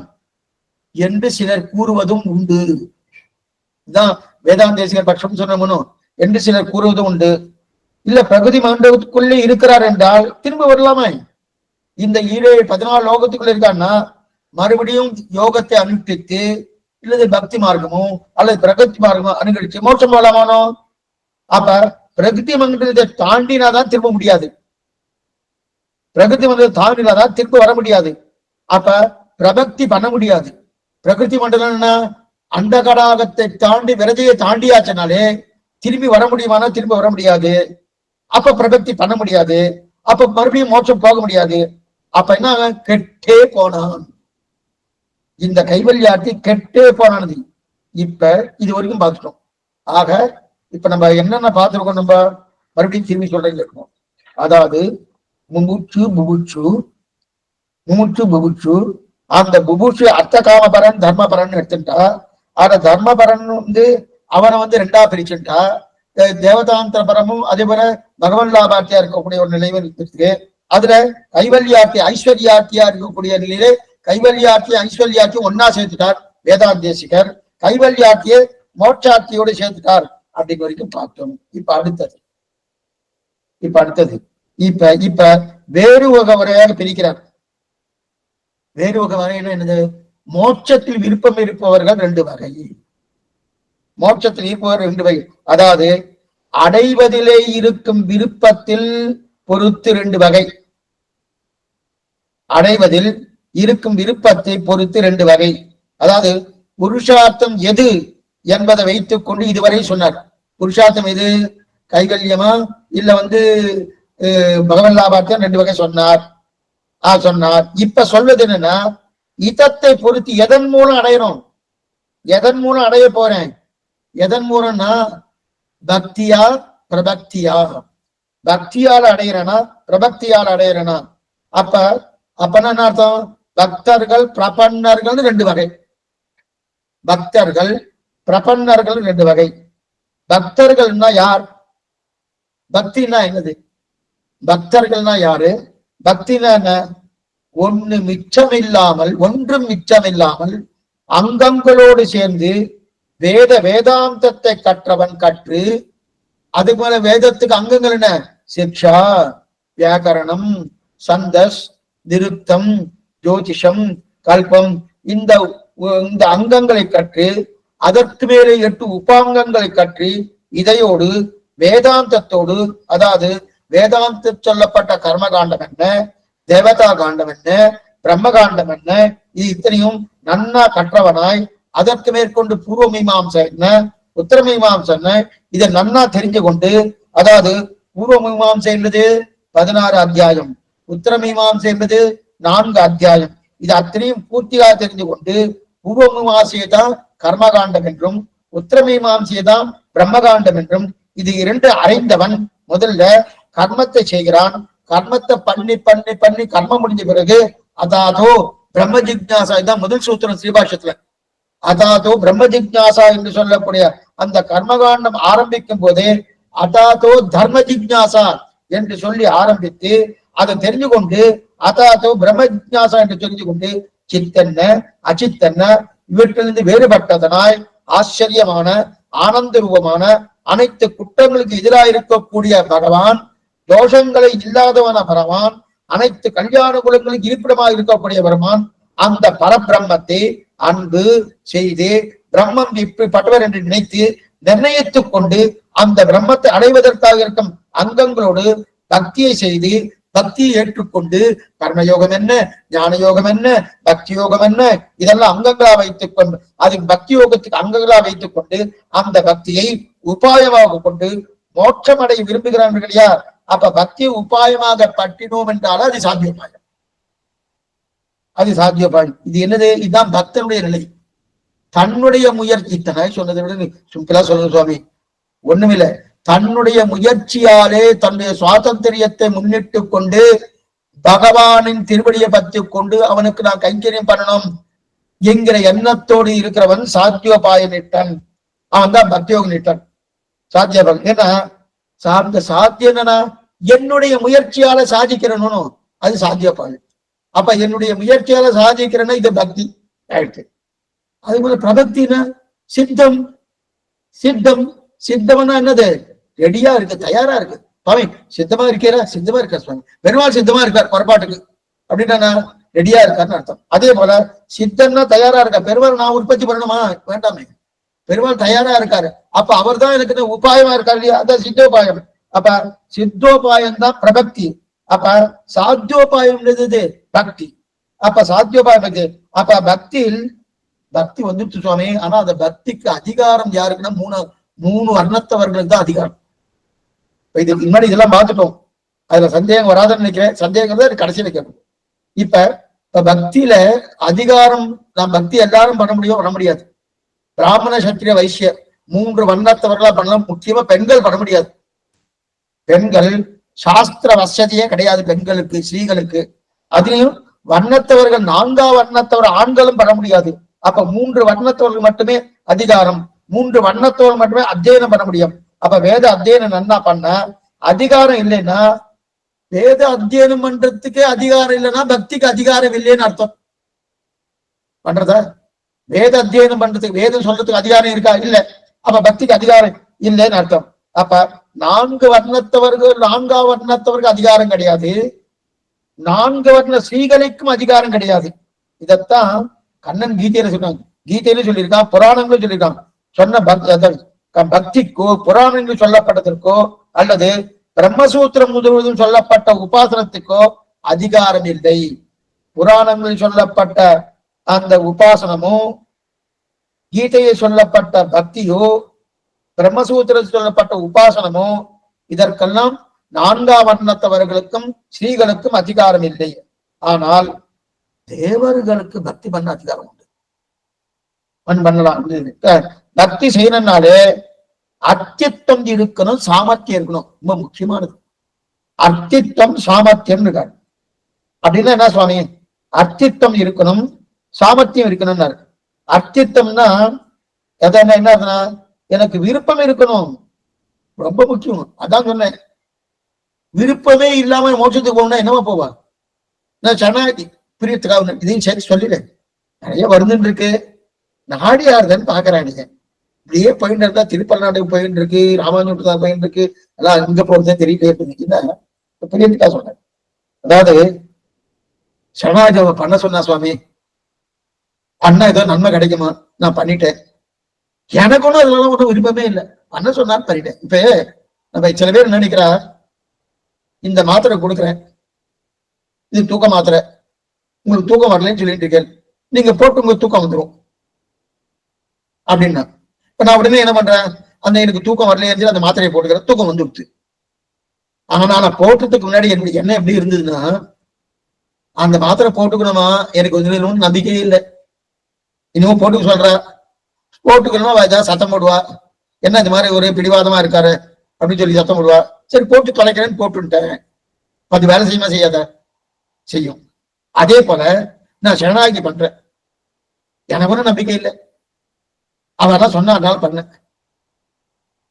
என்று சிலர் கூறுவதும் உண்டு. இதுதான் வேதாந்தேசிகர் பட்சம் சொன்னோம் என்று சிலர் கூறுவதும் உண்டு. இல்ல பிரகிருதி மண்டபத்துக்குள்ளே இருக்கிறார் என்றால் திரும்ப வரலாமே. இந்த 14 லோகத்துக்குள்ள இருக்கான்னா மறுபடியும் யோகத்தை அனுஷ்டித்து இல்லது பக்தி மார்க்கமோ அல்லது பிரகதி மார்க்கமோ அனுகரிச்சு மோட்சம் போலாமானோ? அப்ப பிரகிருதி மண்டலத்தை தாண்டினாதான் திரும்ப முடியாது. பிரகிருதி மண்டலத்தை தாண்டினாதான் திரும்ப வர முடியாது. அப்ப பிரபக்தி பண்ண முடியாது. பிரகிருதி மண்டலம்னா அந்த கடாகத்தை தாண்டி விரதையை தாண்டியாச்சனாலே திரும்பி வர முடியுமானா திரும்ப வர முடியாது. அப்ப பிரபக்தி பண்ண முடியாது. அப்ப மறுபடியும் மோட்சம் போக முடியாது. அப்ப என்ன கெட்டே போனான். இந்த கைவல்யார்த்தி கெட்டே போனானது. இப்ப இது வரைக்கும் பார்த்துட்டோம். ஆக இப்ப நம்ம என்னென்ன பார்த்திருக்கோம், நம்ம மறுபடியும் திரும்பி சொல்றேன் இருக்கணும். அதாவது முமுட்சு புபுட்சு, முமுட்சு புபுட்சு, அந்த புபுட்சு அர்த்த காமபரன் தர்மபரன் எடுத்துட்டா, ஆனா தர்மபரன் அவனை ரெண்டா பிரிச்சுட்டா, தேவதாந்திர பரமும் அதே போல பகவன் லாபார்த்தியா இருக்கக்கூடிய ஒரு நிலைமை இருக்கு. அதுல கைவல்யார்த்தி ஐஸ்வர்யார்த்தியா இருக்கக்கூடிய நிலையிலே கைவல்யார்த்தி ஐஸ்வர்யார்த்தி ஒன்னா சேர்த்துட்டார் வேதாந்தேசிகர். கைவல்யார்த்தியை மோட்சார்த்தியோடு சேர்த்துட்டார் அப்படின்னு வரைக்கும் பார்த்தோம். இப்ப அடுத்தது இப்ப வேறு வகை வரையாக பிரிக்கிறார். வேறு வகை வரை என்னது? மோட்சத்தில் விருப்பம் இருப்பவர்கள் ரெண்டு வகை. மோட்சத்தில் இருப்பவர் ரெண்டு வகை. அதாவது அடைவதிலே இருக்கும் விருப்பத்தில் பொறுத்து ரெண்டு வகை. அடைவதில் இருக்கும் விருப்பத்தை பொறுத்து ரெண்டு வகை. அதாவது புருஷார்த்தம் எது என்பதை வைத்துக் கொண்டு இதுவரை சொன்னார். புருஷார்த்தம் எது? கைவல்யமா இல்ல பகவன் லாபார்த்தம் ரெண்டு வகை சொன்னார். இப்ப சொல்வது என்னன்னா, இதத்தை பொறுத்து எதன் மூலம் அடையணும், எதன் மூலம் அடைய போறேன், எதன் மூலம்னா பக்தியா பிரபக்தியா, பக்தியால் அடையிறனா பிரபக்தியால் அடையிறனா. அப்பன்னா என்ன அர்த்தம்? பக்தர்கள் பிரபன்னர்கள் ரெண்டு வகை. பக்தர்கள் பிரபன்னர்கள் ரெண்டு வகை. பக்தர்கள்னா யார்? பக்தினா என்னது? பக்தர்கள்னா யாரு? பக்தினா என்ன? ஒன்றும் மிச்சமில்லாமல் அங்கங்களோடு சேர்ந்து வேதாந்தத்தை கற்றவன் கற்று, அது போல வேதத்துக்கு அங்கங்கள் என்ன? சிக்ஷா, வியாக்கரணம், சந்தஸ், நிருத்தம், ஜோதிஷம், கல்பம், இந்த அங்கங்களை கற்று, அதற்கு மேலே 8 உபாங்கங்களை கற்று, இதையோடு வேதாந்தத்தோடு, அதாவது வேதாந்த சொல்லப்பட்ட கர்மகாண்டம் என்ன, தேவதா காண்டம் என்ன, பிரம்ம காண்டம் என்ன, இது இத்தனையும் நன்னா கற்றவனாய், அதற்கு மேற்கொண்டு பூர்வ மீமாம்சை என்ன, உத்தர மீமாம்சை என்ன, இதை நன்னா தெரிஞ்சு கொண்டு, அதாவது பூர்வ மீமாம்சை என்பது 16 அத்தியாயம், உத்தர மீமாம்சை என்பது 4 அத்தியாயம். இது அத்தனையும் பூர்த்தியாக தெரிஞ்சு கொண்டு பூர்வ மீமாம்சையை தான் கர்மகாண்டம் என்றும் உத்தர மீமாம்சையை தான் பிரம்மகாண்டம் என்றும் இது 2 அறிந்தவன் முதல்ல கர்மத்தை செய்கிறான். கர்மத்தை பண்ணி பண்ணி பண்ணி கர்மம் முடிஞ்ச பிறகு அதாதோ பிரம்ம ஜிக்ஞாசா, இதுதான் முதல் சூத்திரம் ஸ்ரீபாஷ்யத்துல. அதாதோ பிரம்ம ஜிக்ஞாசா என்று சொல்லக்கூடிய அந்த கர்மகாண்டம் ஆரம்பிக்கும் போதே அதாதோ தர்ம ஜிக்ஞாசா என்று சொல்லி ஆரம்பித்து அதை தெரிஞ்சு கொண்டு அதாதோ பிரம்ம ஜிக்ஞாசா என்று தெரிஞ்சு கொண்டு சித்தன்ன அச்சித்தன்ன இவற்றிலிருந்து வேறுபட்டதனாய் ஆச்சரியமான ஆனந்த ரூபமான அனைத்து குற்றங்களுக்கு எதிராக இருக்கக்கூடிய பகவான், தோஷங்களை இல்லாதவன பகவான், அனைத்து கல்யாண குலங்களுக்கு இருப்பிடமாக இருக்கக்கூடிய பகவான், அந்த பரபிரம்மத்தை அன்பு செய்து பிரம்மம் இப்படிப்பட்டவர் என்று நினைத்து நிர்ணயித்துக் கொண்டு அந்த பிரம்மத்தை அடைவதற்காக இருக்கும் அங்கங்களோடு பக்தியை செய்து பக்தியை ஏற்றுக்கொண்டு கர்மயோகம் என்ன, ஞான யோகம் என்ன, பக்தி யோகம் என்ன, இதெல்லாம் அங்கங்களா வைத்துக் கொண்டு, அது பக்தி யோகத்துக்கு அங்கங்களா வைத்துக் கொண்டு அந்த பக்தியை உபாயமாக கொண்டு மோட்சம் அடைய விரும்புகிறார்கள் இல்லையா? அப்ப பக்தியை உபாயமாக பற்றினோம் என்றாலும் அது சாத்தியமாகும். அது சாத்தியப்பாடு. இது என்னது? இதுதான் பக்தனுடைய நிலை. தன்னுடைய முயற்சி, இத்தனை சொன்னதை விட சிம்பிளா சொல்லுங்க சுவாமி, ஒண்ணுமில்லை. தன்னுடைய முயற்சியாலே தன்னுடைய சுவாதந்திரியத்தை முன்னிட்டு கொண்டு பகவானின் திருவடியை பற்றி கொண்டு அவனுக்கு நான் கைங்கரியம் பண்ணணும் என்கிற எண்ணத்தோடு இருக்கிறவன் சாத்தியோபாய நிட்டன். அவன் தான் பக்தியோக நிட்டன், சாத்தியபாயம். ஏன்னா சார்ந்த சாத்தியம் என்னன்னா என்னுடைய முயற்சியால சாதிக்கிறனும் அது சாத்தியோபாயம். அப்ப என்னுடைய முயற்சியால சாதிக்கிறேன்னா இது பக்தி ஆயிடுச்சு. அது போல பிரபக்தினா சித்தம். சித்தம்னா என்னது? ரெடியா இருக்கு, தயாரா இருக்கு. சுவாமி சித்தமா இருக்கிறா, சித்தமா இருக்கார் சுவாமி, பெருமாள் சித்தமா இருக்கார் புறப்பாட்டுக்கு அப்படின்னா ரெடியா இருக்காருன்னு அர்த்தம். அதே போல சித்தம்னா தயாரா இருக்கா. பெருமாள் நான் உற்பத்தி பண்ணணுமா? வேண்டாமே, பெருமாள் தயாரா இருக்காரு. அப்ப அவர் தான் எனக்கு உபாயமா இருக்காரு இல்லையா? அதான் சித்தோபாயம். அப்ப சித்தோபாயம் தான் பிரபக்தி. அப்ப சாத்தியோபாயம் பக்தி. அப்ப சாத்தியோபாயம் பக்தி. அப்ப பக்தியில் பக்தி வந்துட்டு சுவாமி. ஆனா அந்த பக்திக்கு அதிகாரம் யாருக்குன்னா மூணு வர்ணத்தவர்களுக்கு தான் அதிகாரம். இதுக்கு முன்னாடி இதெல்லாம் பார்த்துட்டோம். அதுல சந்தேகம் வராதுன்னு நினைக்கிறேன். சந்தேகம் தான் கடைசியில கேட்கணும். இப்ப பக்தியில அதிகாரம், நான் பக்தி எல்லாரும் பண்ண முடியாது. பிராமண சத்திரிய வைசிய 3 வண்ணத்தவர்களா பண்ணலாம். முக்கியமா பெண்கள் பண்ண முடியாது. பெண்கள் சாஸ்திர வசதியே கிடையாது பெண்களுக்கு, ஸ்ரீகளுக்கு. அதுலயும் வண்ணத்தவர்கள் 4ஆம் வண்ணத்தவர் ஆண்களும் பண்ண முடியாது. அப்ப 3 வண்ணத்தவர்கள் மட்டுமே அதிகாரம், 3 வண்ணத்தவர்கள் மட்டுமே அத்தியனம் பண்ண முடியும். அப்ப வேத அத்தியனம் நன்னா பண்ண அதிகாரம் இல்லைன்னா, வேத அத்தியனம் பண்றதுக்கே அதிகாரம் இல்லைன்னா பக்திக்கு அதிகாரம் இல்லைன்னு அர்த்தம். பண்றதா வேத அத்தியனம் பண்றதுக்கு, வேதம் சொல்றதுக்கு அதிகாரம் இருக்கா? இல்ல. அப்ப பக்திக்கு அதிகாரம் இல்லைன்னு அர்த்தம். அப்ப 4 வர்ணத்தவர்கள், 4ஆம் வர்ணத்தவர்கள் அதிகாரம் கிடையாது. 4 வர்ண ஸ்ரீகளுக்கும் அதிகாரம் கிடையாது. இதத்தான் கண்ணன் கீதையில சொன்னாங்க. கீதையில சொல்லியிருக்கான், புராணங்களும் சொல்லியிருக்காங்க. சொன்ன பக்திக்கோ புராணங்கள் சொல்லப்பட்டதற்கோ அல்லது பிரம்மசூத்திரம் முழுவதும் சொல்லப்பட்ட உபாசனத்துக்கோ அதிகாரம் இல்லை. புராணங்களில் சொல்லப்பட்ட அந்த உபாசனமோ, கீதையை சொல்லப்பட்ட பக்தியோ, பிரம்மசூத்திரத்தில் சொல்லப்பட்ட உபாசனமோ, இதற்கெல்லாம் 4ஆம் வர்ணத்தவர்களுக்கும் ஸ்ரீகளுக்கும் அதிகாரம் இல்லை. ஆனால் தேவர்களுக்கு பக்தி பண்ண அதிகாரம் உண்டு, பண்ணலாம். பக்தி செய்யணும்னாலே அர்த்தித்வம் இருக்கணும், சாமர்த்தியம் இருக்கணும். ரொம்ப முக்கியமானது அர்த்தித்வம் சாமர்த்தியம் இருக்காரு. அப்படின்னா என்ன சுவாமி? அர்த்தித்வம் இருக்கணும், சாமர்த்தியம் இருக்கணும்னாரு. அர்த்தித்வம்னா என்ன? எனக்கு விருப்பம் இருக்கணும், ரொம்ப முக்கியம். அதான் சொன்னேன், விருப்பமே இல்லாம மோட்சத்துக்கு போகணும்னா என்னவா போவா? நான் சனாதி பிரியத்துக்காக இதையும் சரி சொல்லிடுறேன். நிறைய வருதுன்னு இருக்கு, நாடி யாருதான்னு பாக்குறானுங்க. இப்படியே போயிட்டு இருந்தா திருப்பல்நாடு போயிட்டு இருக்கு, ராமானுஜம் தான் போயிட்டு இருக்கு, எல்லாம் இங்க போறதே தெரியல இருக்குன்னா பிரியத்துக்காக சொன்னேன். அதாவது சனாஜ பண்ண சொன்னா சுவாமி, பண்ண ஏதோ நன்மை கிடைக்குமா? நான் பண்ணிட்டேன், எனக்கு ஒன்றும் அதெல்லாம் ஒன்றும் விருப்பமே இல்லை, பண்ண சொன்னான்னு பண்ணிட்டேன். இப்ப நம்ம சில பேர் நினைக்கிறா, இந்த மாத்திரை கொடுக்குறேன், இது தூக்க மாத்திரை, உங்களுக்கு தூக்கம் வரலன்னு சொல்லிட்டு இருக்கேன், நீங்க போட்டு உங்களுக்கு தூக்கம் வந்துடும் அப்படின்னா, இப்ப நான் உடனே என்ன பண்றேன்? அந்த எனக்கு தூக்கம் வரலையே அந்த மாத்திரையை போட்டுக்கிறேன், தூக்கம் வந்துடுது. ஆனா நான் போட்டதுக்கு முன்னாடி என்னுடைய எண்ணம் எப்படி இருந்ததுன்னா, அந்த மாத்திரை போட்டுக்கணுமா, எனக்கு கொஞ்சம் நம்பிக்கையே இல்லை, இன்னமும் போட்டுக்க சொல்ற, போட்டுக்கணுமா ஏதாவது சத்தம் போடுவா, என்ன இந்த மாதிரி ஒரு பிடிவாதமா இருக்காரு அப்படின்னு சொல்லி சத்தம் போடுவா. சரி போட்டு தொலைக்கிறேன்னு போட்டுட்டேன், அது வேலை செய்யுமா செய்யாத? செய்யும். அதே போல நான் சரணாகி பண்றேன், எனக்கு ஒன்றும் நம்பிக்கை இல்லை, அவன் சொன்னா அதனால பண்ண,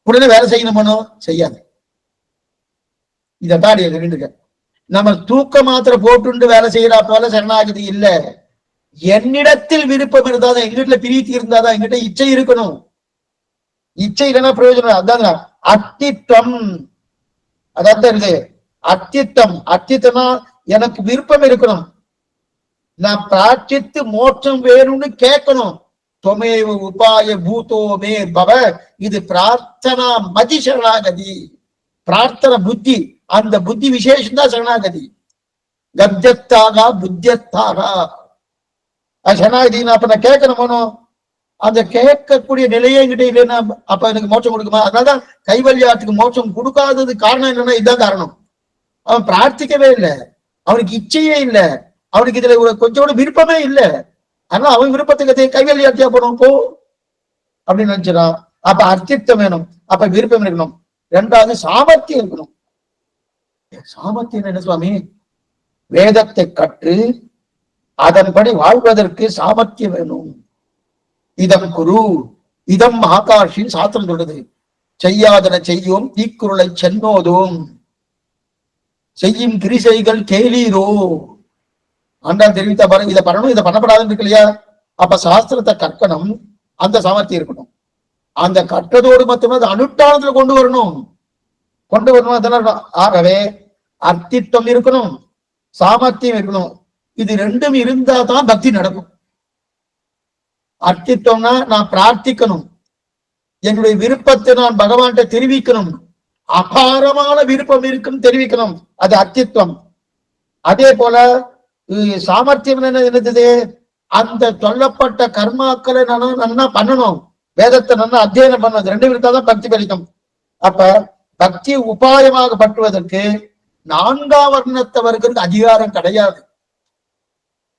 உடனே வேலை செய்யணும் பண்ணும், செய்யாது. இதான் சொல்லிட்டு நம்ம தூக்க மாத்திரை போட்டு வேலை செய்யறா போல சரணாகதி இல்ல. என்னிடத்தில் விருப்பம் இருந்தாதான், எங்கிட்ட பிரீத்தி இருந்தாதான், எங்கிட்ட இச்சை இருக்கணும். இச்சை இல்லைன்னா பிரயோஜனம். அதான் அத்தித்வம், அதான் இருக்கு அத்தித்தம். அத்தித்தம்னா எனக்கு விருப்பம் இருக்கணும், நான் பிரார்த்தித்து மோட்சம் வேணும்னு கேட்கணும். தொமேவ உபாய பூதோமே பவ, இது பிரார்த்தனா மதி சரணாகதி. பிரார்த்தனை புத்தி, அந்த புத்தி விசேஷம் தான் சரணாகதி. கத்தியத்தாக புத்தியத்தாக சரணாகதி. அப்ப நான் கேட்கணும், அந்த கேட்கக்கூடிய நிலையே என்கிட்ட இல்லைன்னா அப்ப எனக்கு மோட்சம் கொடுக்குமா? அதனாலதான் கைவல்யாத்துக்கு மோட்சம் கொடுக்காதது காரணம் என்னன்னா இதுதான் காரணம். அவன் பிரார்த்திக்கவே இல்லை, அவனுக்கு இச்சையே இல்லை, அவனுக்கு இதுல கொஞ்சம் கூட விருப்பமே இல்லை. ஆனா அவன் விருப்பத்துக்கு கைவல்யாத்தியா போனோம் போ அப்படின்னு நினைச்சிடான். அப்ப அர்த்தித்தம் வேணும், அப்ப விருப்பம் இருக்கணும். 2வது சாமர்த்தியம் இருக்கணும். சாமர்த்தியம் என்ன சுவாமி? வேதத்தை கற்று அதன்படி வாழ்வதற்கு சாமர்த்தியம் வேணும். இதம் குரு இதம் ஆகாஷின் சாத்திரம் சொல்றது. செய்யாதன செய்யோம் தீக்குறளை சென்னோதோம், செய்யும் கிரிசைகள் கேளீரோ. ஆண்டாள் தெரிவித்தா பாருங்க, இதை பண்ணணும் இதை பண்ணப்படாதுன்னு இருக்கு இல்லையா? அப்ப சாஸ்திரத்தை கற்கணும், அந்த சாமர்த்தியம் இருக்கணும். அந்த கற்றதோடு மட்டுமே அது அனுஷ்டானத்துல கொண்டு வரணும். அதெல்லாம். ஆகவே அர்த்தித்வம் இருக்கணும், சாமர்த்தியம் இருக்கணும். இது 2ம் இருந்தா தான் பக்தி நடக்கும். அர்த்தித்வம்னா நான் பிரார்த்திக்கணும், என்னுடைய விருப்பத்தை நான் பகவான்கிட்ட தெரிவிக்கணும், அபாரமான விருப்பம் இருக்குன்னு தெரிவிக்கணும், அது அர்த்தித்வம். அதே போல சாமர்த்தியம் என்னது? அந்த சொல்லப்பட்ட கர்மாக்களை நல்லா பண்ணணும், வேதத்தை நல்லா அத்தியனம் பண்ணணும். 2 இருந்தாதான் பக்தி பலிக்கும். அப்ப பக்தி உபாயமாக பற்றுவதற்கு 4ஆம் வர்ணத்தவர்களுக்கு அதிகாரம் கிடையாது.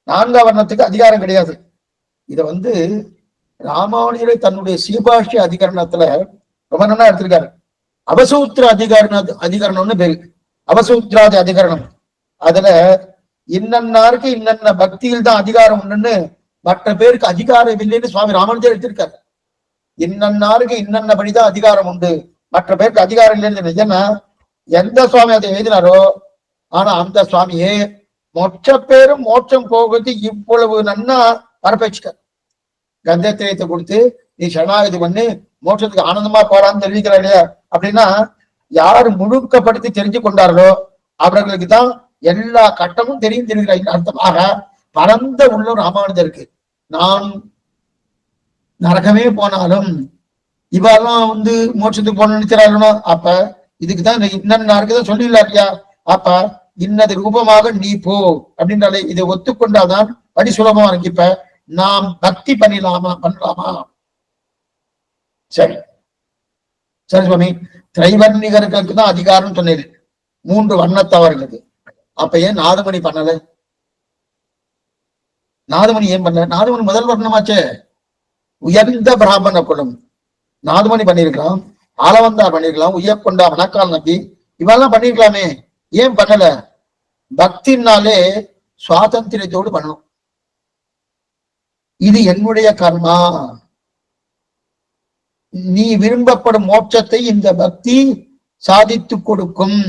நான்காம் வர்ணத்துக்கு அதிகாரம் கிடையாது. இத ராமானுஜரை தன்னுடைய சீபாஷ்ய அதிகரணத்துல ரொம்ப நல்லா எடுத்திருக்காரு. அவசூத்திர அதிகரணம்னு பேரு, அவசூத்திராதி அதிகரணம். அதுல இன்னன்னாருக்கு இன்னன்ன பக்தியில் தான் அதிகாரம் உண்டுன்னு, மற்ற பேருக்கு அதிகாரம் இல்லைன்னு சுவாமி ராமானுஜர் எடுத்திருக்காரு. இன்னன்னாருக்கு இன்னன்னபடிதான் அதிகாரம் உண்டு, மற்ற பேருக்கு அதிகாரம் இல்லைன்னு. நிஜம்னா எந்த சுவாமி அதை எழுதினாரோ, ஆனா அந்த சுவாமியே மொச்ச பேரும் மோட்சம் போகுது இவ்வளவு நன்னா பரப்பேச்சுக்கார். கந்தத்திரத்தை கொடுத்து நீ சரணாகதி பண்ணி மோட்சத்துக்கு ஆனந்தமா போறான்னு தெரிவிக்கிறா இல்லையா? அப்படின்னா யாரு முழுக்கப்படுத்தி தெரிஞ்சு கொண்டார்களோ அவர்களுக்கு தான் எல்லா கட்டமும் தெரியும் தெரிவிக்கிறார். அர்த்தமாக பரந்த உள்ள ராமானுஜருக்கு நான் நரகமே போனாலும் இவெல்லாம் மோட்சத்துக்கு போன நினைச்சாருனோ, அப்ப இதுக்குதான் இன்னும் இருக்குதான் சொல்லிடலாம் இல்லையா? அப்ப இன்னது ரூபமாக நீ போ அப்படின்றாலே இதை ஒத்துக்கொண்டாதான் படி சுலபமா இருக்கு. இப்ப நாம் பக்தி பண்ணலாமா? சரி சரி சுவாமி, திரைவர்ணிகர்களுக்கு தான் அதிகாரம் சொன்னது, 3 வண்ணத்தவர்களுக்கு. அப்ப ஏன் நாதமணி பண்ணல? நாதமணி ஏன் பண்ணல? நாதமணி முதல் வர்ணமாச்சே, உயர்ந்த பிராமண குலம். நாதமணி பண்ணிருக்கலாம், ஆலவந்தார் பண்ணிருக்கலாம், உயர்கொண்டா மணக்கால் நம்பி இவெல்லாம் பண்ணிருக்கலாமே, ஏன் பண்ணல? பக்தினாலே சுவாதந்திரத்தோடு பண்ணணும். இது என்னுடைய கர்மா, நீ விரும்பப்படும் மோட்சத்தை இந்த பக்தி சாதித்து கொடுக்கும்,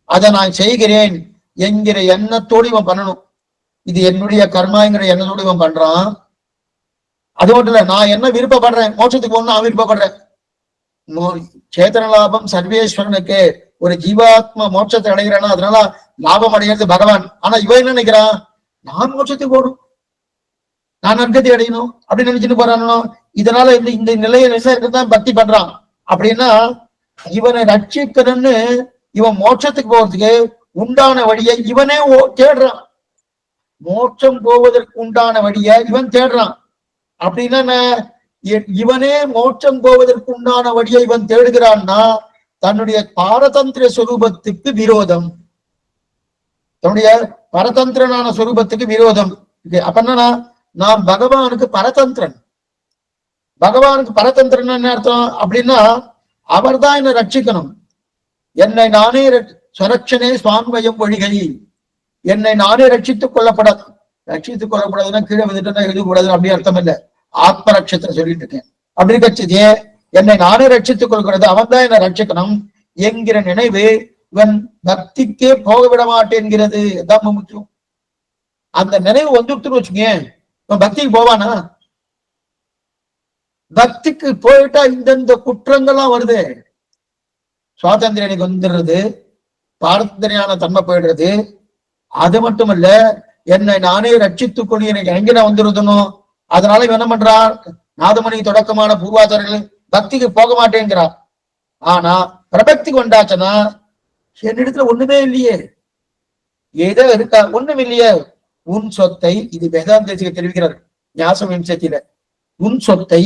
அதை நான் செய்கிறேன் என்கிற எண்ணத்தோடு இவன் பண்ணணும். இது என்னுடைய கர்மாங்கிற எண்ணத்தோடு இவன் பண்றான். அது மட்டும் இல்ல, நான் என்ன விருப்பப்படுறேன், மோட்சத்துக்கு போகணும் நான் விருப்பப்படுறேன். சேத்தன லாபம் சர்வேஸ்வரனுக்கு, ஒரு ஜீவாத்மா மோட்சத்தை அடைகிறானா அதனால லாபம் அடைகிறது பகவான். ஆனா இவன் என்ன நினைக்கிறான், நான் மோட்சத்துக்கு போகணும், நான் நற்கதி அடையணும் அப்படின்னு நினைச்சுட்டு போறானோ. இதனால இந்த நிலையை விசாரிக்கத்தான் பக்தி பண்றான். அப்படின்னா இவனை ரட்சிக்கணும்னு இவன் மோட்சத்துக்கு போறதுக்கு உண்டான வழியை இவனே தேடுறான். மோட்சம் போவதற்கு உண்டான வழியை இவன் தேடுறான். அப்படின்னா இவனே மோட்சம் போவதற்கு உண்டான வழியை இவன் தேடுகிறான்னா தன்னுடைய பாரதந்திர சொரூபத்துக்கு விரோதம், தன்னுடைய பரதந்திரனான சொரூபத்துக்கு விரோதம். அப்பன்னா நான் பகவானுக்கு பரதந்திரன். பகவானுக்கு பரதந்திரன் என்ன அர்த்தம் அப்படின்னா, அவர் தான் என்னை ரட்சிக்கணும். என்னை நானே சுரட்சனே சுவான்வயம் ஒழிகை, என்னை நானே ரட்சித்துக் கொள்ளப்படாது. ரட்சித்துக் கொள்ளப்படாதுன்னா கீழே வந்துட்டு எழுதக்கூடாது அப்படி அர்த்தம் இல்லை. ஆத்மரட்சத்தை சொல்லிட்டு இருக்கேன். அப்படி கட்சிதே என்னை நானே ரட்சித்துக் கொள்கிறது, அவன் தான் என்னை ரட்சிக்கணும் என்கிற நினைவு இவன் பக்திக்கே போக விட மாட்டேன்கிறது. தான் முக்கியம். அந்த நினைவு வந்துட்டுன்னு வச்சுக்கேன், இவன் பக்திக்கு போவானா? பக்திக்கு போயிட்டா இந்தந்த குற்றங்கள்லாம் வருது. சுவாதந்திரனுக்கு வந்துடுறது, பாரதந்திரியான தன்மை போயிடுறது. அது மட்டுமல்ல, என்னை நானே ரட்சித்துக் கொண்டு எனக்கு எங்க நான் வந்துருதணும். அதனால இவன் என்ன பண்றான், நாதமணி தொடக்கமான பூர்வாச்சாரர்கள் பக்திக்கு போக மாட்டேங்கிறார். ஆனா பிரபக்திக்கு வந்தாச்சுன்னா என்னிடத்துல ஒண்ணுமே இல்லையே, ஏதோ இருக்கா, ஒண்ணும் இல்லையே. உன் சொத்தை, இது வேதாந்தத்துக்கு தெரிவிக்கிறார் ஞாசம் விம்சத்தில, உன் சொத்தை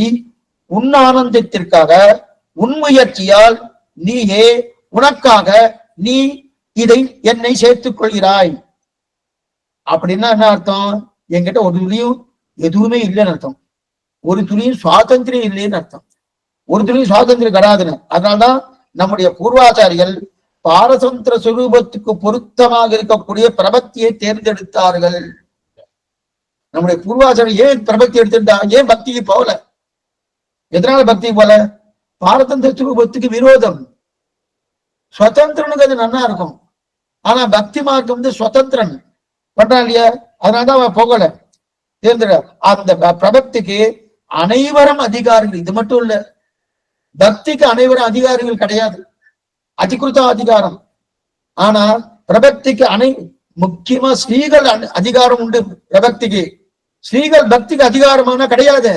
உன் ஆனந்தத்திற்காக உன் முயற்சியால் நீயே உனக்காக நீ இதை என்னை சேர்த்துக் கொள்கிறாய். அப்படின்னா என்ன அர்த்தம், என்கிட்ட ஒரு துளியும் எதுவுமே இல்லைன்னு அர்த்தம், ஒரு துளியும் சுவாதந்திரம் இல்லைன்னு அர்த்தம், ஒரு துளியும் சுவாதந்திரம் கிடையாதுன்னு. அதனால்தான் நம்முடைய பூர்வாச்சாரிகள் பாரதந்திர சுரூபத்துக்கு பொருத்தமாக இருக்கக்கூடிய பிரபத்தியை தேர்ந்தெடுத்தார்கள். நம்முடைய பூர்வாச்சாரியர் ஏன் பிரபத்தி எடுத்துட்டா, ஏன் பக்திக்கு போகல? எதனால பக்தி போல? பாரதந்திர சுரூபத்துக்கு விரோதம். சுதந்திரனுக்கு அது நல்லா இருக்கும், ஆனா பக்தி மார்க்கம் சுதந்திரன் பண்றான் இல்லையா, அதனாலதான் அவன் போகல. தேர்ந்தெடு அந்த பிரபத்திக்கு அனைவரும் அதிகாரிகள். இது மட்டும் இல்ல, பக்திக்கு அனைவரும் அதிகாரிகள் கிடையாது, அதிகிருத்த அதிகாரம். ஆனா பிரபக்திக்கு முக்கியமா ஸ்ரீகள் அதிகாரம் உண்டு. பிரபக்திக்கு ஸ்ரீகள் பக்திக்கு அதிகாரமான கிடையாது.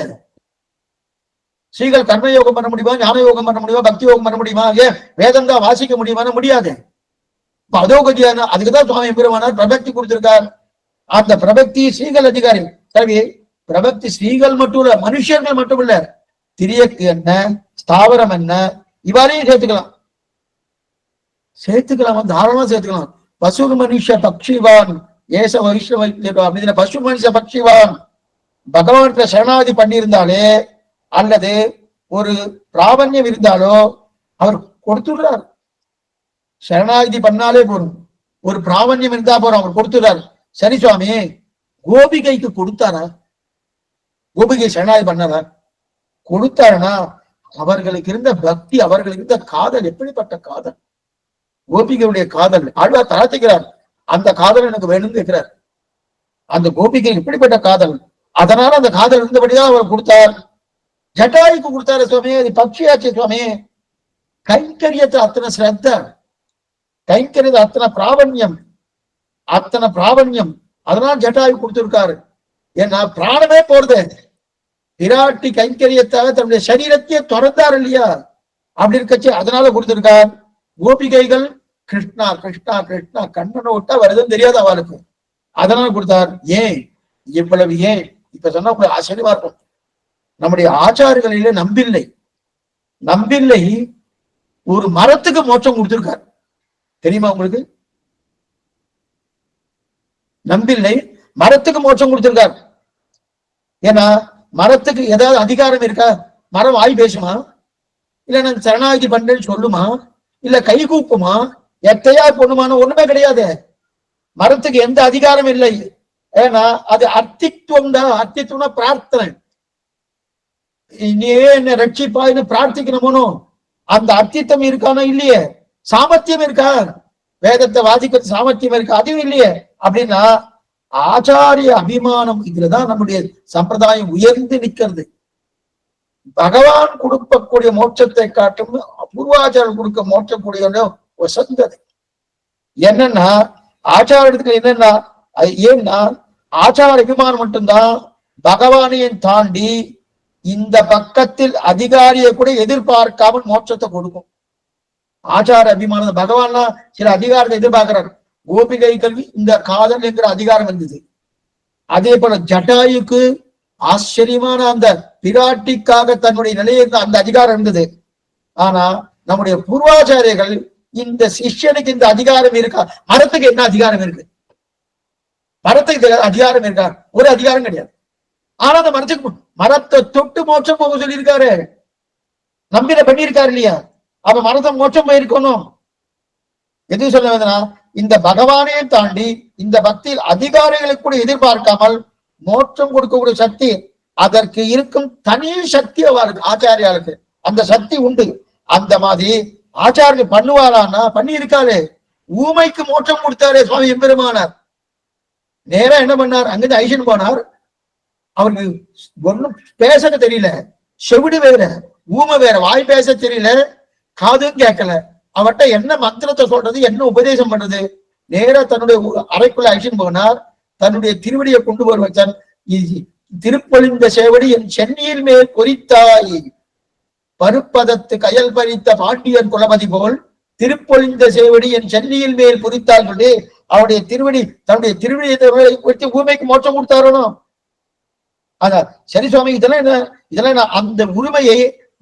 ஸ்ரீகள் கர்மயோகம் பண்ண முடியுமா, ஞான யோகம் பண்ண முடியுமா, பக்தி யோகம் பண்ண முடியுமா, ஏன் வேதம் தான் வாசிக்க முடியுமா? முடியாது. அதோ கதியான அதுக்குதான் சுவாமி பெருமானார் பிரபக்தி கொடுத்திருக்கார். அந்த பிரபக்தி ஸ்ரீகள் அதிகாரி. சரி, பிரபக்தி ஸ்ரீகள் மட்டும் இல்ல, மனுஷர்கள் மட்டும் இல்ல, திரியக்கு என்ன, ஸ்தாவரம் என்ன, இவாரையும் சேர்த்துக்கலாம், தாராளமா சேர்த்துக்கலாம். பசு மனுஷ பக்ஷிவான் ஏச வைஷ்ணவ அப்படின்னு பசு மனுஷ பக்ஷிவான் பகவான்கிட்ட சரணாகதி பண்ணியிருந்தாலே அல்லது ஒரு பிராபண்யம் இருந்தாலோ அவர் கொடுத்துடுறார். சரணாகதி பண்ணாலே போதும், ஒரு பிராபண்யம் இருந்தா போறோம், அவர் கொடுத்துடுறார். சரி சுவாமி, கோபிகைக்கு கொடுத்தாரா? கோபிகை சரணாகதி பண்ணாரா? கொடுத்தாருன்னா அவர்களுக்கு இருந்த பக்தி, அவர்களுக்கு இருந்த காதல் எப்படிப்பட்ட காதல்! கோபிகையுடைய காதல் ஆழ்வார் தராத்துக்கிறார். அந்த காதல் எனக்கு வேணும்னு கேட்கிறார். அந்த கோபிகை எப்படிப்பட்ட காதல்! அதனால அந்த காதல் இருந்தபடிதான் அவர் கொடுத்தார். ஜட்டாய்க்கு கொடுத்தாரு சுவாமி, அது பக்ஷியாச்சு சுவாமி. கைங்கரியத்தை அத்தனை ஸ்ரத்த, கைங்கரியத்தை அத்தனை பிராபண்யம், அத்தனை பிராபண்யம். அதனால ஜட்டாயு கொடுத்திருக்காரு. ஏன்னா பிராணமே போறது. விராட்டி கைங்கரியத்தை தன்னுடைய சரீரத்தையே திறந்தார் இல்லையா? அப்படி இருக்கச்சு அதனால கொடுத்திருக்கார். கோபிகைகள் கிருஷ்ணா கிருஷ்ணா கிருஷ்ணா கண்ணனை விட்டா வருதுன்னு தெரியாது அவளுக்கு, அதனால கொடுத்தார். ஏன் இவ்வளவு? ஏன் இப்ப சொன்னா உங்களுக்கு ஆச்சரியமா இருக்கும். நம்முடைய ஆச்சாரங்களிலே நம்பில்லை, நம்பில்லை ஒரு மரத்துக்கு மோட்சம் கொடுத்திருக்கார். தெரியுமா உங்களுக்கு? நம்பில்லை மரத்துக்கு மோட்சம் கொடுத்திருக்கார். ஏன்னா மரத்துக்கு ஏதாவது அதிகாரம் இருக்கா? மரம் வாய் பேசுமா? இல்ல நான் சரணாகதி பண்றேன்னு சொல்லுமா? இல்ல கை கூப்புமா? எத்தையா பொண்ணுமான? ஒண்ணுமே கிடையாது. மரத்துக்கு எந்த அதிகாரம் இல்லை. ஏன்னா அது அர்த்தித்துவம் தான். அர்த்தித்துவம்னா பிரார்த்தனை. நீ என்ன ரட்சிப்பான்னு பிரார்த்திக்கணுமோ, அந்த அர்த்தித்தம் இருக்கானோ இல்லையே? சாமர்த்தியம் இருக்கா? வேதத்தை வாதிக்க சாமர்த்தியம் இருக்கா? அதுவும் இல்லையே. அப்படின்னா ஆச்சாரிய அபிமானம், இதுலதான் நம்முடைய சம்பிரதாயம் உயர்ந்து நிற்கிறது. பகவான் கொடுக்கக்கூடிய மோட்சத்தை காட்டும் பூர்வாச்சாரம் கொடுக்க மோட்சக்கூடிய வசந்தது. என்னன்னா ஆச்சாரத்துக்கு என்னன்னா, ஏன்னா ஆச்சார அபிமானம் மட்டும்தான் பகவானையும் தாண்டி இந்த பக்கத்தில் அதிகாரியை கூட எதிர்பார்க்காமல் மோட்சத்தை கொடுக்கும். ஆச்சார அபிமானம். பகவான்னா சில அதிகாரத்தை எதிர்பார்க்கிறார். கோபிகை கல்வி இந்த காதல் என்கிற அதிகாரம் இருந்தது. அதே போல ஜட்டாயுக்கு ஆச்சரியமான அந்த பிராட்டிக்காக தன்னுடைய நிலையை அந்த அதிகாரம் இருந்தது. ஆனா நம்முடைய பூர்வாச்சாரியர்கள் இந்த சிஷ்யனுக்கு இந்த அதிகாரம் இருக்கா? மரத்துக்கு என்ன அதிகாரம் இருக்கு? மரத்துக்கு அதிகாரம் இருக்கா? ஒரு அதிகாரம் கிடையாது. ஆனா அந்த மரத்தை தொட்டு மோட்சம் போக சொல்லியிருக்காரு. நம்பின பண்ணியிருக்காரு இல்லையா? அப்ப மரத்தை மோட்சம் போயிருக்கணும். எது சொல்ல வேண்டும்னா, இந்த பகவானையும் தாண்டி இந்த பக்தியில் அதிகாரிகளுக்கு கூட எதிர்பார்க்காமல் மோட்சம் கொடுக்கக்கூடிய சக்தி, அதற்கு இருக்கும் தனி சக்தி அவருக்கு ஆச்சாரியாளுக்கு அந்த சக்தி உண்டு. அந்த மாதிரி ஆச்சாரியர் பண்ணுவாரான்னா பண்ணி இருக்காரு. ஊமைக்கு மோட்சம் கொடுத்தாரு சுவாமி எம்பெருமானார். நேரா என்ன பண்ணார்? அங்கிருந்து ஐஷன் போனார். அவருக்கு ஒன்னும் பேச தெரியல, செவிடு வேற, ஊமை வேற, வாய் பேச தெரியல, காதும் கேட்கல. அவர்கிட்ட என்ன மந்திரத்தை சொல்றது, என்ன உபதேசம் பண்றது? நேரா தன்னுடைய அறைக்குள்ள ஐஷன் போனார். தன்னுடைய திருவடியை கொண்டு போய் வச்சார். திருப்பொழிந்த சேவடி என் சென்னியில் மேல் பொறித்தாய், பருப்பதத்து கயல் பறித்த பாண்டியன் குலபதி போல் திருப்பொழிந்த சேவடி என் சென்னியில் மேல் பொறித்தால் சொல்லி அவருடைய திருவடி, தன்னுடைய திருவடியை வச்சு ஊமைக்கு மோட்சம் கொடுத்தாரோ. அதான் சரி சுவாமி, இதெல்லாம் என்ன? இதெல்லாம் அந்த உரிமையை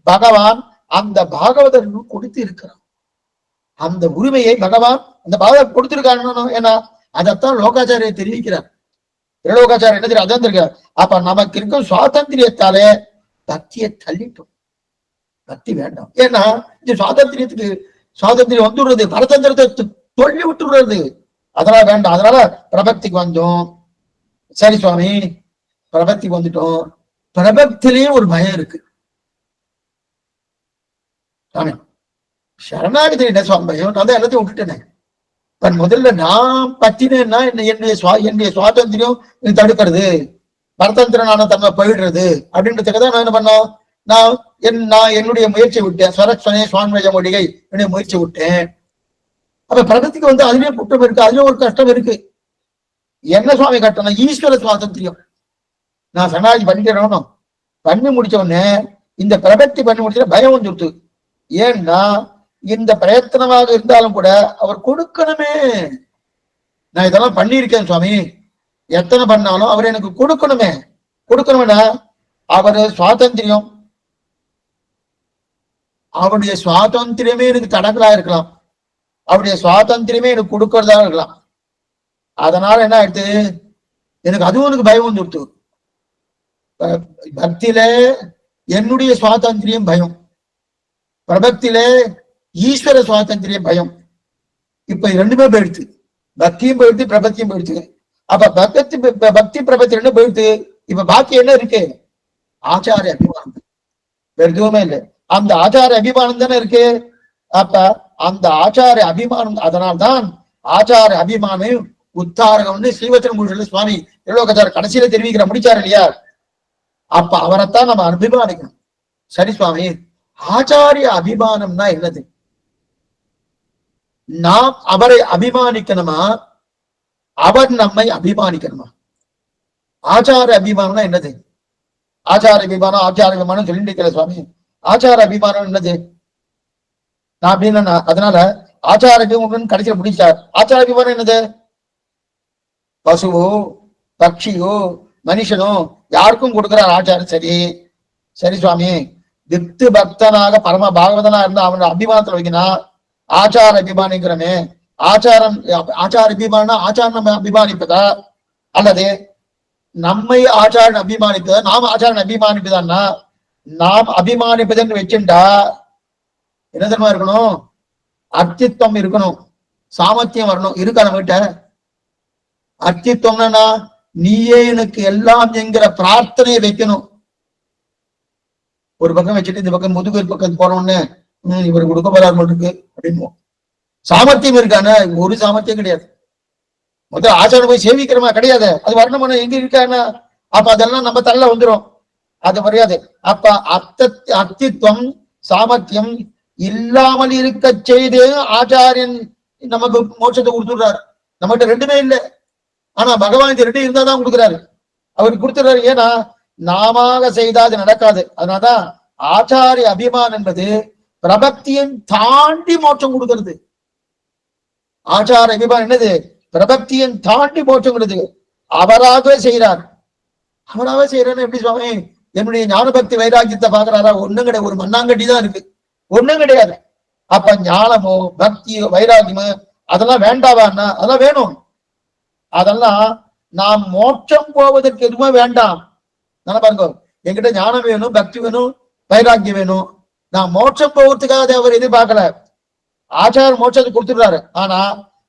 பகவான் அந்த பாகவதற்கு கொடுத்து இருக்கிறான். அந்த உரிமையை பகவான் அந்த பாகவதற்கு கொடுத்திருக்காரு. ஏன்னா அதைத்தான் லோகாச்சாரியர் தெரிவிக்கிறார். திருலோகாச்சாரியர் என்ன தெரியும்? அதான் தெரியும். அப்ப நமக்கு இருக்கும் சுவாதந்திரியத்தாலே பக்தியை தள்ளிட்டோம். பக்தி வேண்டாம். ஏன்னா இந்த சுவாதந்திரியம் வந்துடுறது, பரதந்திரத்தை தொல்லி விட்டுடுறது. அதனால வேண்டாம். அதனால பிரபக்திக்கு வந்தோம். சரி சுவாமி, பிரபக்திக்கு வந்துட்டோம். பிரபக்திலேயே ஒரு பயம் இருக்கு சாமி. சரணாகதி என்ன சுவாமி பயம்? நான் தான் எல்லாத்தையும் விட்டுட்டேனே. முதல்ல நான் பத்தினேன்னா என்னுடைய சுவாதந்திரியம் தடுக்கிறது, பரதந்திரனான தன்மை போயிடுறது அப்படின்றதுக்கு தான் நான் என்ன பண்ணோம்? நான் என்னுடைய முயற்சி விட்டேன். சரஸ்வனே சுவாமிஜ மொழிகை என்னுடைய முயற்சி விட்டேன். அப்ப பிரகதிக்கு வந்து அதுலயும் குற்றம் இருக்கு, அதுலயும் ஒரு கஷ்டம் இருக்கு. என்ன சுவாமி கட்டணும்? ஈஸ்வர சுவாதந்திரியம். நான் சரணாகதி பண்ணிக்கிறோம். பண்ணி முடிச்ச உடனே இந்த பிரபத்தி பண்ணி முடிச்ச பயம் வந்துடுது. ஏன்னா இந்த பிரயத்தனமாக இருந்தாலும் கூட அவர் கொடுக்கணுமே. நான் இதெல்லாம் பண்ணியிருக்கேன் சுவாமி, எத்தனை பண்ணாலும் அவர் எனக்கு கொடுக்கணுமே. கொடுக்கணும்னா அவரு சுவாதந்திரியம், அவருடைய சுவாதந்திரியமே எனக்கு தடங்களா இருக்கலாம், அவருடைய சுவாதந்திரியமே எனக்கு கொடுக்கறதா இருக்கலாம். அதனால என்ன ஆயிடுத்து, எனக்கு அதுவும் எனக்கு பயம் வந்துடுத்து. பக்தியில என்னுடைய சுவாதந்திரியம் பயம், பிரபத்தில ஈஸ்வர சுவாதந்திரியம் பயம். இப்ப ரெண்டுமே போயிடுச்சு, பக்தியும் போயிடுச்சு பிரபத்தியும் போயிடுச்சு. அப்ப பக்தி பிரபத்தி ரெண்டும் போயிடுச்சு. இப்ப பாக்கி என்ன இருக்கு? ஆச்சார அபிமானம், வேற எதுவுமே இல்லை. அந்த ஆச்சார அபிமானம் தானே இருக்கு. அப்ப அந்த ஆச்சார அபிமானம், அதனால்தான் ஆச்சார அபிமானம் உத்தாரகம்னு ஸ்ரீவச்சன சுவாமி திருலோகச்சார கடைசியில தெரிவிக்கிற முடிச்சார் இல்லையா? அப்ப அவரைத்தான் நம்ம அபிமானிக்கணும். சரி சுவாமி, ஆச்சாரிய அபிமானம்னா என்னது? நாம் அவரை அபிமானிக்கணுமா, அவர் நம்மை அபிமானிக்கணுமா? ஆச்சார அபிமானம்னா என்னது? ஆச்சார அபிமானம் ஆச்சார அபிமானம் சொல்லிட்டு இருக்கிற சுவாமி, ஆச்சார அபிமானம் என்னது? நான் அப்படின்னு அதனால ஆச்சார அபிமானம் கடைசியில் முடிச்சார். ஆச்சார அபிமானம் என்னது? பசுவோ பட்சியோ மனுஷனோ யாருக்கும் கொடுக்கிறார் ஆச்சாரம். சரி சரி சுவாமி, வித்து பக்தனாக பரம பாகவதனா இருந்தா அவனோட அபிமானத்துல வைக்கினா ஆச்சார அபிமானிக்கிறமே. ஆச்சார அபிமானா ஆச்சாரம் நம்ம அபிமானிப்பதா, அல்லது நம்மை ஆச்சாரன் அபிமானிப்பதா, நாம் ஆச்சாரன் அபிமானிப்பதான்னா? நாம் அபிமானிப்பதுன்னு வச்சுட்டா என்ன தெரியுமா இருக்கணும்? அர்த்தித்வம் இருக்கணும், சாமர்த்தியம் வரணும். இருக்கா நம்ம கிட்ட? அர்த்தித்வம்னா நீயே எனக்கு எல்லாம் என்கிற பிரார்த்தனையை வைக்கணும். ஒரு பக்கம் வச்சுட்டு இந்த பக்கம் முதுகு பக்கம் போறோம்னு இவருக்கு கொடுக்க போறாரு இருக்கு அப்படின்னு சாமர்த்தியம் இருக்கான? ஒரு சாமர்த்தியம் கிடையாது. முதல்ல ஆச்சாரம் போய் சேவிக்கிறமா கிடையாது, அது வரணும் எங்க இருக்கானா? அப்ப அதெல்லாம் நம்ம தள்ள வந்துடும், அது மரியாதை. அப்ப அர்த்தித்வம் சாமர்த்தியம் இல்லாமல் இருக்க செய்து ஆச்சாரியன் நமக்கு மோட்சத்தை கொடுத்துடுறாரு. நம்மகிட்ட ரெண்டுமே இல்லை, ஆனா பகவான் இந்த ரெண்டு இருந்தாதான் கொடுக்குறாரு, அவருக்கு கொடுத்துறாரு. ஏன்னா நாம செய்தா அது நடக்காது. அதனாலதான் ஆச்சாரிய அபிமானம் என்பது பிரபத்தியும் தாண்டி மோட்சம் கொடுக்கிறது. ஆச்சார அபிமானம் என்னது? பிரபத்தியும் தாண்டி மோட்சம் கொடுக்குது. அவராகவே செய்யறார். அவராகவே செய்யறாரு. எப்படி சுவாமி என்னுடைய ஞான பக்தி வைராக்கியத்தை பாக்குறாரா? ஒண்ணும் கிடையாது, ஒரு மண்ணாங்கட்டி தான் இருக்கு, ஒண்ணும் கிடையாது. அப்ப ஞானமோ பக்தியோ வைராக்கியமோ அதெல்லாம் வேண்டாவான்னா? அதெல்லாம் வேணும். அதெல்லாம் நாம் மோட்சம் போவதற்கு எதுவுமே வேண்டாம். நல்லா பாருங்க, என்கிட்ட ஞானம் வேணும், பக்தி வேணும், வைராக்கியம் வேணும். நான் மோட்சம் போவதுக்காக அவர் எதிர்பார்க்கல, ஆச்சாரியர் மோட்சத்தை கொடுத்துடுறாரு. ஆனா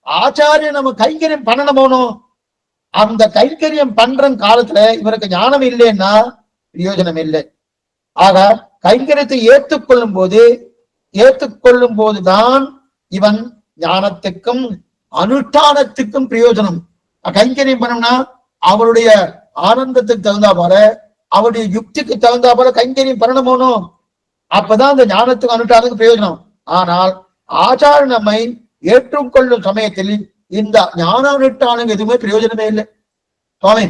ஆச்சாரியன் நம்ம கைங்கரியம் பண்ணணும் போகணும். அந்த கைங்கரியம் பண்ற காலத்துல இவருக்கு ஞானம் இல்லைன்னா பிரயோஜனம் இல்லை. ஆக கைங்கரியத்தை ஏற்றுக்கொள்ளும் போதுதான் இவன் ஞானத்துக்கும் அனுஷ்டானத்துக்கும் பிரயோஜனம். கைங்கரியம் பண்ணோம்னா அவருடைய ஆனந்தத்துக்கு தகுந்தா போல, அவருடைய யுக்திக்கு தகுந்தா போல கைங்கரியம் பண்ணணும் போகணும். அப்பதான் அந்த ஞானத்துக்கு அனுஷ்டானத்துக்கு பிரயோஜனம். ஆனால் ஆச்சாரம் நம்மை ஏற்றுக்கொள்ளும் சமயத்தில் இந்த ஞான அனுஷ்டானம் எதுவுமே பிரயோஜனமே இல்லை. சுவாமி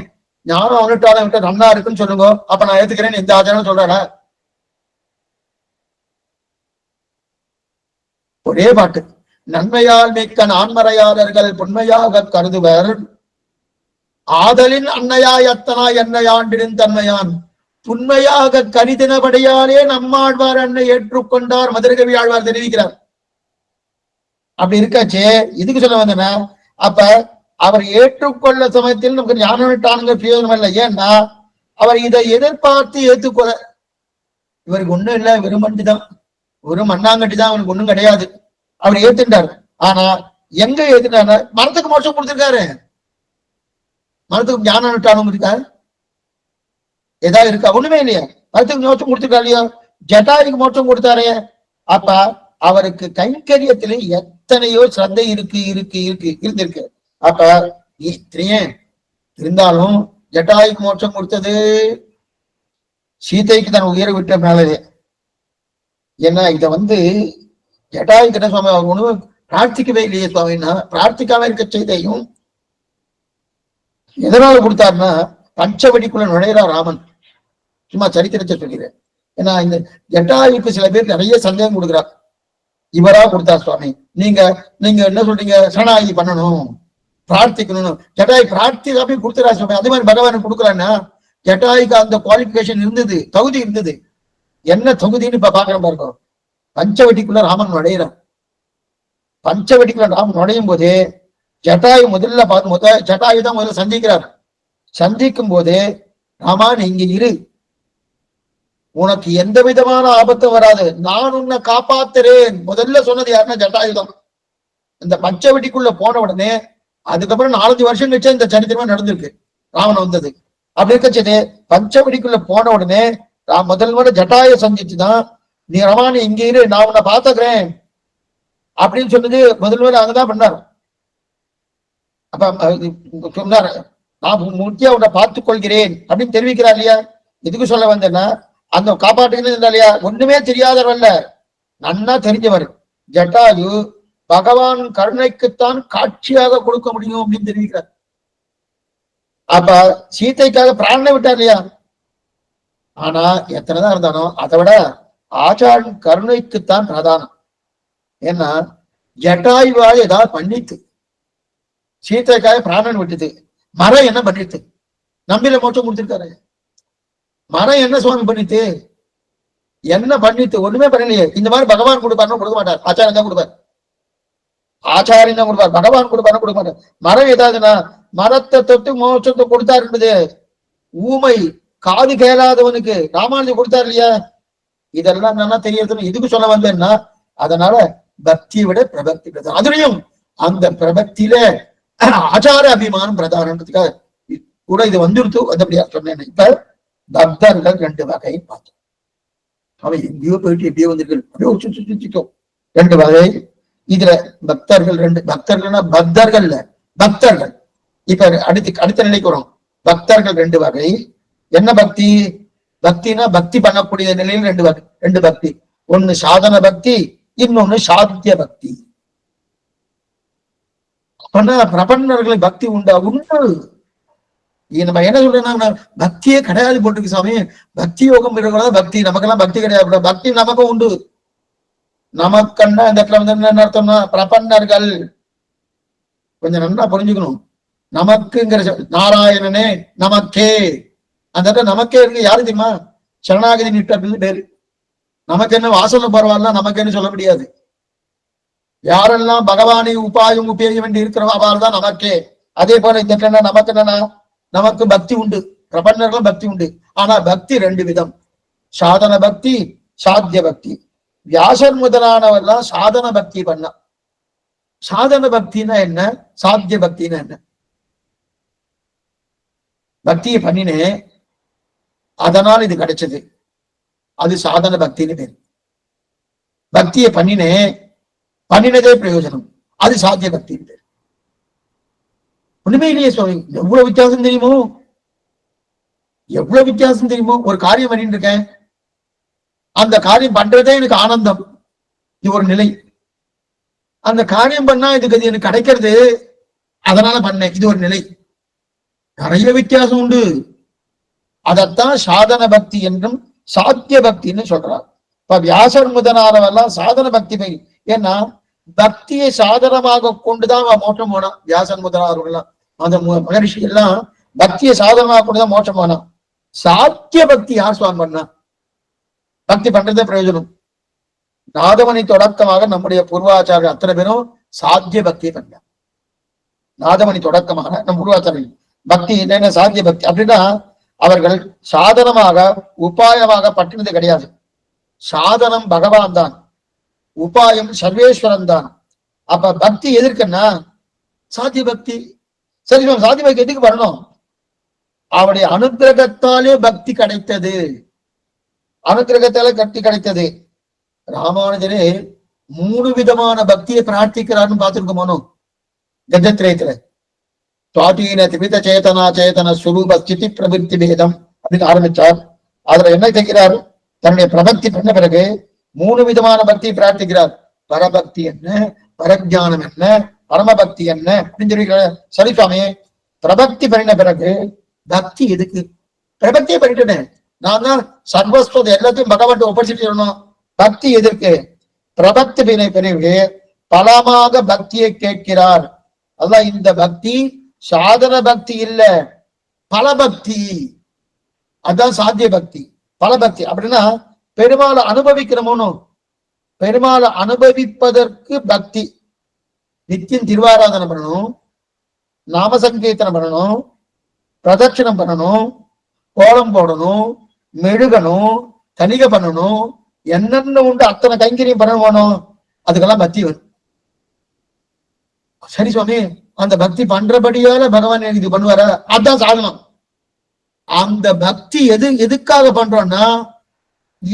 ஞானம் அனுஷ்டானம் நன்னா இருக்குன்னு சொல்லுங்க, அப்ப நான் ஏத்துக்கிறேன்னு எந்த ஆச்சாரம் சொல்றாரா? ஒரே பாட்டு. நன்மையால் மிக்க நான்மறையாளர்கள் பொன்மையாக கருதுவர், ஆதலின் அன்னையாய் அத்தனாய் என்னையாண்டின் தன்மையான் உண்மையாக கருதினபடியாலே நம்மாழ்வார் அன்னை ஏற்றுக்கொண்டார் மதுரகவி ஆழ்வார் தெரிவிக்கிறார். அப்படி இருக்காச்சே, இதுக்கு சொல்ல வந்தேன்னா, அப்ப அவர் ஏற்றுக்கொள்ள சமயத்தில் நமக்கு ஞானவிட்டானுங்க பிரயோஜனம் இல்லை. ஏன்னா அவர் இதை எதிர்பார்த்து ஏற்றுக்கொள்ள, இவருக்கு ஒண்ணும் இல்லை, வெறும் மண்டி தான், ஒரு மண்ணாங்கட்டி தான், அவனுக்கு ஒண்ணும் கிடையாது. அவர் ஏத்துட்டார். ஆனா எங்க ஏத்துட்டாரு? மரத்துக்கு மோட்சம் கொடுத்திருக்காரு. மரத்துக்கு ஞானம் விட்டானும் இருக்கா? ஏதாவது இருக்கா? ஒண்ணுமே இல்லையா? மரத்துக்கு மோட்சம் கொடுத்திருக்காரு இல்லையா? ஜட்டாய்க்கு மோட்சம் கொடுத்தாரு. அப்ப அவருக்கு கைங்கரியத்திலே எத்தனையோ சிரத்தை இருந்திருக்கு. அப்ப இருந்தாலும் ஜட்டாய்க்கு மோட்சம் கொடுத்தது சீதைக்கு தன் உயிரை விட்ட மேலே. ஏன்னா இத ஜட்டாய்க்கு என்ன சுவாமி அவர் ஒண்ணு பிரார்த்திக்கவே இல்லையே சுவாமின்னா, பிரார்த்திக்காம இருக்க செய்தையும் எதனால கொடுத்தாருன்னா, பஞ்சவடிக்குள்ள நுழையிறா ராமன். சும்மா சரித்திரத்தை சொல்லிடுறேன். ஏன்னா இந்த ஜட்டாயுக்கு சில பேர் நிறைய சந்தேகம் கொடுக்குறார். இவரா கொடுத்தார் சுவாமி, நீங்க என்ன சொல்றீங்க, சரணாகி பண்ணணும், பிரார்த்திக்கணும். ஜட்டாய் பிரார்த்திக்காம கொடுத்துறா சுவாமி. அதே மாதிரி பகவான் கொடுக்குறான்னா ஜட்டாய்க்கு அந்த குவாலிபிகேஷன் இருந்தது, தகுதி இருந்தது. என்ன தகுதின்னு இப்ப பாக்குற பாருங்க. பஞ்சவட்டிக்குள்ள ராமன் நுழையிறான். பஞ்சவட்டிக்குள்ள ராமன் நுழையும் போதே ஜட்டாயு ஜட்டாயு தான் முதல்ல சந்திக்கிறார். சந்திக்கும் போதே ராமா நீ இங்க இரு, உனக்கு எந்த விதமான ஆபத்தும் வராது, நான் உன்னை காப்பாத்துறேன். முதல்ல சொன்னது யாருன்னா ஜட்டாயுதம். இந்த பச்சை வெட்டிக்குள்ள போன உடனே அதுக்கப்புறம் 4-5 வருஷம் கழிச்சு இந்த சரித்திரமா நடந்திருக்கு, ராவணன் வந்தது. அப்படி இருக்கச்சது பச்சை வெடிக்குள்ள போன உடனே முதல் முறை ஜட்டாய சந்திச்சுதான், நீ ரமானி இங்க இரு, நான் உன்னை பாத்துக்கிறேன் அப்படின்னு சொன்னது முதல் முறை அங்கதான் பண்ணாரு. அப்ப சொன்னாரு, நான் முக்கிய உன்னை பார்த்துக் கொள்கிறேன் அப்படின்னு தெரிவிக்கிறார் இல்லையா. எதுக்கு சொல்ல வந்தேன்னா, அந்த காப்பாற்றுகிறது இல்லையா, ஒண்ணுமே தெரியாதவர்ல நன்னா தெரிஞ்சவர் ஜட்டாயு பகவான் கருணைக்குத்தான் காட்சியாக கொடுக்க முடியும் அப்படின்னு தெரிவிக்கிறார். அப்ப சீதைக்காக பிராணனை விட்டார் இல்லையா. ஆனா எத்தனைதான் இருந்தாலும் அதை விட ஆச்சாரன் கருணைக்குத்தான் பிரதானம். ஏன்னா ஜட்டாயுவாய் ஏதாவது பண்ணிட்டு சீதைக்காக பிராணன் விட்டுது, மரம் என்ன பண்ணிட்டு நம்பில மோட்சம் கொடுத்திருக்காரு. மரம் என்ன சுவாமி பண்ணிட்டு, என்ன பண்ணிட்டு, ஒண்ணுமே பண்ணலையே. இந்த மாதிரி பகவான் கொடுப்பாருன்னு கொடுக்க மாட்டார், ஆச்சாரம் தான் கொடுப்பார். ஆச்சாரியம் தான் கொடுப்பார், பகவான் கொடுப்பாரு கொடுக்க மாட்டார். மரம் ஏதாவதுன்னா மரத்தை தொட்டு மோட்சத்தை கொடுத்தாரு என்பது ஊமை காது கேளாதவனுக்கு ராமானுஜர் கொடுத்தாரு இல்லையா. இதெல்லாம் நல்லா தெரியறதுன்னு இதுக்கு சொல்ல வந்தேன்னா, அதனால பக்தியை விட பிரபக்தி பிரதானம். அதுலயும் அந்த பிரபக்தியில ஆச்சார அபிமானம் பிரதானத்துக்காக கூட இது வந்துருத்து. அப்படியா சொன்னேன். இப்ப பக்தர்கள் 2 வகை பார்த்தோம். அவன் எங்கேயோ போயிட்டு எப்படியோ வந்திருக்கு, அப்படியே 2 வகை. இதுல பக்தர்கள் 2, பக்தர்கள்னா பக்தர்கள் பக்தர்கள். இப்ப அடுத்த நிலைக்கு வரும். பக்தர்கள் 2 வகை. என்ன பக்தி? பக்தினா பக்தி பண்ணக்கூடிய நிலையில் 2 வகை, 2 பக்தி. ஒண்ணு சாதன பக்தி, இன்னொன்னு சாத்திய பக்தி. அப்படின்னா பிரபன்னர்களின் பக்தி உண்டா? உண்டு. நம்ம என்ன சொல்றோம்னா, பக்தியே கிடையாது போட்டுருக்கு சாமி, பக்தி யோகம் இருக்கக்கூடாது, பக்தி நமக்கெல்லாம் பக்தி கிடையாது. பக்தி நமக்கும் உண்டு. நமக்கன்னா இந்த இடத்துல வந்து என்ன அர்த்தம்னா, பிரபன்னர்கள் கொஞ்சம் நல்லா புரிஞ்சுக்கணும். நமக்குங்கிற நாராயணனே நமக்கே, அந்த இடத்துல நமக்கே இருக்கு. யாரு தெரியுமா? சரணாகதி நிட்டர்னு பேரு. நமக்கு என்ன வாசல்ல பரவாயில்ல, நமக்கு என்ன சொல்ல முடியாது. யாரெல்லாம் பகவானை உபாயம் உபயோகம் வேண்டி இருக்கிறோம் அவள் தான் நமக்கே. அதே போல இந்த இடத்துல நமக்கு என்னன்னா, நமக்கு பக்தி உண்டு, பிரபன்னர்களும் பக்தி உண்டு. ஆனா பக்தி 2 விதம், சாதன பக்தி, சாத்திய பக்தி. வியாசர் முதலானவர்லாம் சாதன பக்தி பண்ண. சாதன பக்தினா என்ன, சாத்திய பக்தினா என்ன? பக்தியை பண்ணினே அதனால் இது கிடைச்சது, அது சாதன பக்தின்னு பேரு. பக்தியை பண்ணினதே பிரயோஜனம், அது சாத்திய பக்தின்னு பேரு. ஒண்ணுமே இல்லையே சுவாமி, எவ்வளவு வித்தியாசம் தெரியுமோ, எவ்வளவு வித்தியாசம் தெரியுமோ. ஒரு காரியம் பண்ணிட்டு இருக்கேன், அந்த காரியம் பண்றதே எனக்கு ஆனந்தம், இது ஒரு நிலை. அந்த காரியம் பண்ணா இதுக்கு அது எனக்கு கிடைக்கிறது, அதனால பண்ணேன், இது ஒரு நிலை. நிறைய வித்தியாசம் உண்டு. அதத்தான் சாதன பக்தி என்றும் சாத்திய பக்தின்னு சொல்றார். இப்ப வியாசர் முதலானவெல்லாம் சாதன பக்தி பை. ஏன்னா பக்தியை சாதனமாக கொண்டுதான் மோட்சம் போனான். வியாசன் முதலானவர்கள்லாம், அந்த மகரிஷி எல்லாம் பக்தியை சாதனமாக கொண்டுதான் மோட்சம் போனான். சாத்திய பக்தி யார் சுவாமி பண்ணா? பக்தி பண்றதே பிரயோஜனம். நாதமணி தொடக்கமாக நம்முடைய பூர்வாச்சாரியர் அத்தனை பேரும் சாத்திய பக்தியை பண்ண. நாதமணி தொடக்கமாக நம் பூர்வாச்சாரியர்கள் பக்தி என்னென்ன சாத்திய பக்தி அப்படின்னா, அவர்கள் சாதனமாக உபாயமாக பற்றினது கிடையாது. சாதனம் பகவான் தான், உபாயம் சர்வேஸ்வரன் தான். அப்ப பக்தி எதற்குன்னா சாத்திய பக்தி. சரி, சாத்திய பக்தி எதுக்கு வரணும்? அவருடைய அனுகிரகத்தாலே பக்தி கிடைத்தது, அனுகிரகத்தாலே பக்தி கிடைத்தது. ராமானுஜரே 3 விதமான பக்தியை பிரார்த்திக்கிறார்னு பார்த்திருக்கோமோ கஜத்ரேயத்துல. சுவாதீன திமித சேதனா சேதன சுரூப ஸ்திதி பிரபுத்தி பேதம் அப்படின்னு ஆரம்பிச்சார். அதுல என்ன செய்கிறார்? தன்னுடைய பிரபக்தி பண்ண பிறகு 3 விதமான பக்தியை பிரார்த்திக்கிறார். பரபக்தி என்ன, பரஜானம் என்ன, பரமபக்தி என்ன அப்படின்னு சொல்லி. சரி சுவாமி, பிரபக்தி பண்ணின பிறகு பக்தி எதுக்கு? பிரபக்தியை பண்ணிட்டேன் நான் தான், சர்வஸ்வம் எல்லாத்தையும் பகவான் ஒப்படைச்சிட்டு. பக்தி எதற்கு? பிரபக்தி பண்ணின பிறகு பலமாக பக்தியை கேட்கிறார். அதான் இந்த பக்தி சாதன பக்தி இல்ல, பலபக்தி. அதான் சாத்திய பக்தி. பலபக்தி அப்படின்னா பெருமாளை அனுபவிக்கிறோமோ, பெருமாளை அனுபவிப்பதற்கு பக்தி. நித்தியம் திருவாராதனை பண்ணணும், நாம சங்கீர்த்தனம் பண்ணணும், பிரதட்சணம் பண்ணணும், கோலம் போடணும், மெழுகணும், தணிகை பண்ணணும், என்னென்ன உண்டு அத்தனை கைங்கரியம் பண்ணணும். அதுக்கெல்லாம் பக்தி வரும். சரி சுவாமி, அந்த பக்தி பண்றபடியால பகவான் எனக்கு இது பண்ணுவார, அதுதான் சாதனம். அந்த பக்தி எதுக்காக பண்றோம்னா,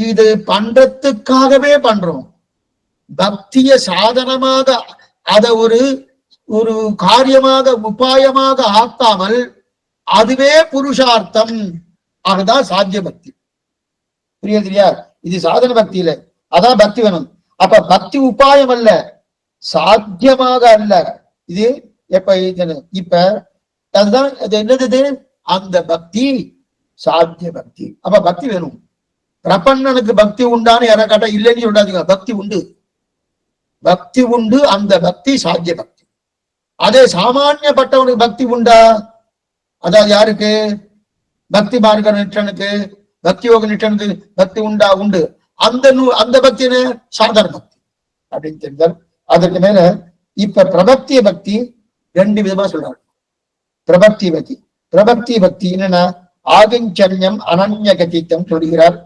இது பண்றதுக்காகவே பண்றோம். பக்திய சாதனமாக அத ஒரு ஒரு காரியமாக உபாயமாக ஆக்காமல் அதுவே புருஷார்த்தம். அதுதான் சாத்திய பக்தி. புரியுதுலையா? இது சாதன பக்தி இல்ல, அதான் பக்தி வேணும். அப்ப பக்தி உபாயம் அல்ல, சாத்தியமாக அல்ல. இது இப்ப அதுதான் அது என்னது, அந்த பக்தி சாத்திய பக்தி. அப்ப பக்தி வேணும். பிரபன்னனுக்கு பக்தி உண்டான்னு யாரா கேட்டா இல்லைன்னு சொல்லாதீங்க, பக்தி உண்டு, பக்தி உண்டு. அந்த பக்தி சாத்திய பக்தி. அதே சாமானியப்பட்டவனுக்கு பக்தி உண்டா? அதாவது யாருக்கு? பக்தி மார்க்க நிற்றனுக்கு, பக்தி யோக நிற்றனுக்கு பக்தி உண்டா? உண்டு. அந்த பக்தின்னு சாதாரண பக்தி அப்படின்னு தெரிந்தால். அதற்கு மேல இப்ப பிரபக்திய பக்தி ரெண்டு விதமா சொல்றாங்க. பிரபக்தி பக்தி, பிரபக்தி பக்தி என்னன்னா ஆகிஞ்சன்யம் அனன்ய கதித்தம் சொல்கிறார்.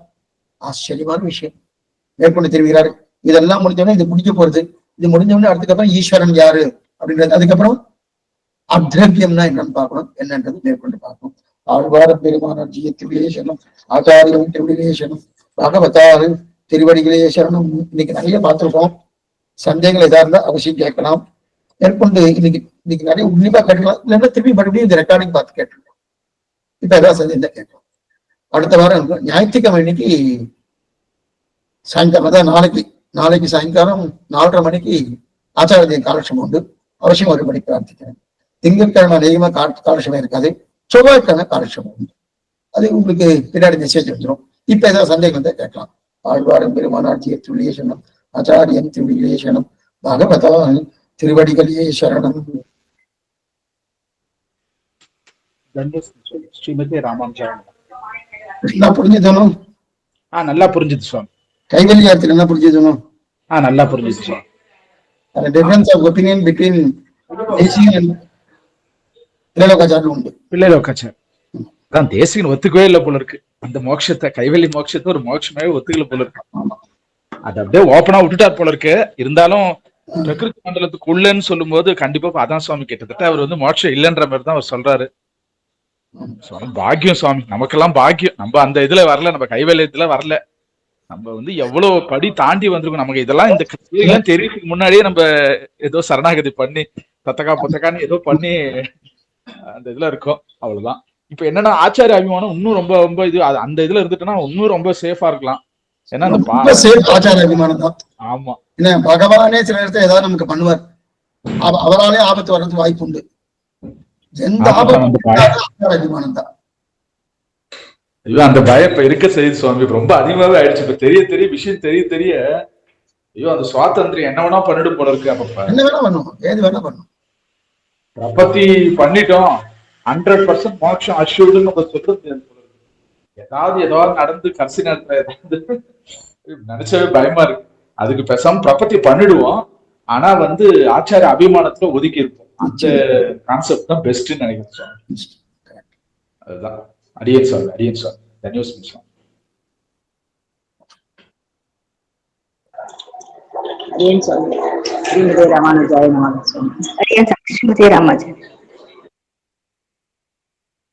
ஆச்சரியமான விஷயம் மேற்கொண்டு தெரிவிக்கிறார். இதெல்லாம் முடிஞ்சோடனே இது முடிஞ்ச போறது. இது முடிஞ்சோடனே அதுக்கப்புறம் ஈஸ்வரன் யாரு அப்படின்றது, அதுக்கப்புறம் அத்ரவியம்னா என்னன்னு பார்க்கணும், என்னன்றது மேற்கொண்டு பார்க்கணும். ஆழ்வார பெருமானார் ஜிய திருவிழேசனம், ஆச்சாரியம் திருவிழேசனம், பகவதாறு திருவடிகளே சரணம். இன்னைக்கு நிறைய பார்த்திருக்கோம். சந்தேகங்கள் எதா இருந்தா அவசியம் கேட்கலாம். மேற்கொண்டு இன்னைக்கு நிறைய உன்னிப்பா கேட்கலாம், இல்லைன்னா திரும்பி மறுபடியும் இந்த ரெக்கார்டிங் பார்த்து கேட்டுருக்கோம். இப்ப ஏதாவது சந்தேகம் கேட்கலாம். அடுத்த வாரம் ஞாயிற்றுக்கிழமை இன்னைக்கு சாயங்காலம் தான், நாளைக்கு சாயங்காலம் 4:30 மணிக்கு ஆச்சாரிய காலட்சம் உண்டு. அவசியம் ஒரு மணிக்கு பிரார்த்திக்கிறேன். திங்கட்கிழமை அதிகமா காலட்சமே இருக்காது, செவ்வாய்க்கிழமை காலட்சம் உண்டு. அது உங்களுக்கு பின்னாடி மெசேஜ் வந்துடும். இப்ப ஏதாவது சந்தேகம் தான் கேட்கலாம். ஆழ்வாரம் பெருமானார் துள்ளியே சரணம், ஆச்சாரியம் திருவடிகளே சரணம், பகவதா திருவடிகளே சரணம். ஸ்ரீமதி ராமானுஜாயம். நல்லா புரிஞ்சுதணும்? நல்லா புரிஞ்சுது சுவாமி. கைவல்யார்த்தில் என்ன புரிஞ்சுதணும்? நல்லா புரிஞ்சுது சுவாமி. Difference of opinion between Desikan and Pillai Lokacharya உண்டு. பிள்ளைலோகாச்சாரம் அதான் தேசிகன் ஒத்துக்கவே இல்லை போல இருக்கு. அந்த மோட்சத்தை, கைவல்லி மோட்சத்தை ஒரு மோட்சமாவே ஒத்துக்கல போல இருக்கு. அது அப்படியே ஓப்பனா விட்டுட்டார் போல இருக்கு. இருந்தாலும் பிரகிருதி மண்டலத்துக்குள்ளன்னு சொல்லும் போது கண்டிப்பா அதான் சுவாமி, கிட்டத்தட்ட அவர் மோட்சம் இல்லைன்ற மாதிரி தான் அவர் சொல்றாரு. சுவாமி பாக்கியம் சுவாமி, நமக்கெல்லாம் பாக்கியம். நம்ம அந்த இதுல வரல, நம்ம கைவல்யத்துல வரல. நம்ம எவ்வளவு படி தாண்டி வந்திருக்கோம். நமக்கு இதெல்லாம் இந்த எல்லாம் தெரியறதுக்கு முன்னாடியே நம்ம ஏதோ சரணாகதி பண்ணி புத்தகான்னு ஏதோ பண்ணி அந்த இதுல இருக்கோம். அவ்வளவுதான். இப்ப என்னன்னா ஆச்சாரிய அபிமானம் இன்னும் ரொம்ப ரொம்ப இது, அந்த இதுல இருந்துட்டுன்னா இன்னும் ரொம்ப சேஃபா இருக்கலாம். ஏன்னா அந்த ஆச்சாரிய அபிமானம் தான். ஆமா, பகவானே சில நேரத்தை ஏதாவது நமக்கு பண்ணுவார், அவராலே ஆபத்து வர்றதுக்கு வாய்ப்பு உண்டு. எந்த ஆபத்து அபிமானம் தான். ஐயோ அந்த பயம் இப்ப இருக்க செய்தி சுவாமி, ரொம்ப அதிகமாவே ஆயிடுச்சு. இப்ப தெரிய விஷயம் தெரிய ஐயோ அந்த சுவாதந்திரம் என்ன வேணா பண்ணிட்டு போல இருக்கு. அப்ப என்ன வேணா பண்ணுவோம், ஏது வேணா பண்ணுவோம். பிரபத்தி பண்ணிட்டோம், 100% மோட்சம் அஷ்யூர்டுன்னு நம்ம சொல்றது. ஏதாவது நடந்து கடைசி நேரத்துல ஏதாவது நினைச்சவே பயமா இருக்கு. அதுக்கு பேசாம பிரபத்தி பண்ணிடுவோம். ஆனா ஆச்சாரிய அபிமானத்துல ஒதுக்கி இருப்போம். அந்த கான்செப்ட் தான் பெஸ்ட்னு நினைக்கிறேன் சுவாமி. அதுதான். அடியேன் சுவாமி, அடியேன் சுவாமி. தன்யோஸ்மி சுவாமி. அடியேன் சுவாமி. ஸ்ரீமதி ராமானுஜாய நமः. ஸ்ரீமதி ராமானுஜாய.